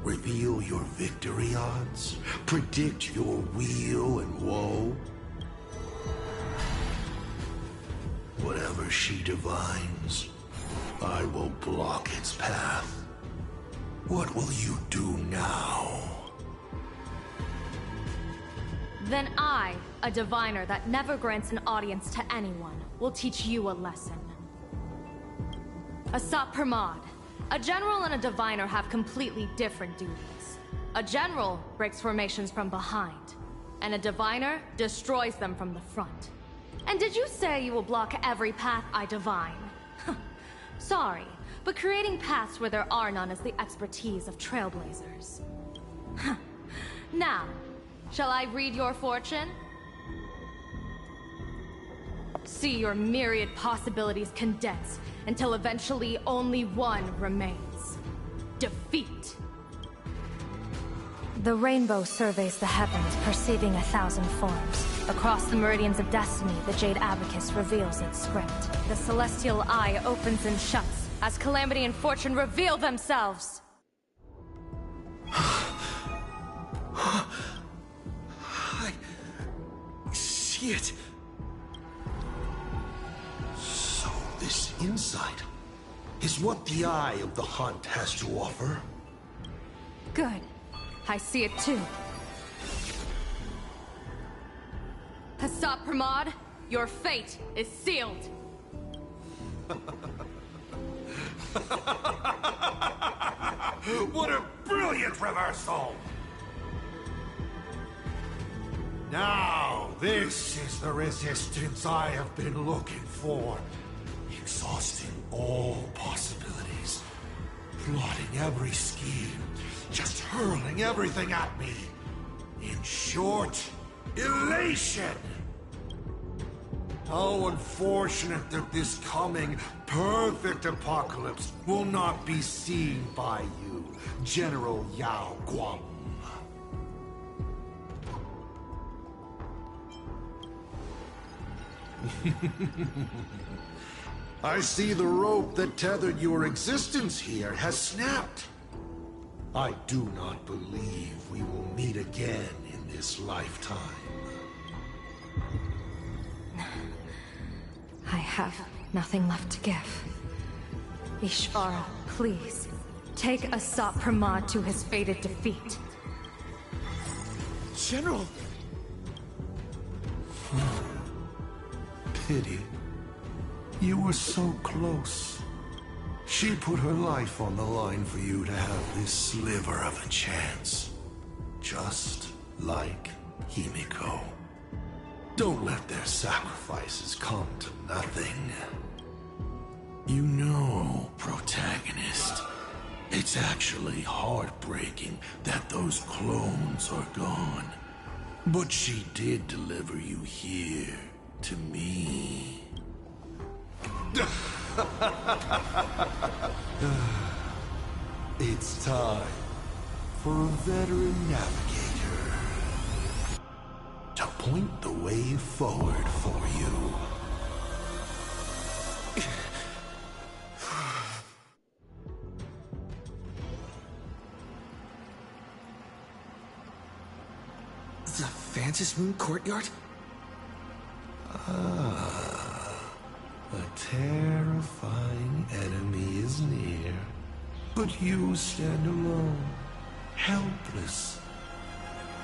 Reveal your victory odds? Predict your weal and woe? Whatever she divines, I will block its path. What will you do now? Then I, a diviner that never grants an audience to anyone, will teach you a lesson. Asat Pramod. A general and a diviner have completely different duties. A general breaks formations from behind, and a diviner destroys them from the front. And did you say you will block every path I divine? Sorry, but creating paths where there are none is the expertise of trailblazers. Now, shall I read your fortune? See your myriad possibilities condense until eventually only one remains. Defeat. The rainbow surveys the heavens, perceiving 1,000 forms. Across the meridians of destiny, the Jade Abacus reveals its script. The celestial eye opens and shuts as calamity and fortune reveal themselves. I see it. So this insight is what the Eye of the Hunt has to offer. Good. I see it too. Asat Pramod, your fate is sealed. What a brilliant reversal! Now, this is the resistance I have been looking for. Exhausting all possibilities. Plotting every scheme. Just hurling everything at me. In short, elation! How unfortunate that this coming perfect apocalypse will not be seen by you, General Yao Guang. I see the rope that tethered your existence here has snapped. I do not believe we will meet again in this lifetime. I have nothing left to give. Ishvara, please, take Asat Pramod to his fated defeat. General! Pity. You were so close. She put her life on the line for you to have this sliver of a chance. Just like Himiko. Don't let their sacrifices come to nothing. You know, protagonist, it's actually heartbreaking that those clones are gone. But she did deliver you here, to me. It's time for a veteran navigator to point the way forward for you. The Vantis Moon Courtyard? A terrifying enemy is near, but you stand alone, helpless.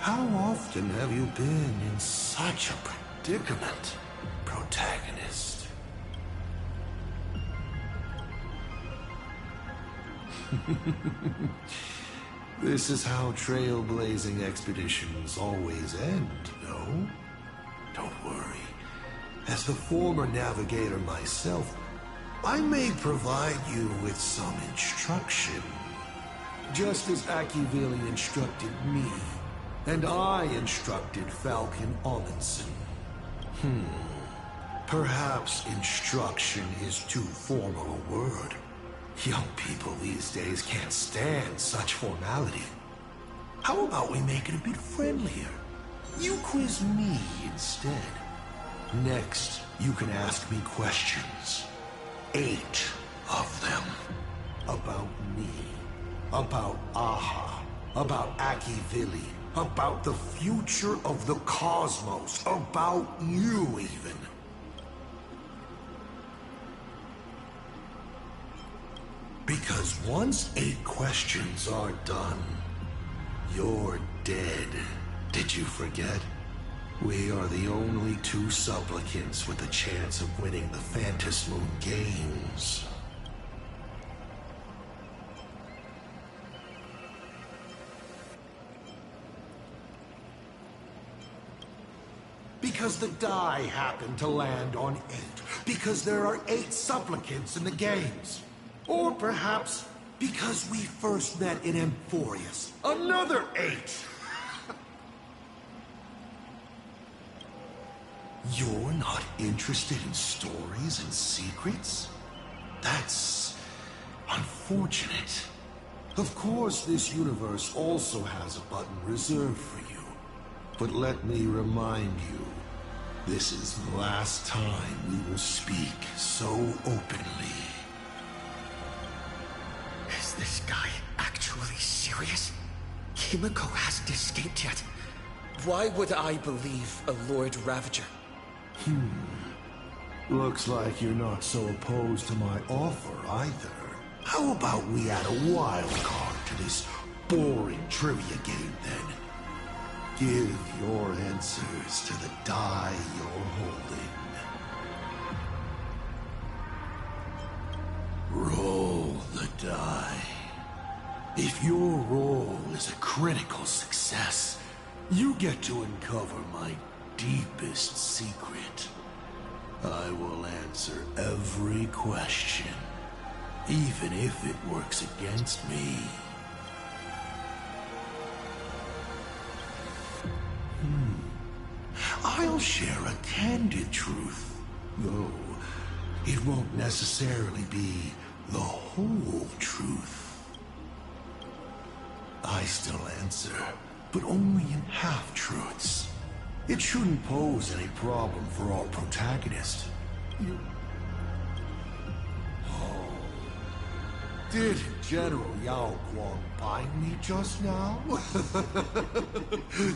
How often have you been in such a predicament, protagonist? This is how trailblazing expeditions always end, no? Don't worry. As the former navigator myself, I may provide you with some instruction. Just as Akivili instructed me, and I instructed Falcon Amundsen. Perhaps instruction is too formal a word. Young people these days can't stand such formality. How about we make it a bit friendlier? You quiz me instead. Next, you can ask me questions. 8 of them. About me. About Aha. About Akivili. About the future of the cosmos. About you, even. Because once 8 questions are done, you're dead. Did you forget? We are the only 2 supplicants with a chance of winning the Phantasm Moon Games. Because the die happened to land on 8. Because there are 8 supplicants in the games. Or perhaps because we first met in Amphorius. Another 8! You're not interested in stories and secrets? That's unfortunate. Of course, this universe also has a button reserved for you. But let me remind you, this is the last time we will speak so openly. Is this guy actually serious? Himiko hasn't escaped yet. Why would I believe a Lord Ravager? Looks like you're not so opposed to my offer either. How about we add a wild card to this boring trivia game then? Give your answers to the die you're holding. Roll the die. If your roll is a critical success, you get to uncover my deepest secret. I will answer every question, even if it works against me. I'll share a candid truth, though it won't necessarily be the whole truth. I still answer, but only in half-truths. It shouldn't pose any problem for our protagonist. Oh. Did General Yao Guang bind me just now?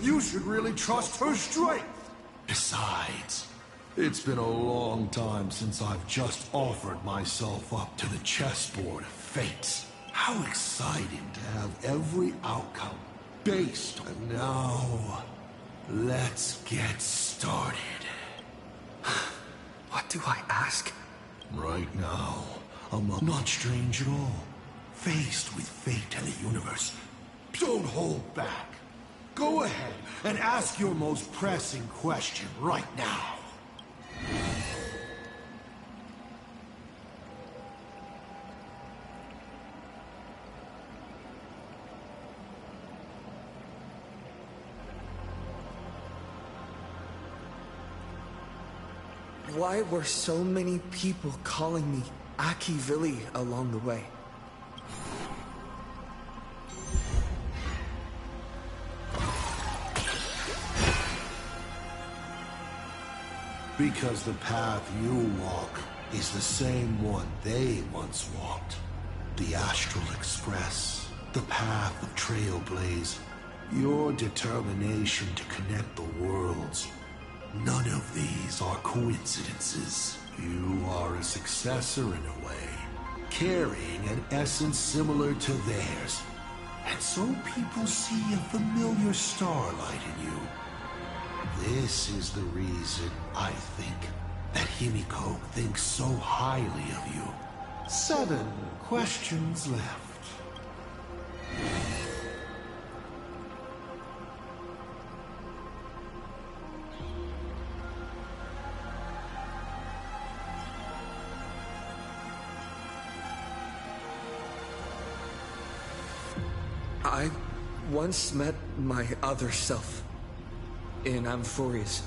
You should really trust her strength! Besides, it's been a long time since I've just offered myself up to the chessboard of fate. How exciting to have every outcome based on now. Let's get started. What do I ask? Right now, I'm not strange at all. Faced with fate and the universe, don't hold back. Go ahead and ask your most pressing question right now. Why were so many people calling me Akivili along the way? Because the path you walk is the same one they once walked. The Astral Express, the path of Trailblaze, your determination to connect the worlds. None of these are coincidences. You are a successor in a way, carrying an essence similar to theirs. And so people see a familiar starlight in you. This is the reason I think that Himiko thinks so highly of you. 7 questions left. I once met my other self in Amphorius.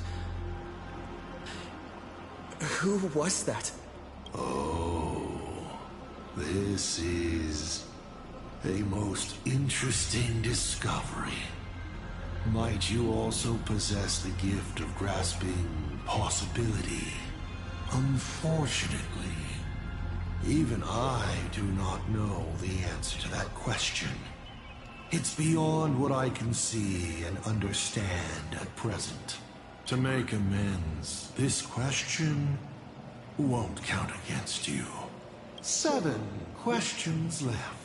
Who was that? Oh, this is a most interesting discovery. Might you also possess the gift of grasping possibility? Unfortunately, even I do not know the answer to that question. It's beyond what I can see and understand at present. To make amends, this question won't count against you. 7 questions left.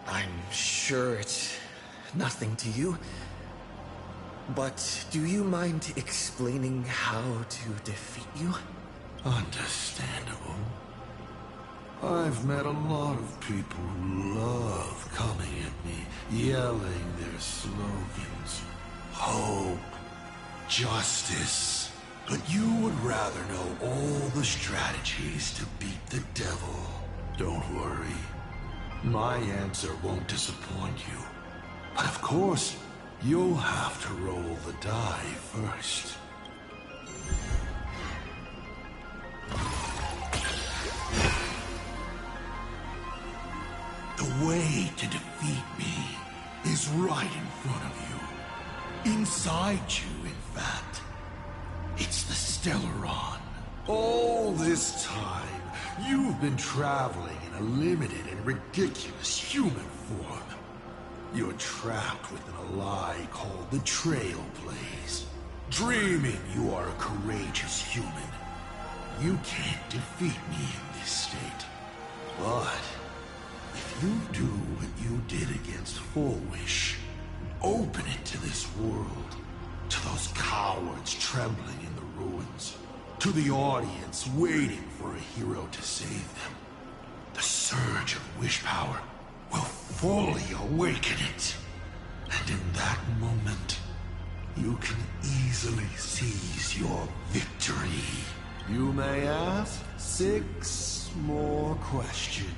I'm sure it's nothing to you. But do you mind explaining how to defeat you? Understandable. I've met a lot of people who love coming at me, yelling their slogans. Hope, justice. But you would rather know all the strategies to beat the devil. Don't worry. My answer won't disappoint you. But of course, you'll have to roll the die first. The way to defeat me is right in front of you. Inside you, in fact. It's the Stellaron. All this time, you've been traveling in a limited and ridiculous human form. You're trapped within a lie called the Trailblaze, dreaming you are a courageous human. You can't defeat me in this state. But if you do what you did against Full Wish, open it to this world, to those cowards trembling in the ruins, to the audience waiting for a hero to save them, the surge of wish power will fully awaken it. And in that moment, you can easily seize your victory. You may ask 6 more questions.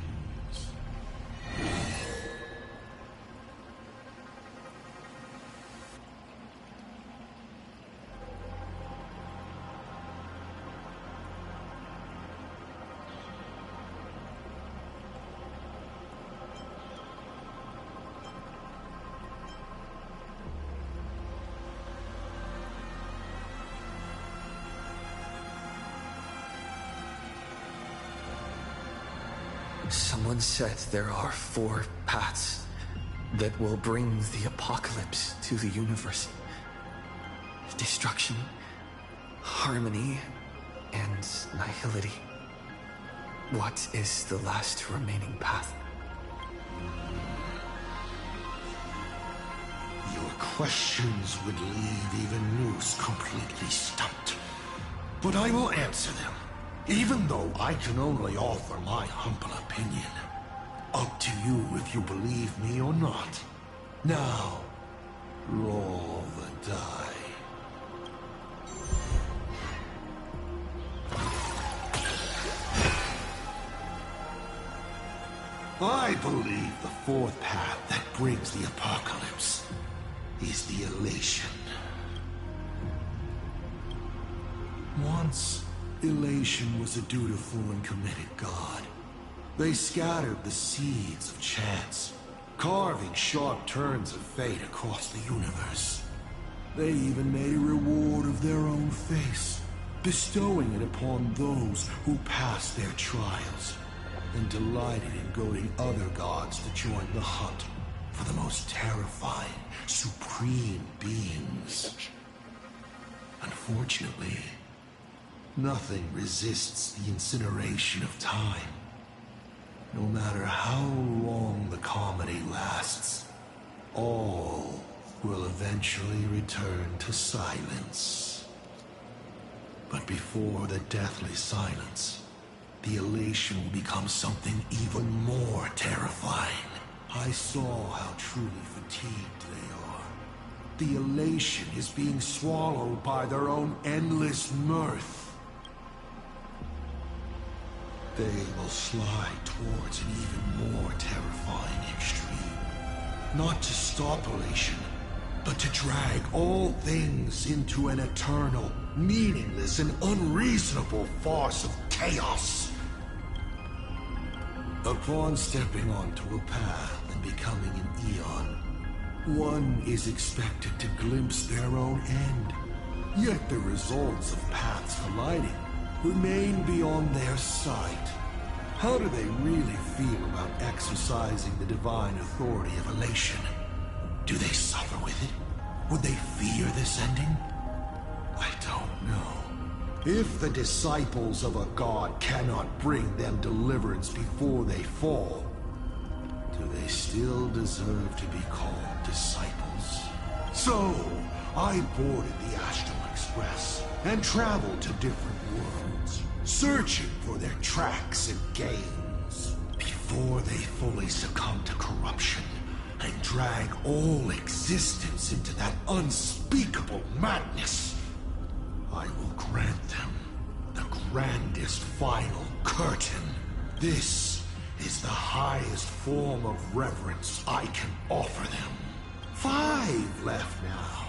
Someone said there are 4 paths that will bring the apocalypse to the universe. Destruction, harmony, and nihility. What is the last remaining path? Your questions would leave even Noose completely stumped. But I will answer them, even though I can only offer my humble opinion. Up to you if you believe me or not. Now, roll the die. I believe the 4th path that brings the apocalypse is the elation. Once, elation was a dutiful and committed god. They scattered the seeds of chance, carving sharp turns of fate across the universe. They even made a reward of their own face, bestowing it upon those who passed their trials, and delighted in goading other gods to join the hunt for the most terrifying, supreme beings. Unfortunately, nothing resists the incineration of time. No matter how long the comedy lasts, all will eventually return to silence. But before the deathly silence, the elation will become something even more terrifying. I saw how truly fatigued they are. The elation is being swallowed by their own endless mirth. They will slide towards an even more terrifying extreme. Not to stop elation, but to drag all things into an eternal, meaningless, and unreasonable farce of chaos. Upon stepping onto a path and becoming an Eon, one is expected to glimpse their own end. Yet the results of paths colliding remain beyond their sight. How do they really feel about exercising the divine authority of elation? Do they suffer with it? Would they fear this ending? I don't know. If the disciples of a god cannot bring them deliverance before they fall, do they still deserve to be called disciples? So, I boarded the Astral Express and traveled to different worlds, searching for their tracks and gains before they fully succumb to corruption and drag all existence into that unspeakable madness. I will grant them the grandest final curtain. This is the highest form of reverence I can offer them. 5 left now.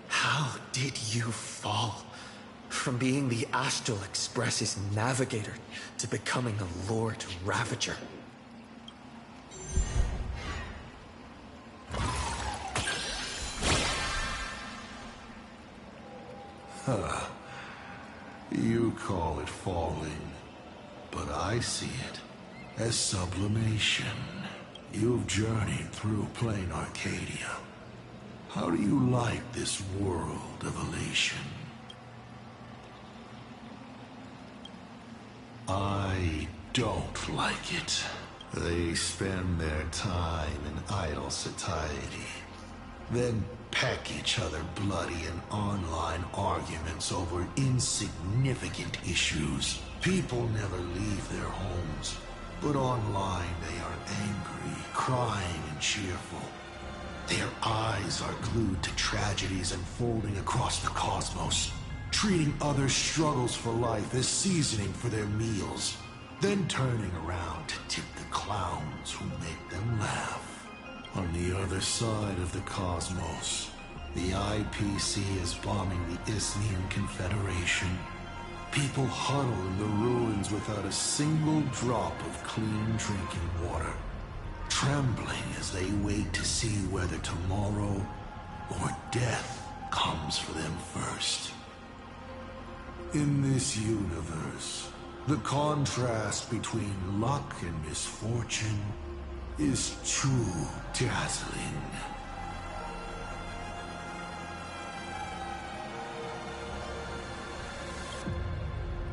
How did you fall? From being the Astral Express's navigator to becoming a Lord Ravager. Huh. You call it falling, but I see it as sublimation. You've journeyed through plain Arcadia. How do you like this world of elation? I don't like it. They spend their time in idle satiety, then peck each other bloody in online arguments over insignificant issues. People never leave their homes, but online they are angry, crying, and cheerful. Their eyes are glued to tragedies unfolding across the cosmos, treating others' struggles for life as seasoning for their meals, then turning around to tip the clowns who make them laugh. On the other side of the cosmos, the IPC is bombing the Isnian Confederation. People huddle in the ruins without a single drop of clean drinking water, trembling as they wait to see whether tomorrow or death comes for them first. In this universe, the contrast between luck and misfortune is too dazzling.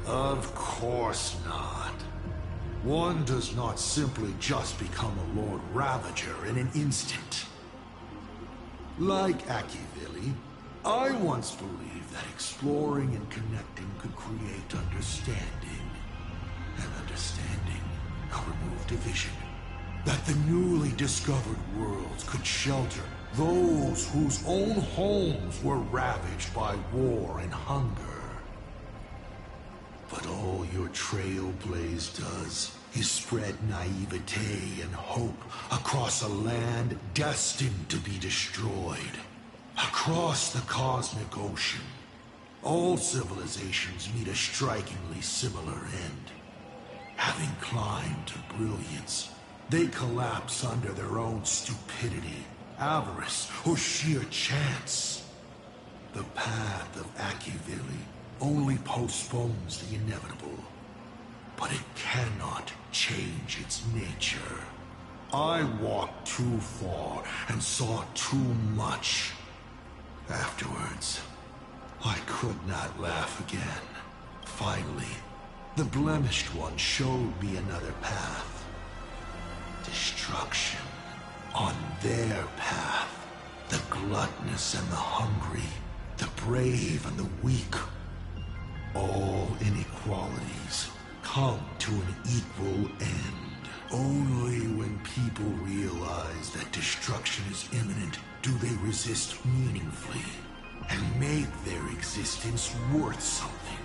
Of course not. One does not simply just become a Lord Ravager in an instant. Like Akivili, I once believed that exploring and connecting could create understanding. And understanding could remove division. That the newly discovered worlds could shelter those whose own homes were ravaged by war and hunger. But all your trailblaze does is spread naivete and hope across a land destined to be destroyed. Across the cosmic ocean, all civilizations meet a strikingly similar end. Having climbed to brilliance, they collapse under their own stupidity, avarice, or sheer chance. The path of Akivili only postpones the inevitable, but it cannot change its nature. I walked too far and saw too much. Afterwards, I could not laugh again. Finally, the Blemished One showed me another path. Destruction. On their path. The gluttonous and the hungry. The brave and the weak. All inequalities come to an equal end. Only when people realize that destruction is imminent do they resist meaningfully and make their existence worth something.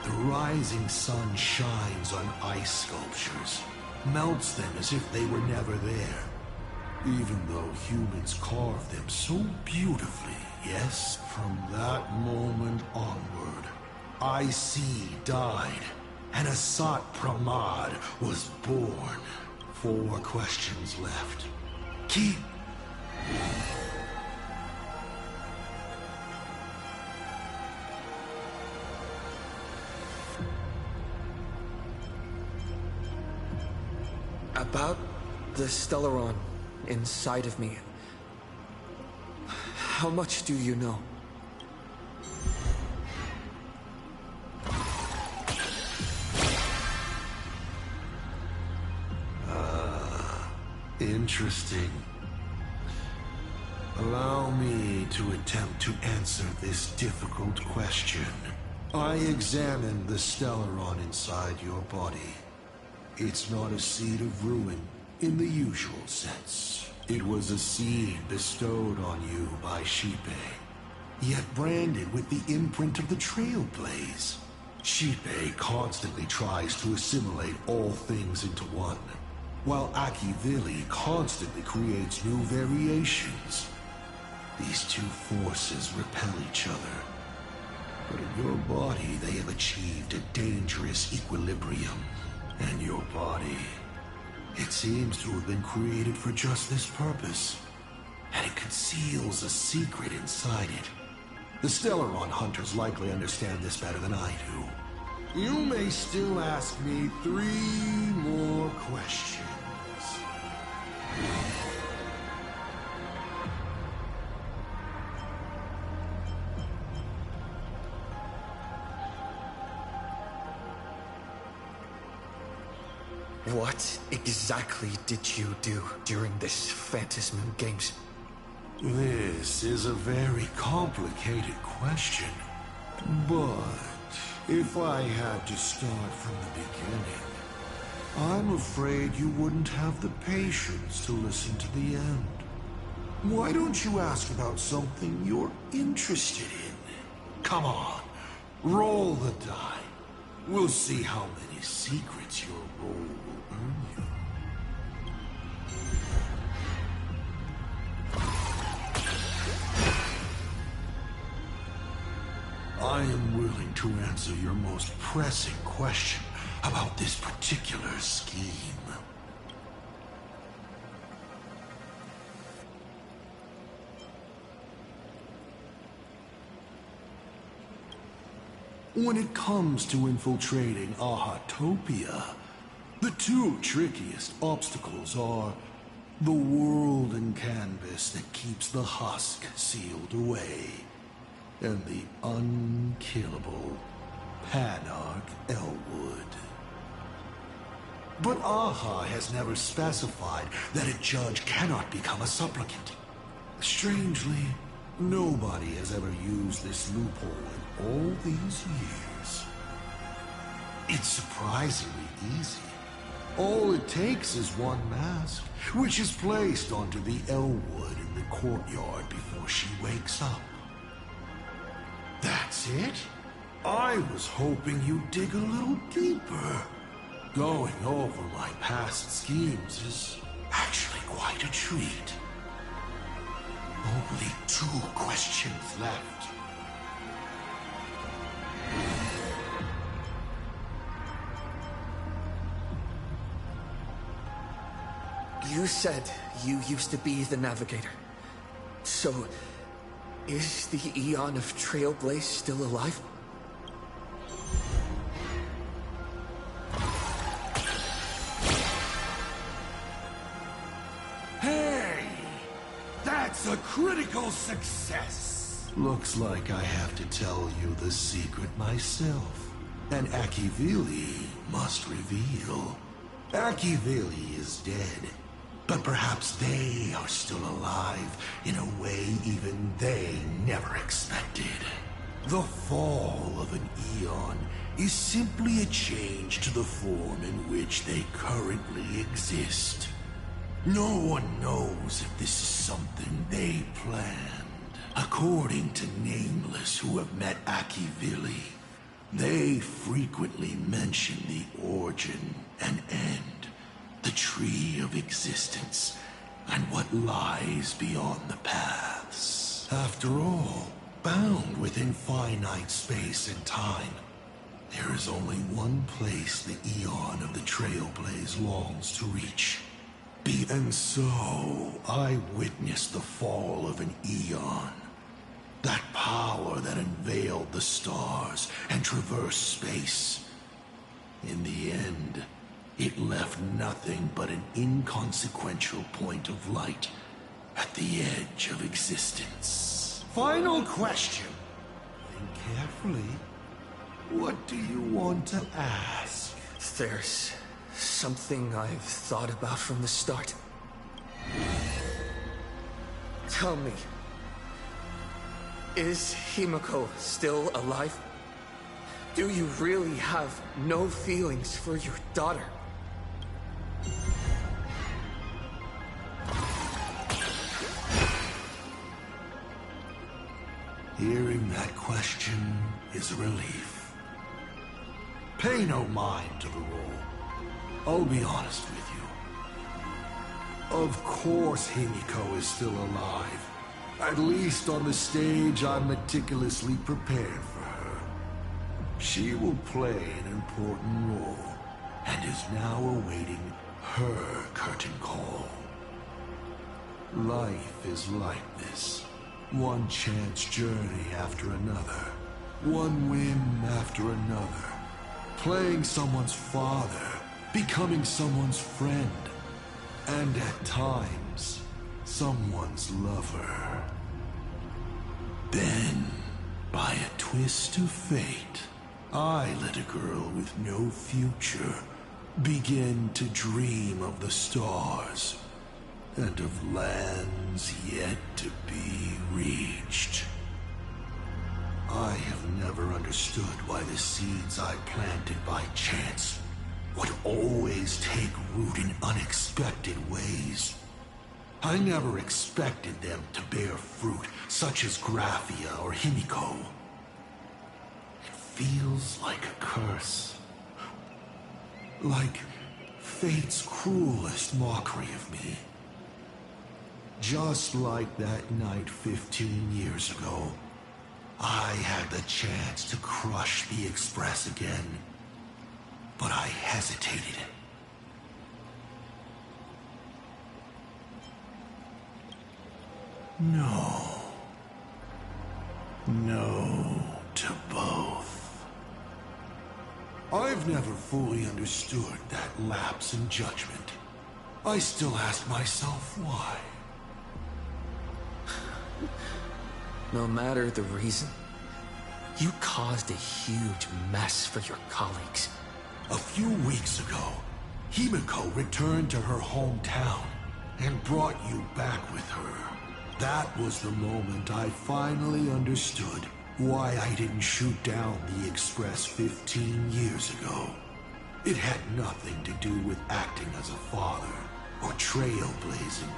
The rising sun shines on ice sculptures, melts them as if they were never there, even though humans carved them so beautifully. Yes, from that moment onward, I.C. died, and Asat Pramad was born. 4 questions left. Keep... About the Stellaron inside of me. How much do you know? Interesting. Allow me to attempt to answer this difficult question. I examined the Stellaron inside your body. It's not a seed of ruin in the usual sense. It was a seed bestowed on you by Shipe, yet branded with the imprint of the Trailblaze. Shipe constantly tries to assimilate all things into one, while Akivili constantly creates new variations. These two forces repel each other, but in your body they have achieved a dangerous equilibrium. And your body, it seems to have been created for just this purpose, and it conceals a secret inside it. The Stellaron hunters likely understand this better than I do. You may still ask me 3 more questions. What exactly did you do during this Phantasm Games? This is a very complicated question. But if I had to start from the beginning, I'm afraid you wouldn't have the patience to listen to the end. Why don't you ask about something you're interested in? Come on, roll the die. We'll see how many secrets your roll will earn you. I am willing to answer your most pressing question about this particular scheme. When it comes to infiltrating Ahatopia, the 2 trickiest obstacles are the world and canvas that keeps the husk sealed away, and the unkillable Panarch Elwood. But Aha has never specified that a judge cannot become a supplicant. Strangely, nobody has ever used this loophole in all these years. It's surprisingly easy. All it takes is one mask, which is placed onto the Elwood in the courtyard before she wakes up. That's it? I was hoping you'd dig a little deeper. Going over my past schemes is actually quite a treat. Only 2 questions left. You said you used to be the Navigator. So, is the Eon of Trailblaze still alive? critical success! Looks like I have to tell you the secret myself. And Akivili must reveal. Akivili is dead, but perhaps they are still alive in a way even they never expected. The fall of an eon is simply a change to the form in which they currently exist. No one knows if this is something they planned. According to Nameless who have met Akivili, they frequently mention the origin and end, the tree of existence, and what lies beyond the paths. After all, bound within finite space and time, there is only one place the Eon of the Trailblaze longs to reach. And so, I witnessed the fall of an Eon. That power that unveiled the stars and traversed space. In the end, it left nothing but an inconsequential point of light at the edge of existence. Final question. Think carefully. What do you want to ask? There's something I've thought about from the start. Tell me, is Himiko still alive? Do you really have no feelings for your daughter? Hearing that question is a relief. Pay no mind to the role. I'll be honest with you. Of course Himiko is still alive. At least on the stage I'm meticulously prepared for her. She will play an important role, and is now awaiting her curtain call. Life is like this. One chance journey after another. One whim after another. Playing someone's father. Becoming someone's friend. And at times, someone's lover. Then, by a twist of fate, I let a girl with no future begin to dream of the stars and of lands yet to be reached. I have never understood why the seeds I planted by chance would always take root in unexpected ways. I never expected them to bear fruit such as Graphia or Himiko. It feels like a curse. Like fate's cruelest mockery of me. Just like that night 15 years ago, I had the chance to crush the Express again, but I hesitated. No. No to both. I've never fully understood that lapse in judgment. I still ask myself why. No matter the reason, you caused a huge mess for your colleagues. A few weeks ago, Himiko returned to her hometown and brought you back with her. That was the moment I finally understood why I didn't shoot down the Express 15 years ago. It had nothing to do with acting as a father or trailblazing,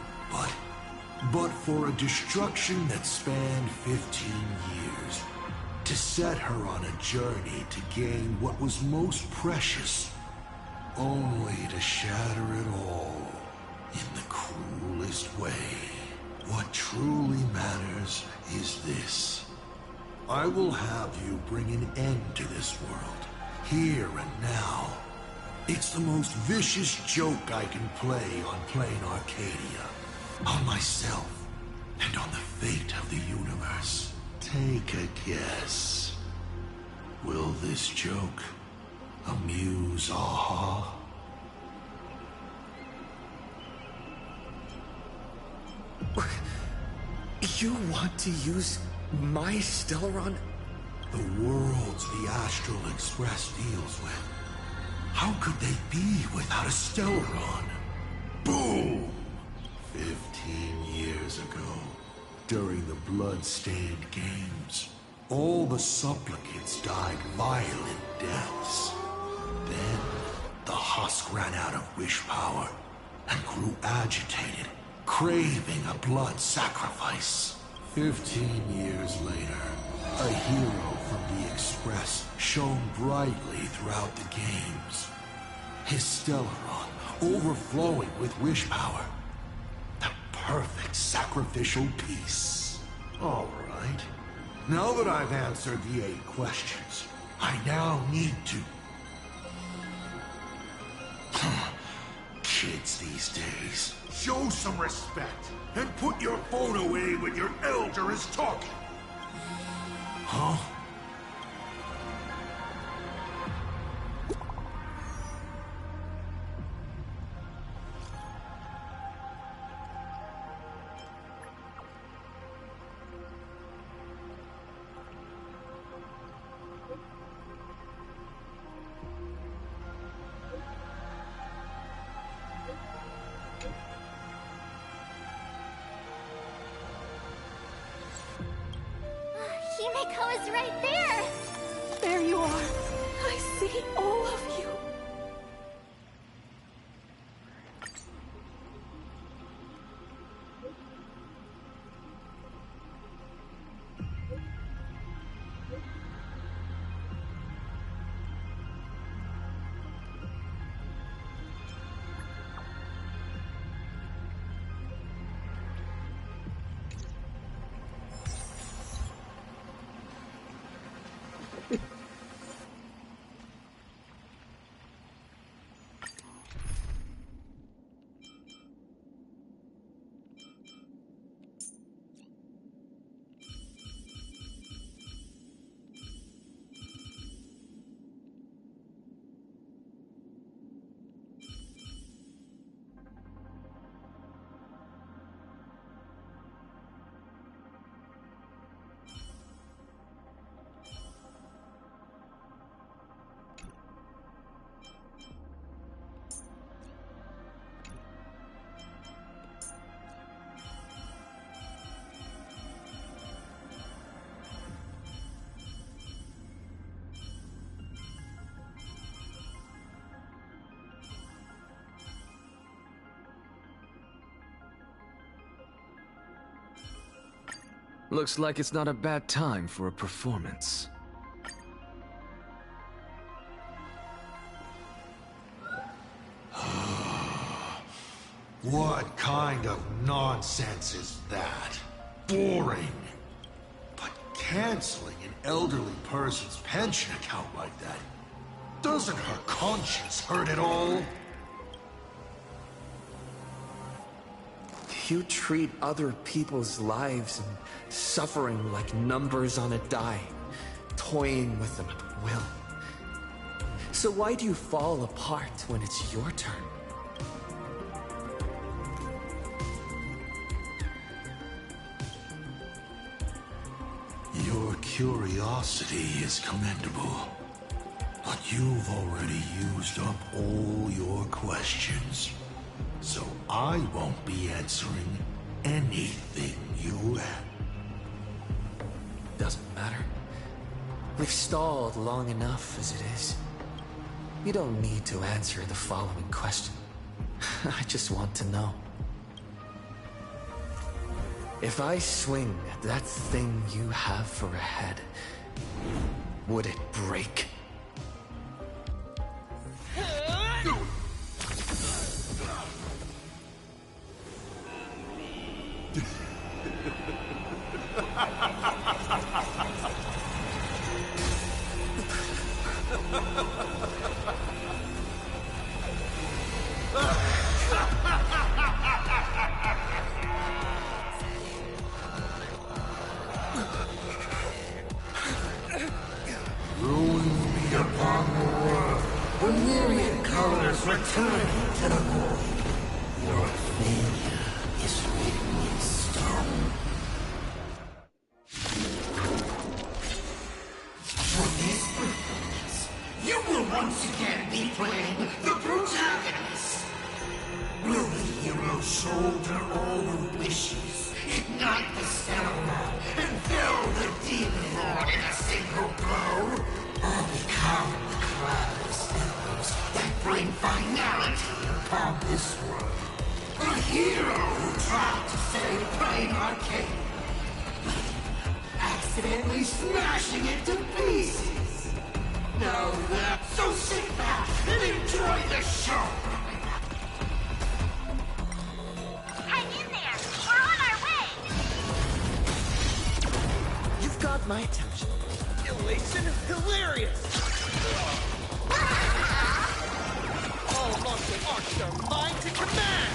but for a destruction that spanned 15 years, to set her on a journey to gain what was most precious, only to shatter it all in the cruelest way. What truly matters is this. I will have you bring an end to this world, here and now. It's the most vicious joke I can play on Plain Arcadia. On myself, and on the fate of the universe. Take a guess. Will this joke amuse Aha? You want to use my Stellaron? The worlds the Astral Express deals with. How could they be without a Stellaron? Boom! 15 years ago, during the Blood-Stained Games, all the supplicants died violent deaths. Then, the husk ran out of wish power and grew agitated, craving a blood sacrifice. 15 years later, a hero from the Express shone brightly throughout the games. His Stellaron overflowing with wish power. The perfect sacrificial piece. All right. Now that I've answered the 8 questions, I now need to... Kids these days. Show some respect and put your phone away when your elder is talking. Huh? Himeko is right there! There you are. I see all of you. Looks like it's not a bad time for a performance. What kind of nonsense is that? Boring. But canceling an elderly person's pension account like that, doesn't her conscience hurt at all? You treat other people's lives and suffering like numbers on a die, toying with them at will. So why do you fall apart when it's your turn? Your curiosity is commendable, but you've already used up all your questions. So I won't be answering anything you have. Doesn't matter. We've stalled long enough as it is. You don't need to answer the following question. I just want to know. If I swing at that thing you have for a head, would it break? Return to the void. Your failure is written in stone. proud to say playing arcade. Accidentally smashing it to pieces. Now that, so sit back and enjoy the show. Hang in there! We're on our way! You've got my attention. Elation is hilarious! All monster arcs are mine to command!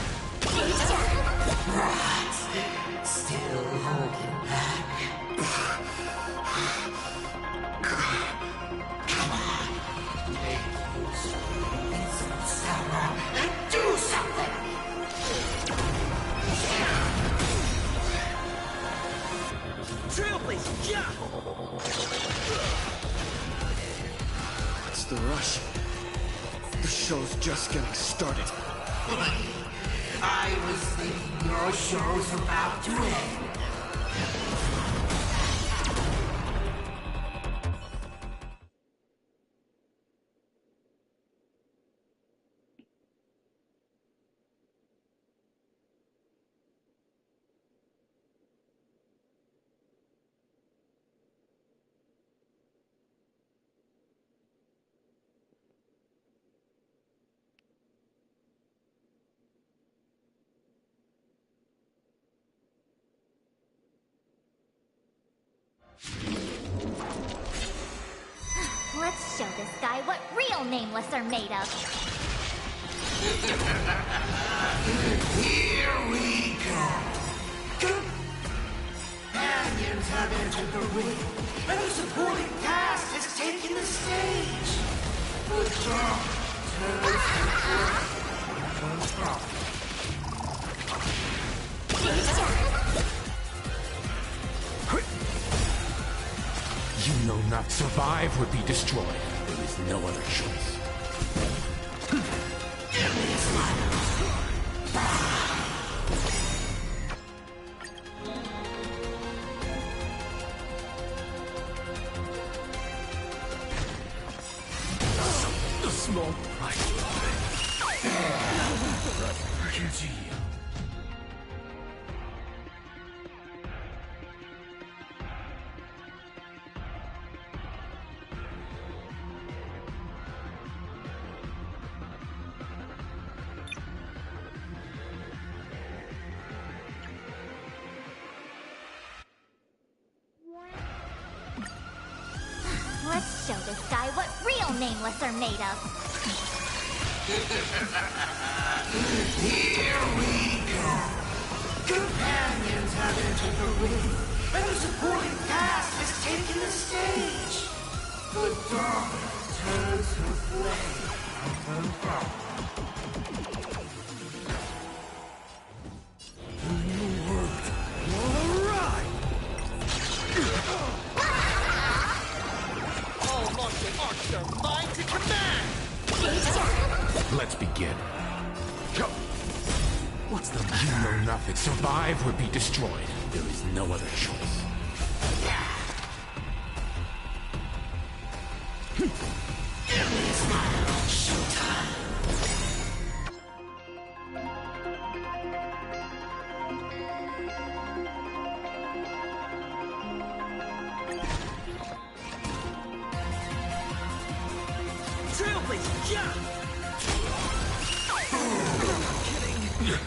Right. Still holding back. Come on. Make those wings sour and do something! Trailblazer, yeah! What's the rush? The show's just getting started. I was thinking your show's about to end. Let's show this guy what real nameless are made of. Here we go. Companions have entered the ring, and the supporting cast has taken the stage. The dark turns You know not survive would be destroyed. There is no other choice. Give me a smile. A small price. Can't you heal? Let's show this guy what real nameless are made of. Here we go. Companions have entered the ring, and the supporting cast has taken the stage. The dark turns to flame. You worked. What a ride! All monster arcs are mine to command! Let's begin. What's the You know nothing. Survive would be destroyed. There is no other choice. Give me a smile. Showtime. Trailblazer, yeah!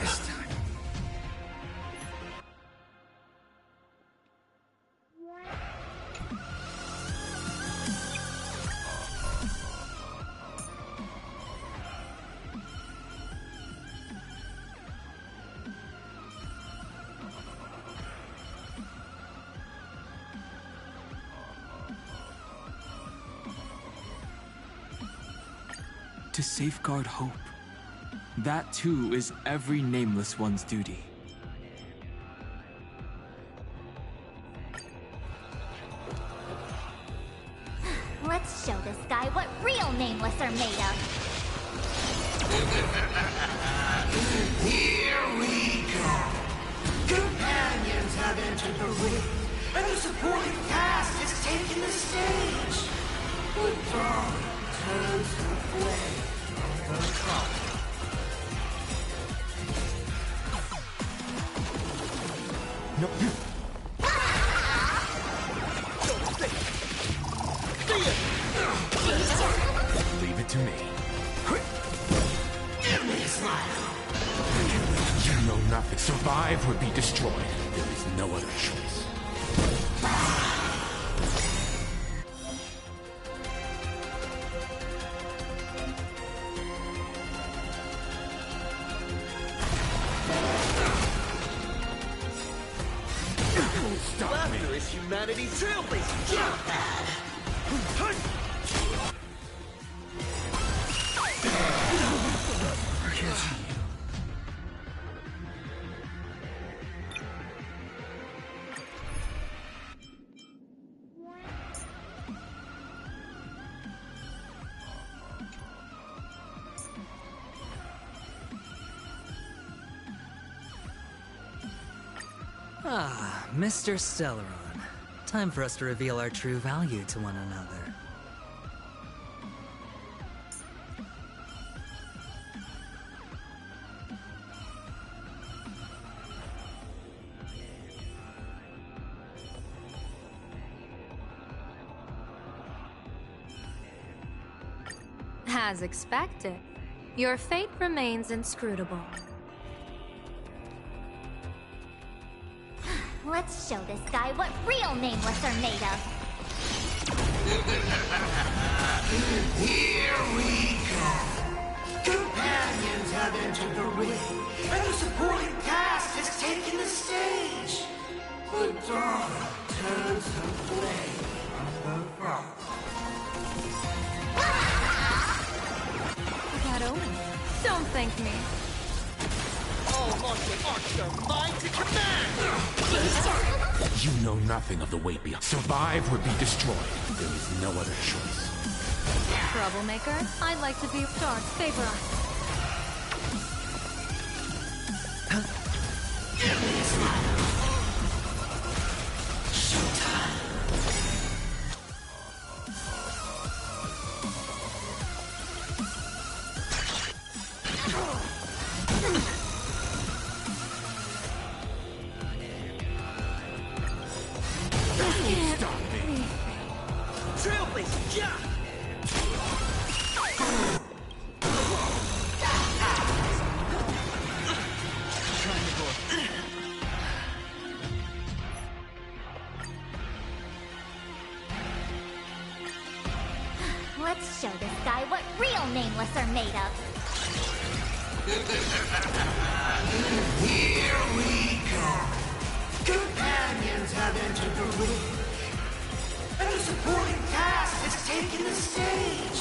This time. To safeguard hope. That too is every nameless one's duty. Let's show this guy what real nameless are made of. Here we go. Companions have entered the ring, and the supporting cast has taken the stage. The dark turns to flame. The dark. to me. Give me a smile. You know nothing. Survive or be destroyed. There is no other choice. Laughter is humanity's trailblazing jump pad. Ah, Mr. Stellaron. Time for us to reveal our true value to one another. As expected, your fate remains inscrutable. Let's show this guy what real nameless are made of. Here we go. Companions have entered the ring, and the supporting cast has taken the stage. The daughter turns her flame on the front. Gato, don't thank me. All martial arts are mine to command! You know nothing of the weight beyond. Survive or be destroyed. There is no other choice. Troublemaker, I'd like to be Star's favorite. Give me a smile. Showtime. Stop me. Trailblazing jump! Let's show this guy what real nameless are made of. Here we go. Companions have entered the ring, and the supporting cast has taken the stage.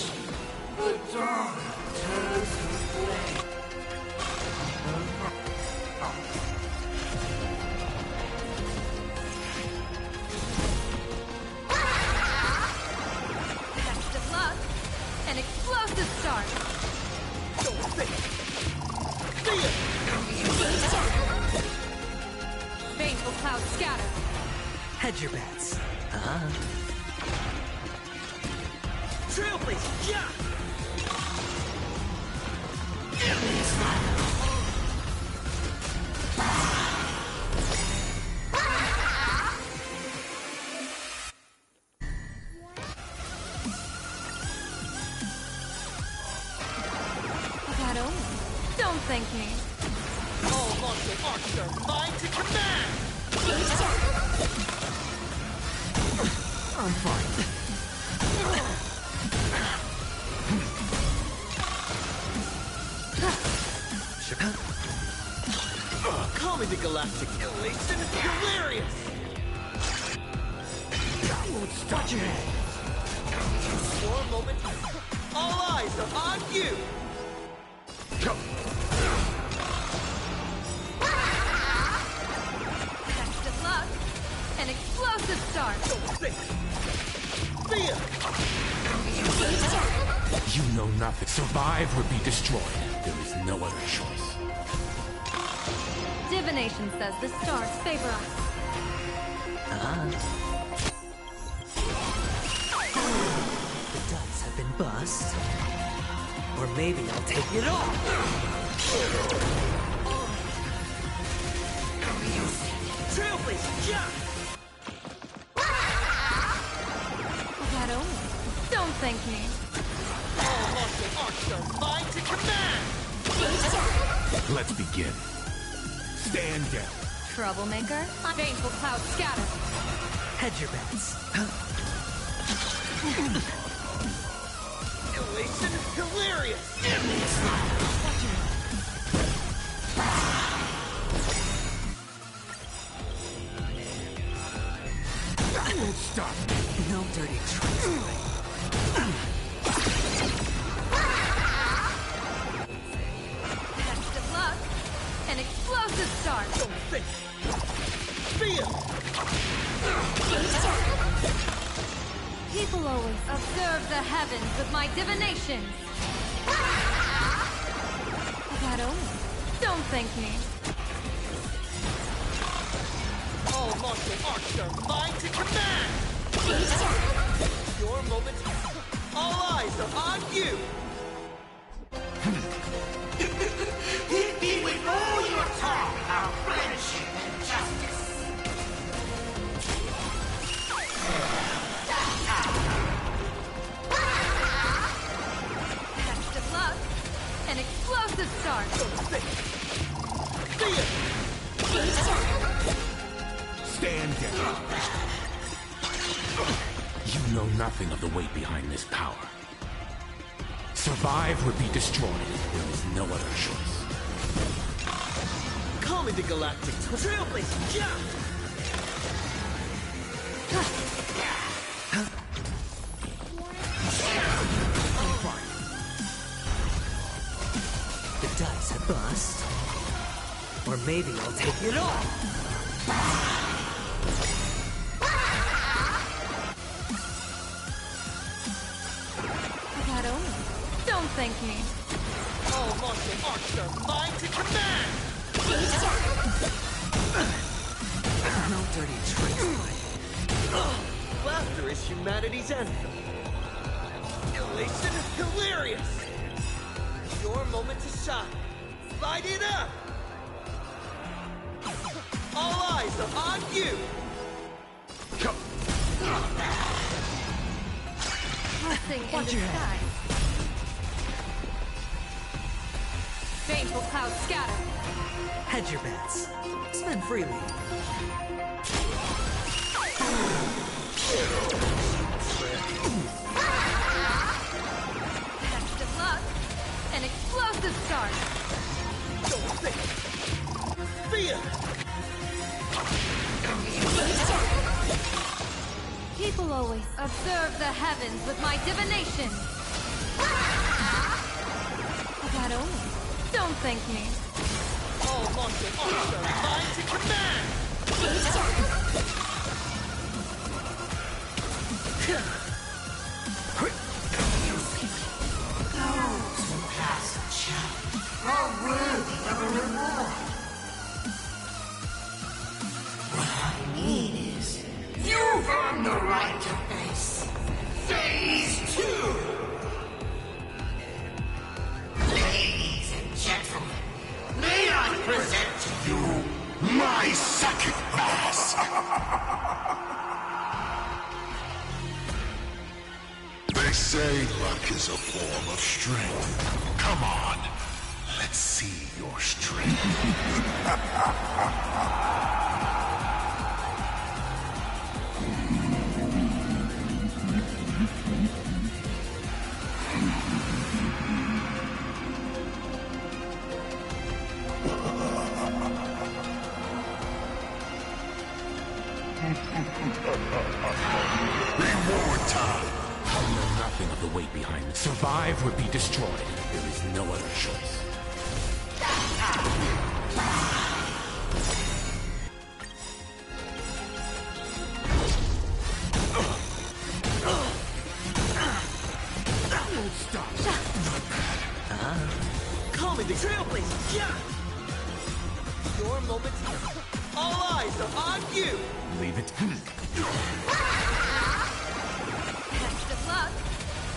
The daughter turns her flame. Best of luck. An explosive start. Baneful clouds scatter. Hedge your bets. Trailblazing jump! Give me a smile. Gato, don't thank me. All martial arts are mine to command! I'm fine. Calming the galactic elation is hilarious! Watch your head. For a moment, all eyes are on you! Best of luck. An explosive start. See ya! You know nothing. Survive or be destroyed. There is no other choice. Divination says the stars favor us. The dice have been bust. Or maybe I'll take it all. Trailblazing jump! Gato, don't thank me. All martial arcs are mine to command! Let's begin. Stand down. Troublemaker? Baneful cloud scatter. Hedge your bets. Elation hilarious! Stop. No dirty tricks. Test of luck. An explosive start. Don't think. Fear! People always observe the heavens with my divinations. That only. Don't thank me. All martial arts are mine to command! Your moment, all eyes are on you! Hit me with all your talk about friendship and justice! Test of luck. An explosive start. Fear! Stand down. You know nothing of the weight behind this power. Survive or be destroyed. There is no other choice. Call me the Galactic Trailblazer! Yeah! I'm fine. The dice are bust. Or maybe I'll take it all. That only. Don't thank me. All martial arts are mine to command! No dirty tricks. Laughter is humanity's anthem. Elation hilarious! Your moment to shine. Light it up! All eyes are on you! Nothing in Watch the your head. sky. Baneful cloud scatter. Hedge your bets. Spend freely. Test of luck. An explosive start. Don't think. Fear! People always observe the heavens with my divination. That only. Don't thank me. All martial arts are mine to command! Those who pass a challenge are worthy of a reward. What I mean is, you've earned the right to face Phase 2! Ladies and gentlemen, may I present to you my second mask! They say luck is a form of strength. Come on, let's see your strength. Reward time! You know nothing of the weight behind it. Survive or be destroyed. There is no other choice. Don't stop. Call me the Trailblazer! Yeah! Your moment, all eyes are on you! Leave it. Test of luck.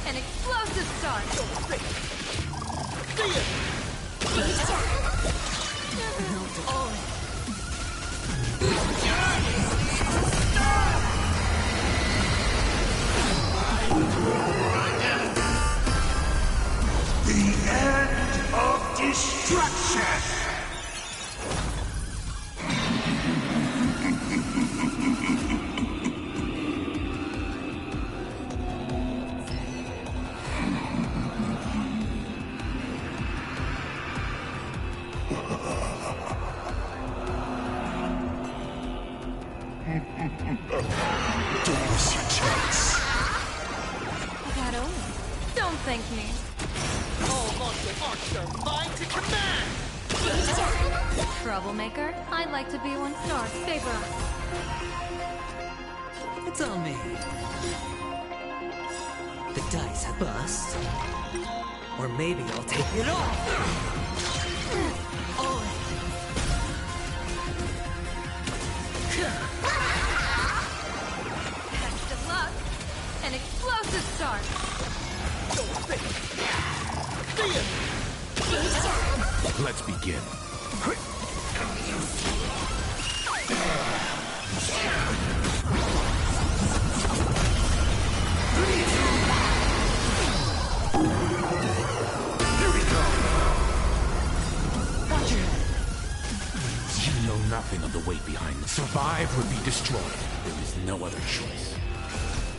An explosive start. Don't think. Fear! destruction! Don't miss your chance. That only. Don't thank me. All monster archer, mine to command! Troublemaker? I'd like to be one star. Favor. It's on me. The dice have bust. Or maybe I'll take it off. Best of luck. An explosive start. Let's begin. Here we go! Watch your head. You know nothing of the weight behind this. Survive or be destroyed. There is no other choice.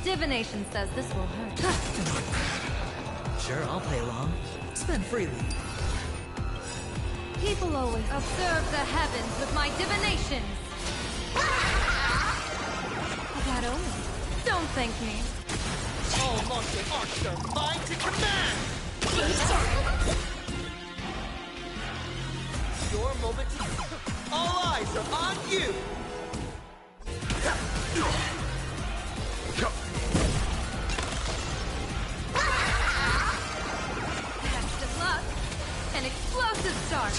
Divination says this will hurt. Sure, I'll play along. Spend freely. People always observe the heavens with my divinations. That only. Don't thank me. All monster archer, mine to command! Your moment to... All eyes are on you! Best of luck. An explosive start.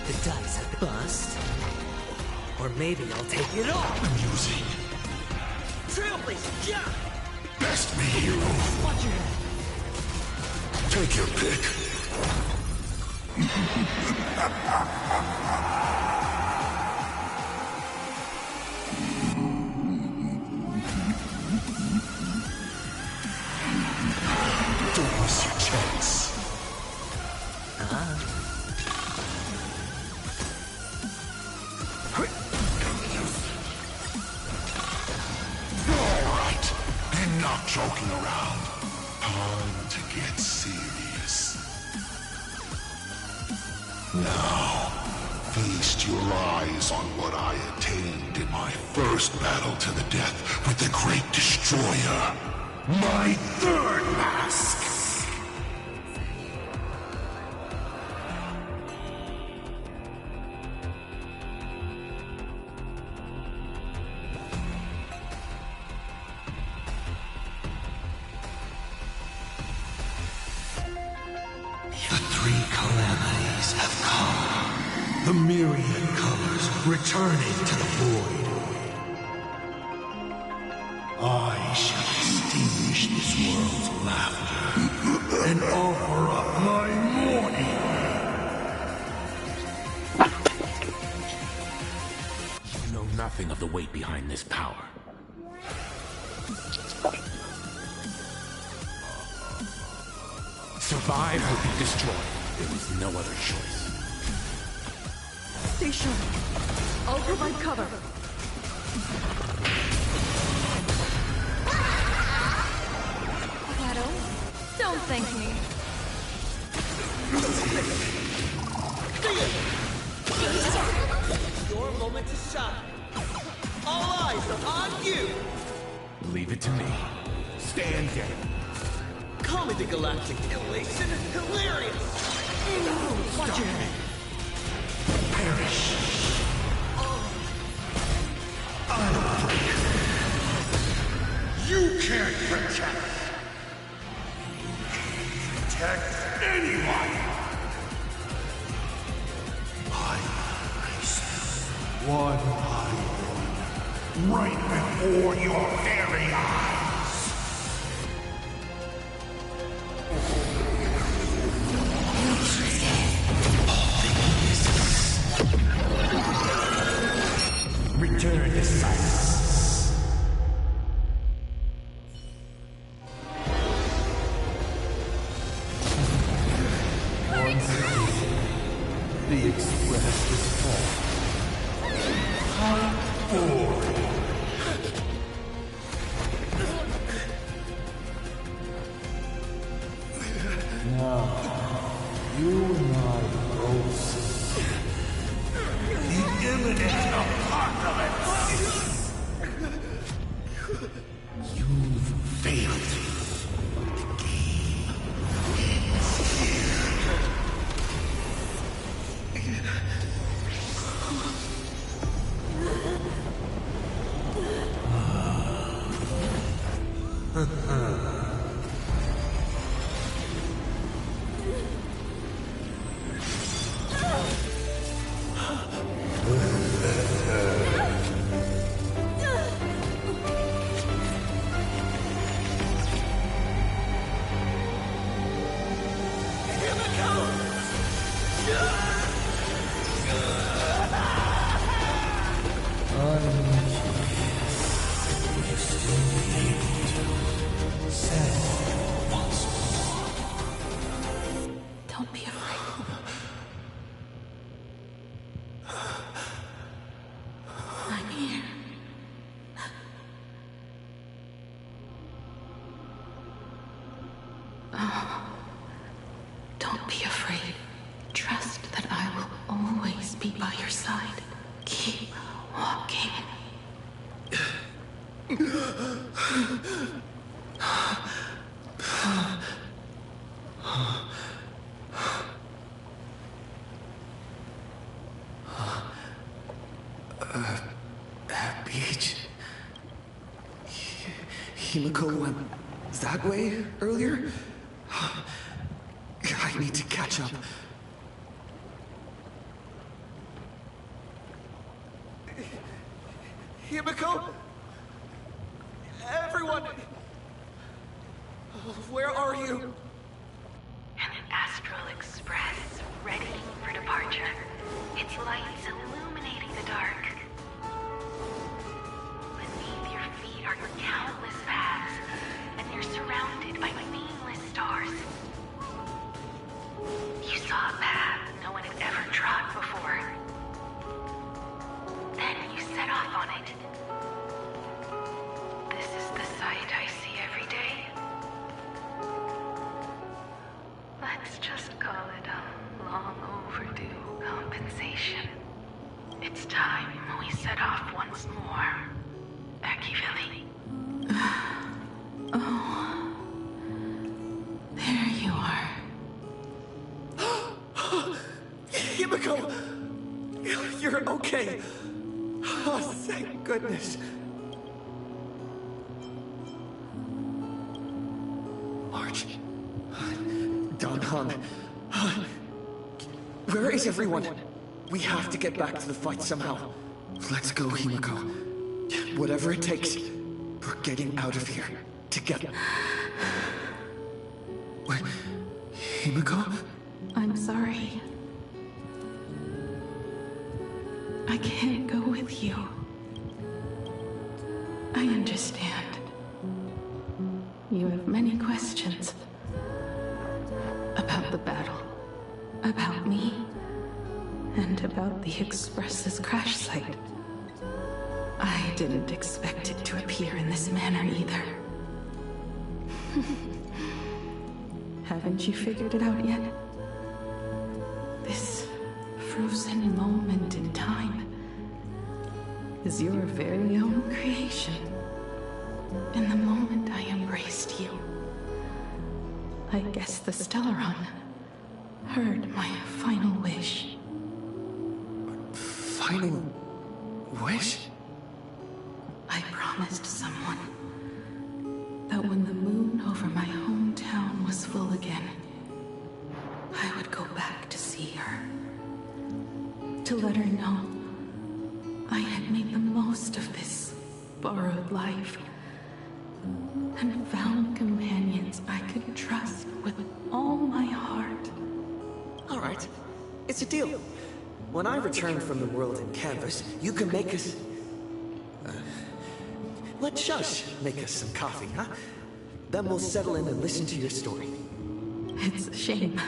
The dice have bust. Or maybe I'll take it off. Amusing. Trailblazer, yeah! Best me hero. Watch your head. Take your pick. Don't miss your chance. All right. Enough joking around. Time to get serious. Now, feast your eyes on what I attained in my first battle to the death with the Great Destroyer. My third mask! The three calamities have come. The myriad colors returning to the void. I shall extinguish this world's laughter and offer up my mourning. You know nothing of the weight behind this power. Survive or be destroyed. There is no other choice. Stay sharp. I'll provide cover. That only. Don't thank me. Your moment to shine. All eyes are on you! Leave it to me. Stand down. Comedy galactic elation, hilarious! Watch your head. Perish. You can't protect. Protect anyone. I see one by one, right before your very eyes. Return to silence. Once again, the Express is full. Fight forward. Now, you and I both see the imminent apocalypse. You've failed. The game ends here. Don't be afraid. I'm here. Oh, don't be afraid. Trust that I will always be by your side. Keep walking. Beach. Himiko went that way earlier? I need to catch up. Himiko? Everyone! Where are you? An astral express readying for departure. Its lights illuminating the dark. Beneath your feet are countless paths, and you're surrounded by beamless stars. You saw a path no one had ever trod before. Then you set off on it. This is the sight I see every day. Let's just call it a long overdue compensation. It's time we set off once more. Akivili. Oh. There you are. Himiko! You're okay. Oh, thank goodness. March. Danhan. Where is everyone? We have to get back to the fight somehow. Let's go, Himiko. Whatever it takes, we're getting out of here. Together. Wait, Himiko? I'm sorry. I can't go with you. I understand. You have many questions. About the battle. About me. And about the Express's crash site. I didn't expect it to appear in this manner either. Haven't you figured it out yet? This frozen moment in time is your very own creation. In the moment I embraced you, I guess the Stellaron heard my final wish. Final wish? I promised someone that when the moon over my hometown was full again, I would go back to see her. To let her know I had made the most of this borrowed life and found companions I could trust with all my heart. All right, it's a deal. When I return from the world in canvas, you can make us... let Shush make us some coffee, huh? Then we'll settle in and listen to your story. It's a shame.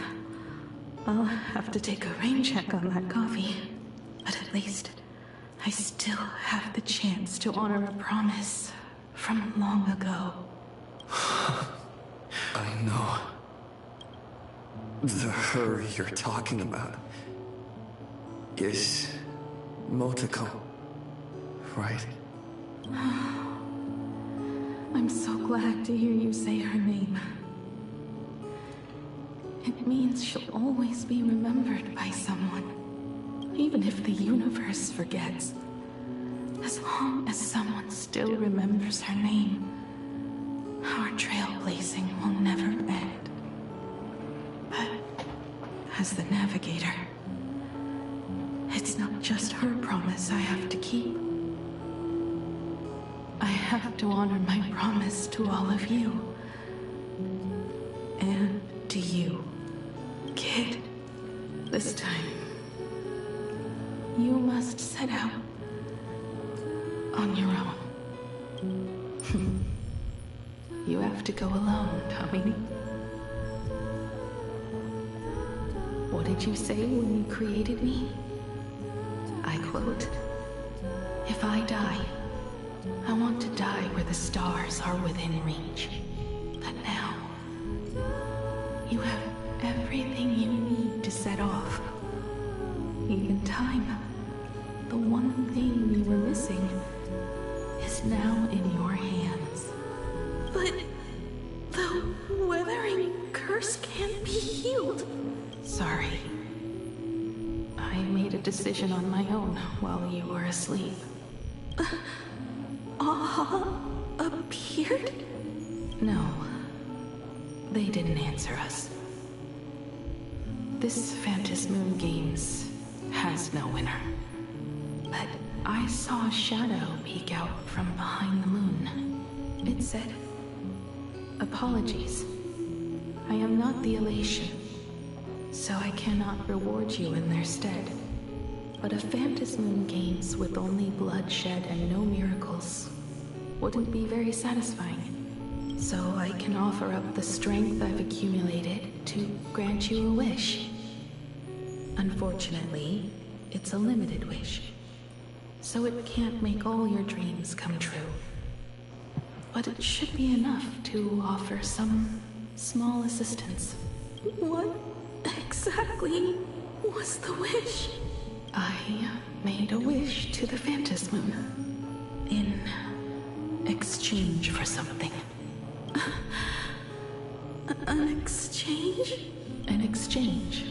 I'll have to take a rain check on that coffee. But at least I still have the chance to honor a promise from long ago. I know. The her you're talking about is Motoko, right? I'm so glad to hear you say her name. It means she'll always be remembered by someone, even if the universe forgets. As long as someone still remembers her name, our trailblazing will never end. But as the navigator, it's not just her promise I have to keep. I have to honor my promise to all of you. And to you, kid. This time, you must set out on your own. You have to go alone, Tommy. What did you say when you created me? I quote, "If I die, I want to die where the stars are within reach." But now, you have everything you need to set off. Even time. The one thing you were missing is now in your hands. But the weathering curse can't be healed. Sorry. I made a decision on my own while you were asleep. Appeared? No. They didn't answer us. This Phantasmoon Games has no winner. But I saw a shadow peek out from behind the moon. It said, "Apologies. I am not the Elation, so I cannot reward you in their stead. But a Phantasmoon Games with only bloodshed and no miracles wouldn't be very satisfying. So I can offer up the strength I've accumulated to grant you a wish. Unfortunately, it's a limited wish, so it can't make all your dreams come true. But it should be enough to offer some small assistance." What exactly was the wish? I made a wish to the Phantasmoon in exchange for something. An exchange? An exchange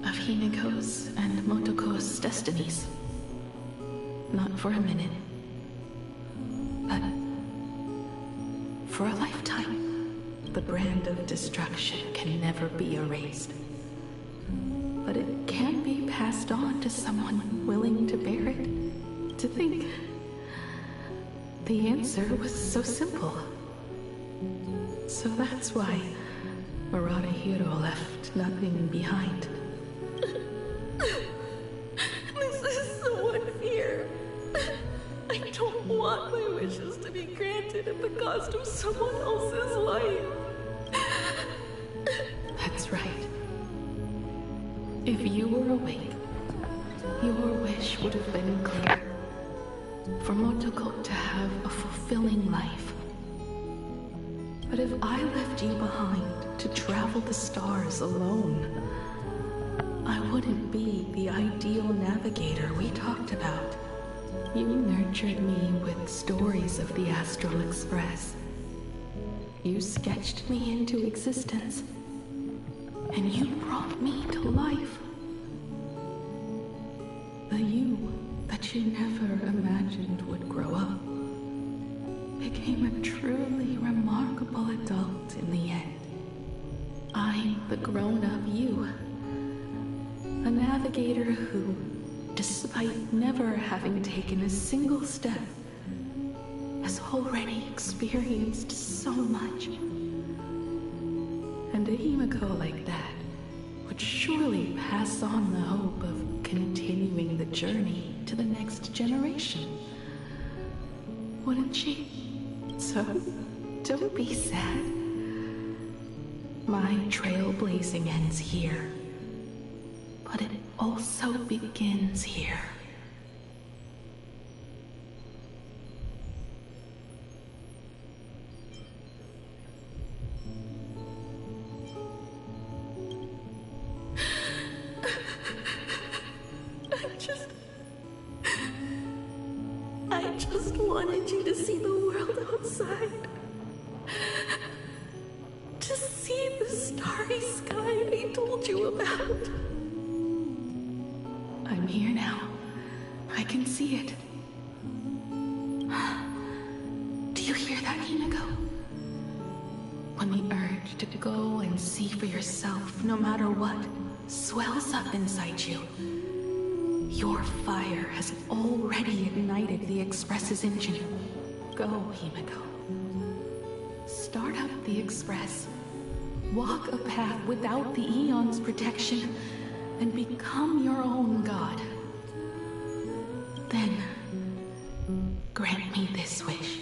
of Himiko's and Motoko's destinies. Not for a minute, but for a lifetime. The brand of destruction can never be erased. But it can be passed on to someone willing to bear it. To think the answer was so simple. So that's why Murata Hiro left nothing behind. This is so unfair. I don't want my wishes to be granted at the cost of someone else's life. That's right. If you were awake, your wish would have been clear. For Motoko to have a fulfilling life. But if I left you behind to travel the stars alone, I wouldn't be the ideal navigator we talked about. You nurtured me with stories of the Astral Express. You sketched me into existence. And you brought me to life. The you that you never imagined would grow up became a truly remarkable adult in the end. I'm the grown-up you. A navigator who, despite never having taken a single step, has already experienced so much. And a Himiko like that would surely pass on the hope of continuing the journey to the next generation. Wouldn't she? So, don't be sad. My trailblazing ends here, but it also begins here. I just wanted you to see the world outside. To see the starry sky I told you about. I'm here now. I can see it. Do you hear that, Himiko? When the urge to go and see for yourself, no matter what, swells up inside you, your fire has already ignited the Express's engine. Go, Himiko. Start up the Express. Walk a path without the Aeon's protection, and become your own god. Then, grant me this wish.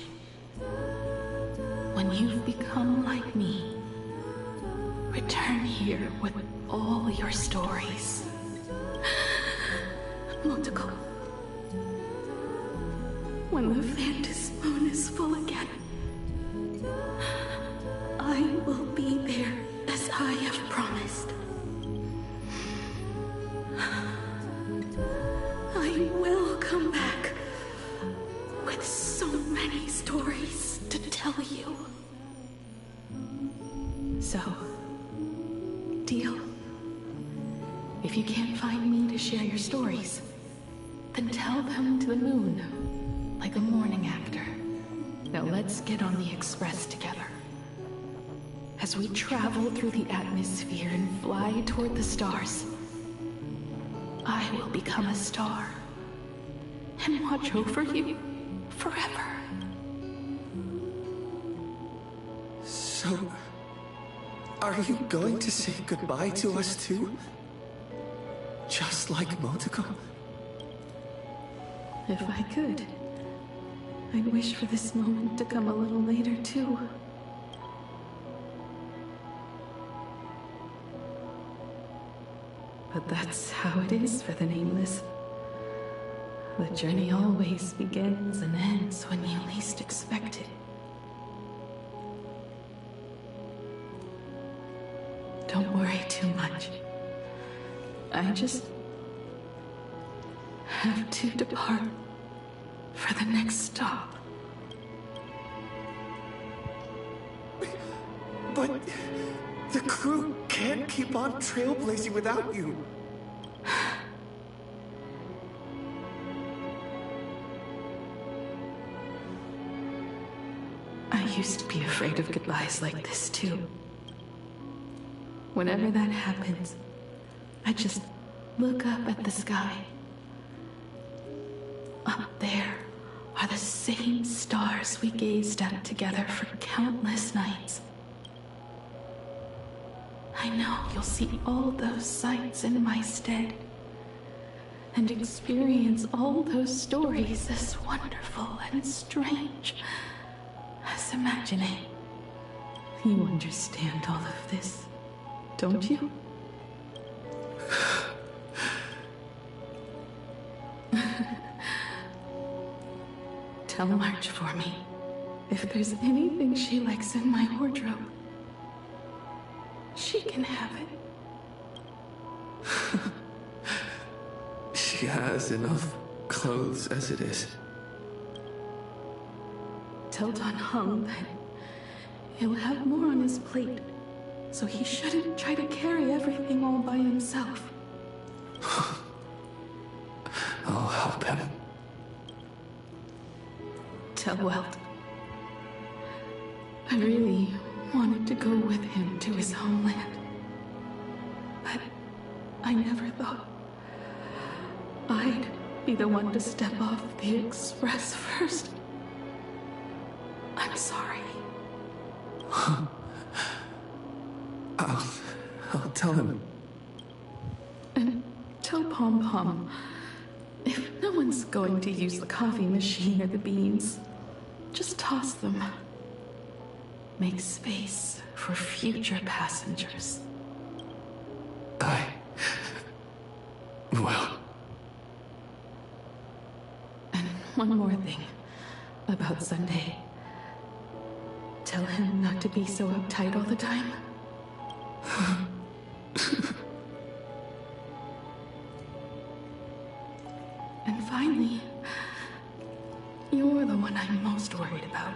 When you've become like me, return here with all your stories. Motoko. When the Phantom Moon is full again, I will be there as I have promised. I will come back with so many stories to tell you. So, deal. If you can't find me to share your stories, then tell them to the moon, like a morning after. Now let's get on the Express together. As we travel through the atmosphere and fly toward the stars, I will become a star and watch over you forever. So, are you going to say goodbye to us too? Just like Motoko? If I could, I'd wish for this moment to come a little later too. But that's how it is for the Nameless. The journey always begins and ends when you least expect it. Don't worry too much. I just have to depart for the next stop. But the crew can't keep on trailblazing without you. I used to be afraid of goodbyes like this too. Whenever that happens, I just look up at the sky. Up there are the same stars we gazed at together for countless nights. I know you'll see all those sights in my stead, and experience all those stories as wonderful and strange as imagining. You understand all of this, don't you? Tell March for me if there's anything she likes in my wardrobe. She can have it. She has enough clothes as it is. Tell Don Hung that he'll have more on his plate, so he shouldn't try to carry everything all by himself. I'll help him. Tell Welt I really wanted to go with him to his homeland, but I never thought I'd be the one to step off the Express first. sorry. I'll tell him. And tell Pom Pom, if no one's going to use the coffee machine or the beans, just toss them. Make space for future passengers. Well. And one more thing about Sunday. Tell him not to be so uptight all the time. And finally, you're the one I'm most worried about.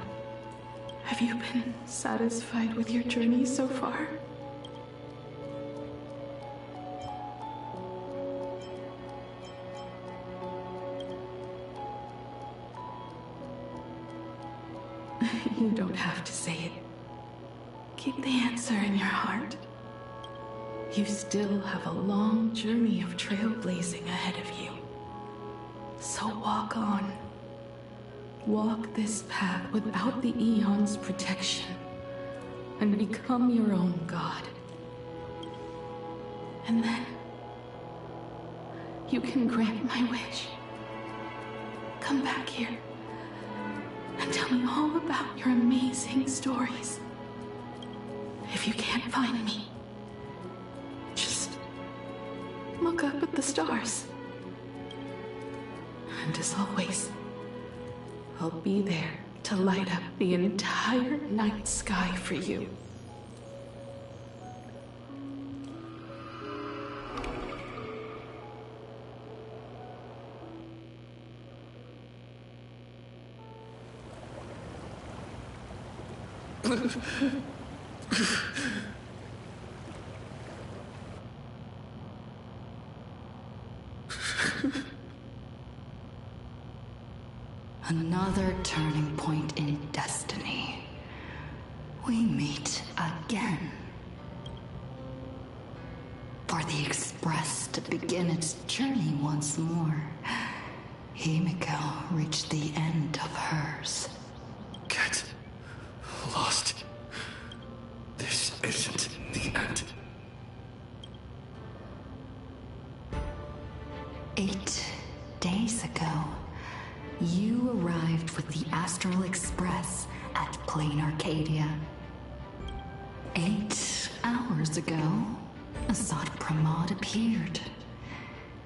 Have you been satisfied with your journey so far? You don't have to say it. Keep the answer in your heart. You still have a long journey of trailblazing ahead of you. So walk on. Walk this path without the Eon's protection, and become your own god. And then, you can grant my wish. Come back here, and tell me all about your amazing stories. If you can't find me, just look up at the stars. And as always, I'll be there to light up the entire night sky for you. Another turning point in destiny. We meet again. For the Express to begin its journey once more, Himiko reached the end of hers. Get lost. This isn't the end. 8 days ago, you arrived with the Astral Express at Plain Arcadia. 8 hours ago, Assad Pramod appeared.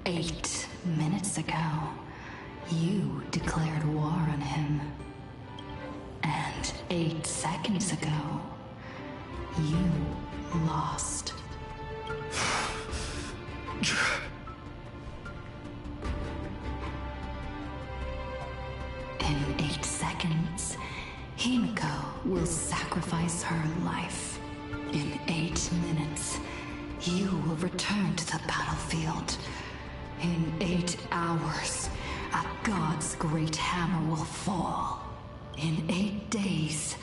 8 minutes ago, you declared war on him. And 8 seconds ago, you lost. In 8 seconds, Himiko will sacrifice her life. In 8 minutes, you will return to the battlefield. In 8 hours, a god's great hammer will fall. In 8 days,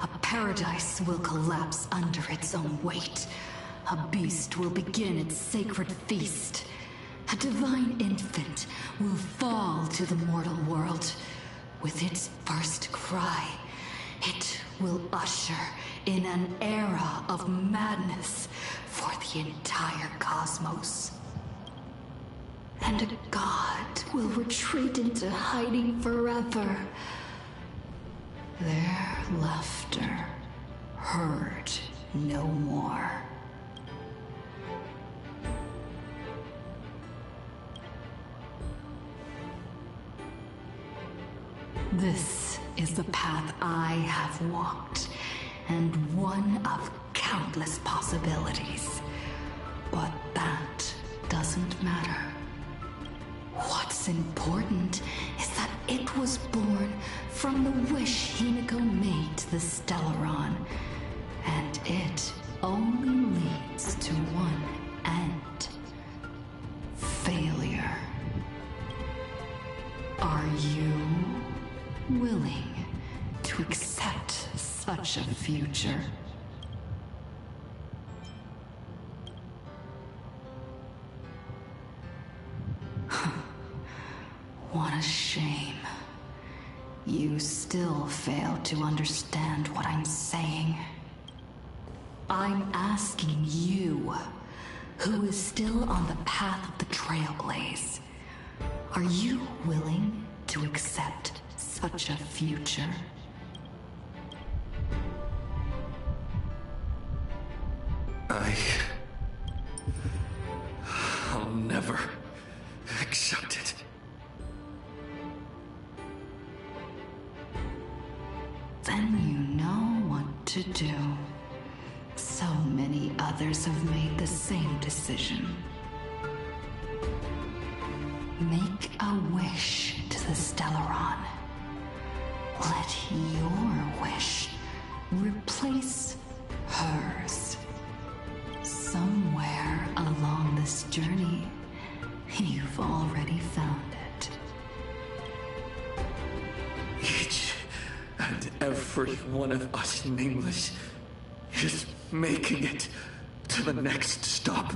a paradise will collapse under its own weight. A beast will begin its sacred feast. A divine infant will fall to the mortal world. With its first cry, it will usher in an era of madness for the entire cosmos. And a god will retreat into hiding forever. Their laughter heard no more. This is the path I have walked, and one of countless possibilities. But that doesn't matter. What's important is that it was born from the wish Himiko made to the Stellaron, and it only leads to one end. Failure. Are you willing to accept such a future? What a shame. You still fail to understand what I'm saying. I'm asking you, who is still on the path of the Trailblaze, are you willing to accept such a future? I'll never accept it. Then you know what to do. So many others have made the same decision. Make a wish to the Stellaron. Let your wish replace hers. Somewhere along this journey, you've already found it. Each and every one of us nameless is making it to the next stop.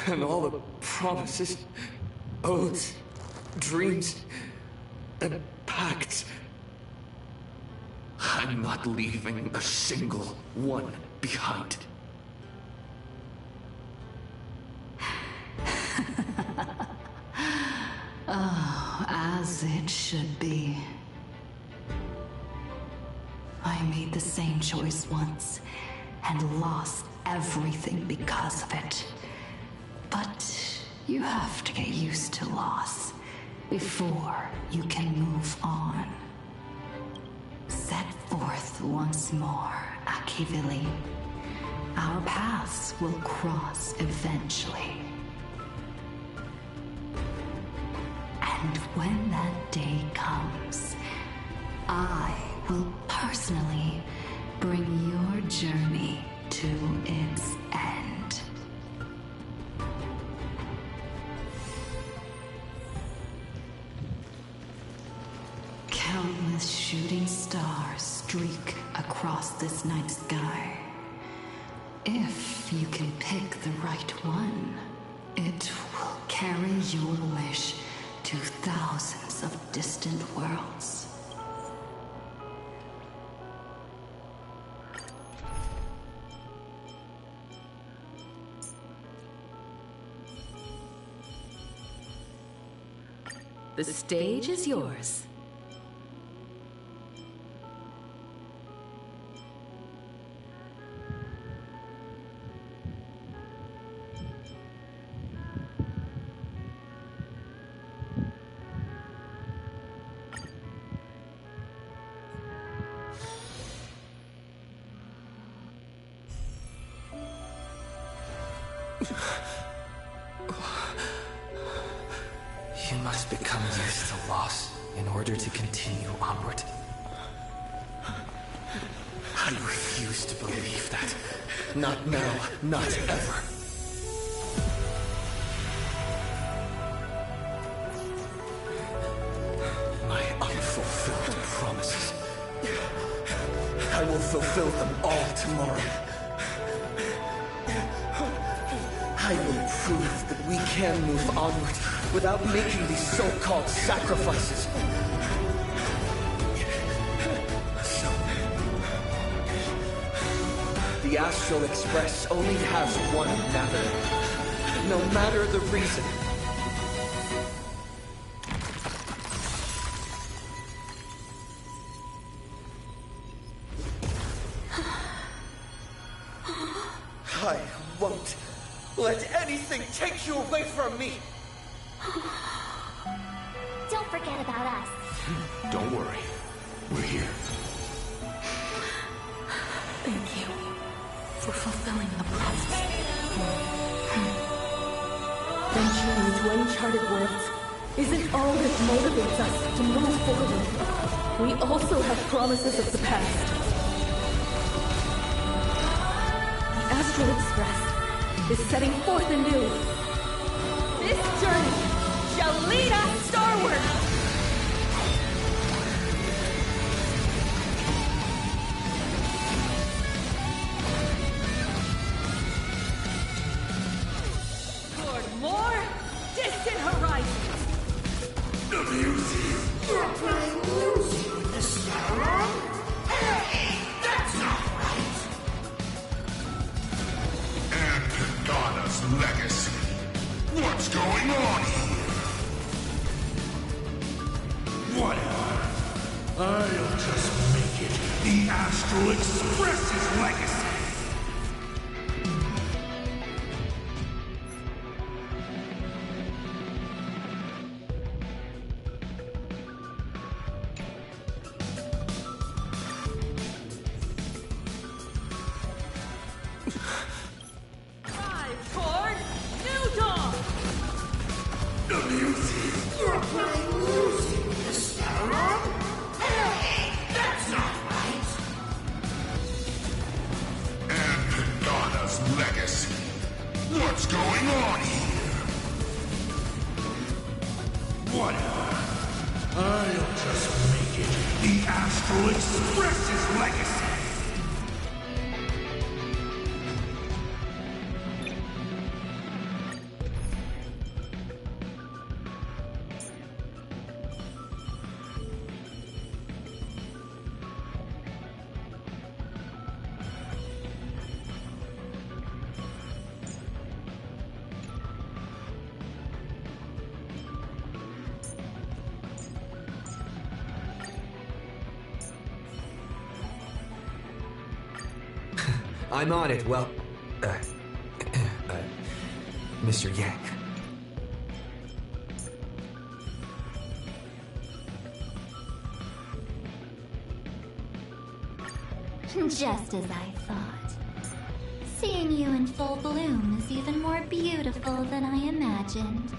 And all the promises, oaths, dreams, and pacts, I'm not leaving a single one behind. Oh, as it should be. I made the same choice once, and lost everything because of it. But you have to get used to loss before you can move on. Set forth once more, Akivili. Our paths will cross eventually. And when that day comes, I will personally bring your journey to its end. Countless shooting stars streak across this night sky. If you can pick the right one, it will carry your wish to thousands of distant worlds. The stage is yours. You must become used to loss in order to continue onward. I refuse to believe that. Not now, not ever. My unfulfilled promises. I will fulfill them all tomorrow. I will prove that we can move onward without making these so-called sacrifices. So, the Astral Express only has one matter, no matter the reason. I won't let anything take you away from me! Don't forget about us. Don't worry. We're here. Thank you for fulfilling the promise. Venturing into uncharted worlds isn't all that motivates us to move forward. We also have promises of the past. The Astral Express is setting forth anew. This journey shall lead us starward! Toward more distant horizons! beauty! You're playing music with the Starrails? Hey, that's not right! And Pagana's legacy. What's going on here? Whatever. I'll just make it the Astral Express's legacy! I'm on it. Well, Mr. Yang. Just as I thought. Seeing you in full bloom is even more beautiful than I imagined.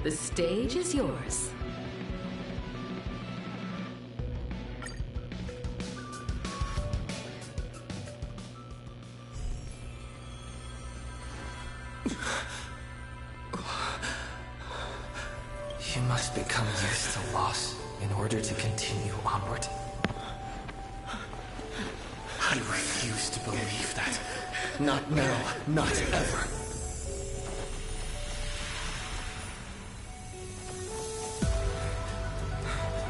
The stage is yours. You must become used to loss in order to continue onward. I refuse to believe that. Not now, not ever.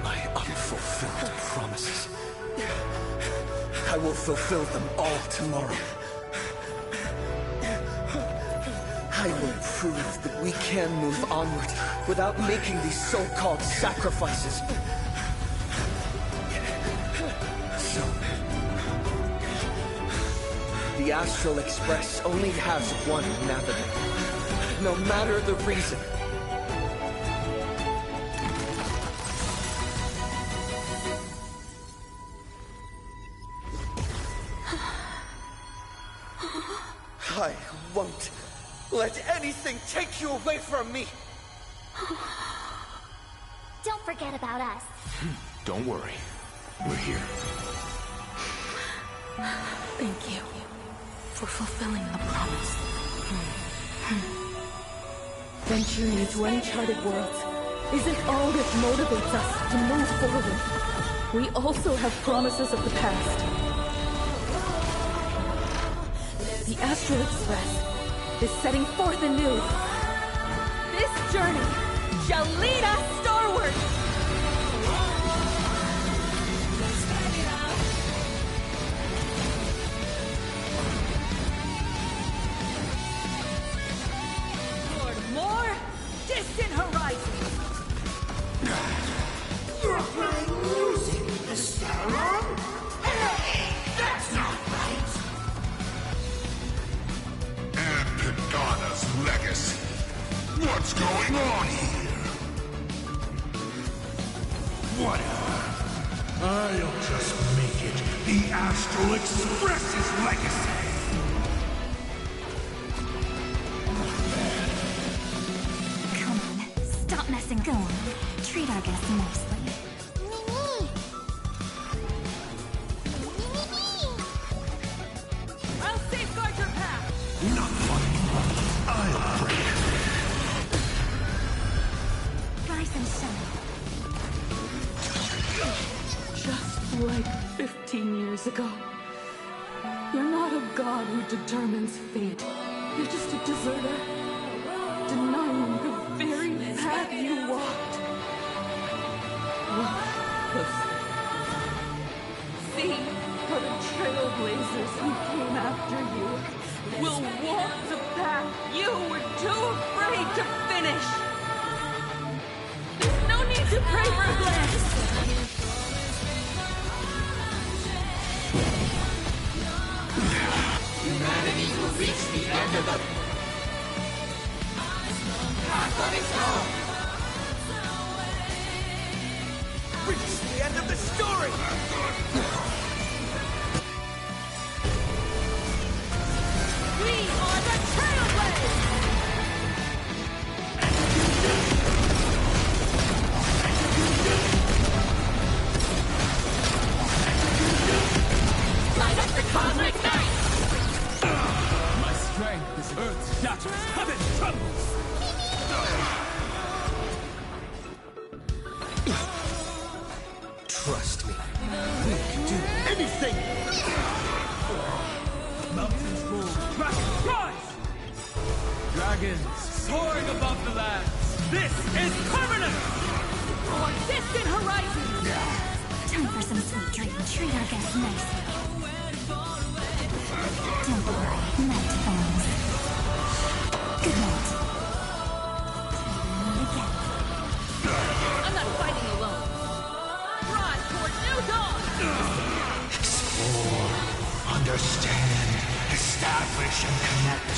My unfulfilled promises. I will fulfill them all tomorrow. I will prove that we can move onward without making these so-called sacrifices. So, the Astral Express only has one navigator, no matter the reason. I won't let anything take you away from me! Don't forget about us. Don't worry. We're here. Thank you for fulfilling the promise. Venturing into uncharted worlds isn't all that motivates us to move forward. We also have promises of the past. The Astral Express is setting forth anew. This journey shall lead us starward! Toward more distant horizons! You're playing music with the Starrails? Hey, that's not right! And Pagana's legacy. What's going on here? Whatever. I'll just make it the Astral Express's legacy! Come on, stop messing. Go on, treat our guests nicely. I'll safeguard your path! Not funny. I'll break. Rise and shine. Just like like 15 years ago. You're not a god who determines fate. You're just a deserter, denying the very path you walked. Look, see how the trailblazers who came after you will walk the path you were too afraid to finish. There's no need to pray for a glance. Humanity will reach the end of the path of its own. Reach the end of the story! We are the Trailblazers! Light up the cosmic night! My strength is Earth's shatters, heaven trembles! Trust me, we can do anything! Mountains roll, dragons rise! Dragons soaring above the lands! This is permanent! For distant horizons! Time for some sweet dreams. Treat our guests nicely. Don't worry, night falls. Good night. Meet again. I'm not fighting alone. Rise toward new dawn! Explore, understand, establish, and connect.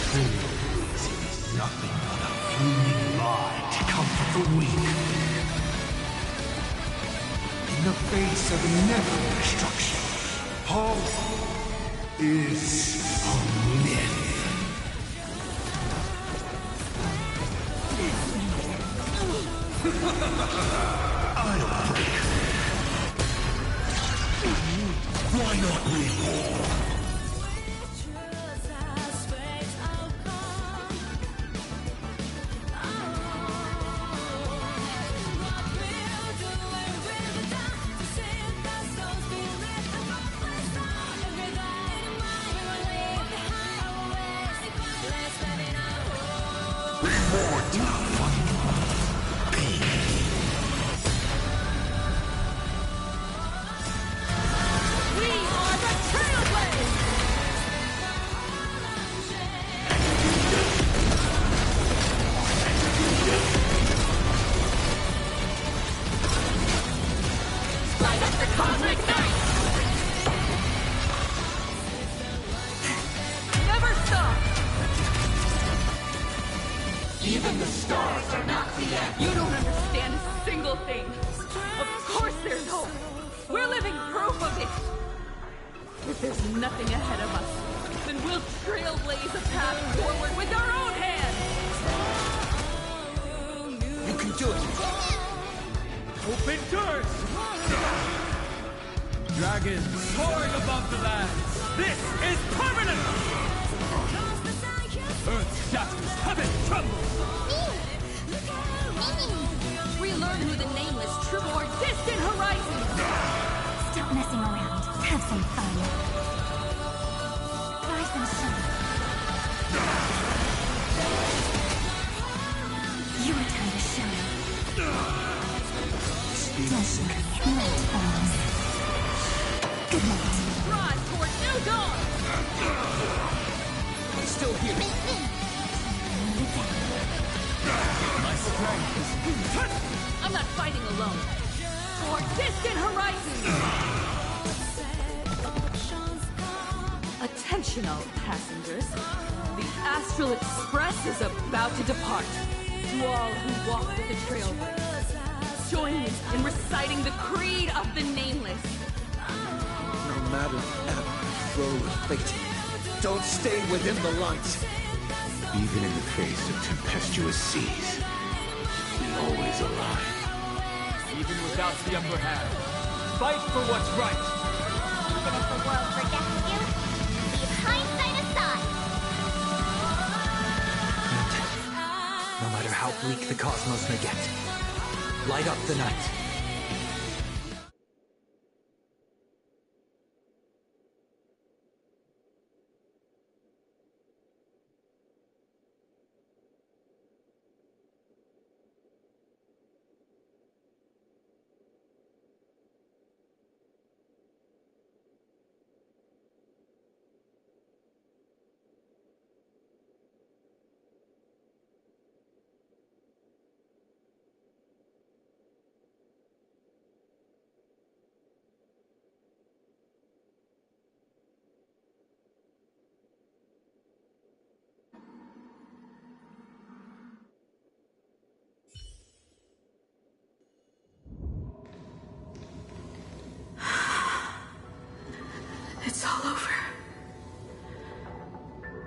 This is nothing but a fleeting lie to comfort the weak. In the face of inevitable destruction, hope is a myth. I'll break. Why not reborn? Even the stars are not the end. You don't understand a single thing. Of course there's hope. We're living proof of it. If there's nothing ahead of us, then we'll trailblaze a path forward with our own hands. You can do it. Hope endures! Dragons soaring above the lands! This is permanent! Earth shatters, heaven trembles! Relearn who the nameless true or distant horizons! Stop messing around. Have some fun. Rise and shine. Your time to shine. Don't worry, night falls. Good night. Rise toward new dawn! He's still here. My strength is... I'm not fighting alone. For distant horizons! Attention all passengers. The Astral Express is about to depart. To all who walk with the Trailblazers, join me in reciting the creed of the Nameless. No matter the ebb and flow of fate, don't stay within the light. Even in the face of tempestuous seas, we always align. Even without the upper hand, fight for what's right. Even if the world forgets you, leave hindsight aside. No matter how bleak the cosmos may get, light up the night.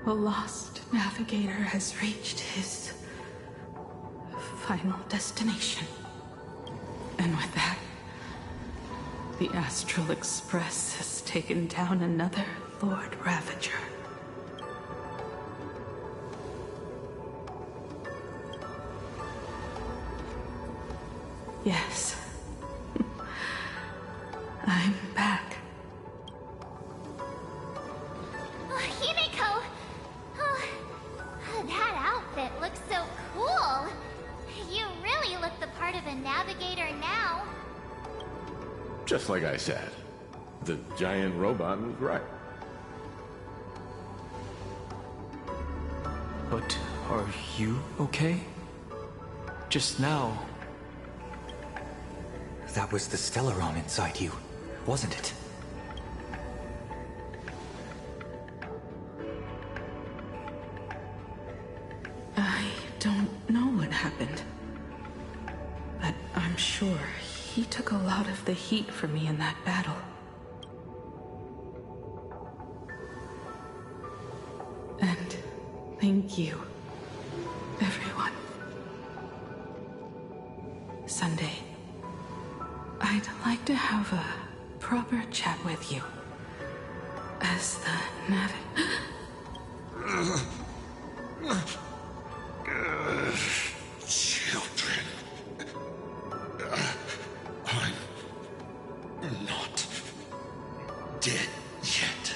The lost navigator has reached his final destination. And with that, the Astral Express has taken down another Lord Ravager. Yes. I'm back. Himiko! Oh, that outfit looks so cool. You really look the part of a navigator now. Just like I said, the giant robot was right. But are you okay? Just now... That was the Stellaron inside you, wasn't it? I don't know what happened. But I'm sure he took a lot of the heat for me in that battle. And thank you, everyone. Sunday, I'd like to have a proper chat with you. As the Children. I'm not dead yet.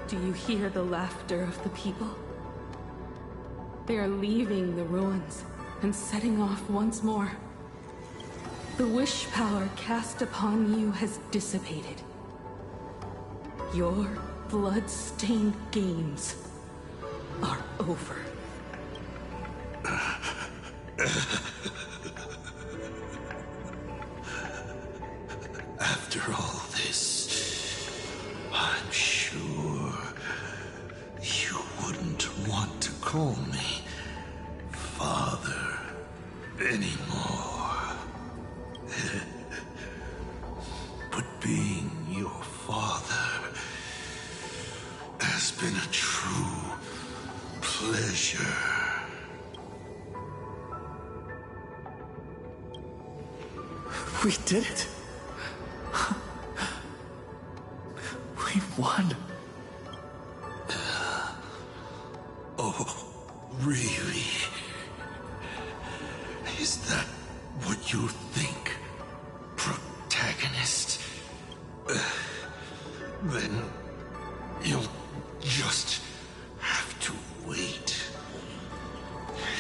Do you hear the laughter of the people? They are leaving the ruins and setting off once more. The wish power cast upon you has dissipated. Your blood-stained games are over. After all this, I'm sure you wouldn't want to call me Father anymore. But being your father has been a true pleasure. We did it! We won! Oh, really? Is that what you think, protagonist? Then you'll just have to wait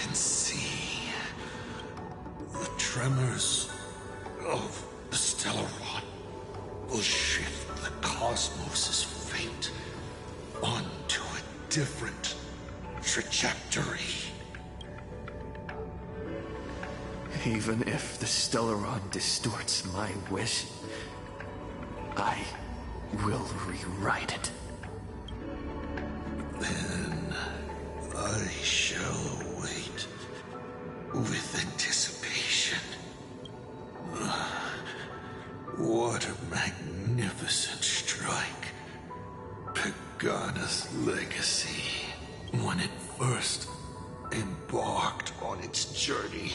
and see. The tremors of the Stellaron will shift the cosmos' fate onto a different trajectory. Even if the Stellaron distorts my wish, I will rewrite it. Then I shall wait with anticipation. What a magnificent strike. Pagana's legacy. When it first embarked on its journey,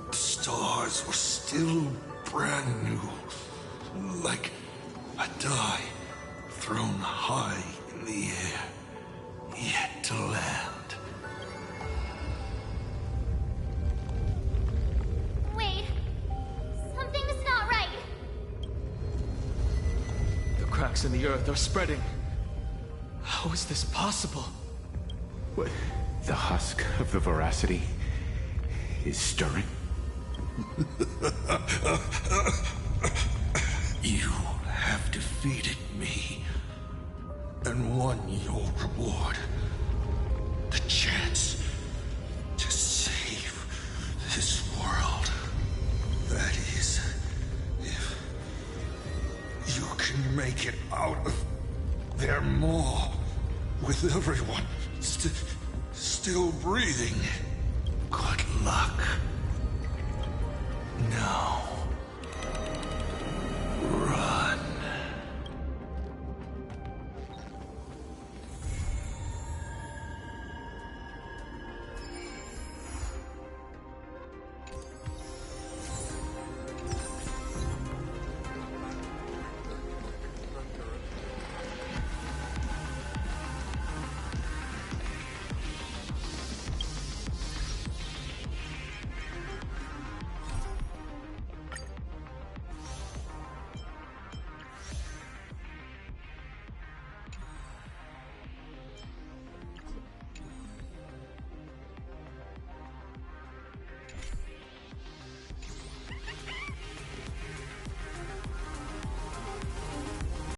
the stars were still brand new, like a die thrown high in the air, yet to land. Wait, something's not right. The cracks in the earth are spreading. How is this possible? What? The husk of the veracity is stirring? You have defeated me and won your reward. The chance to save this world. That is, if you can make it out of there more with everyone still breathing. Good luck. Now,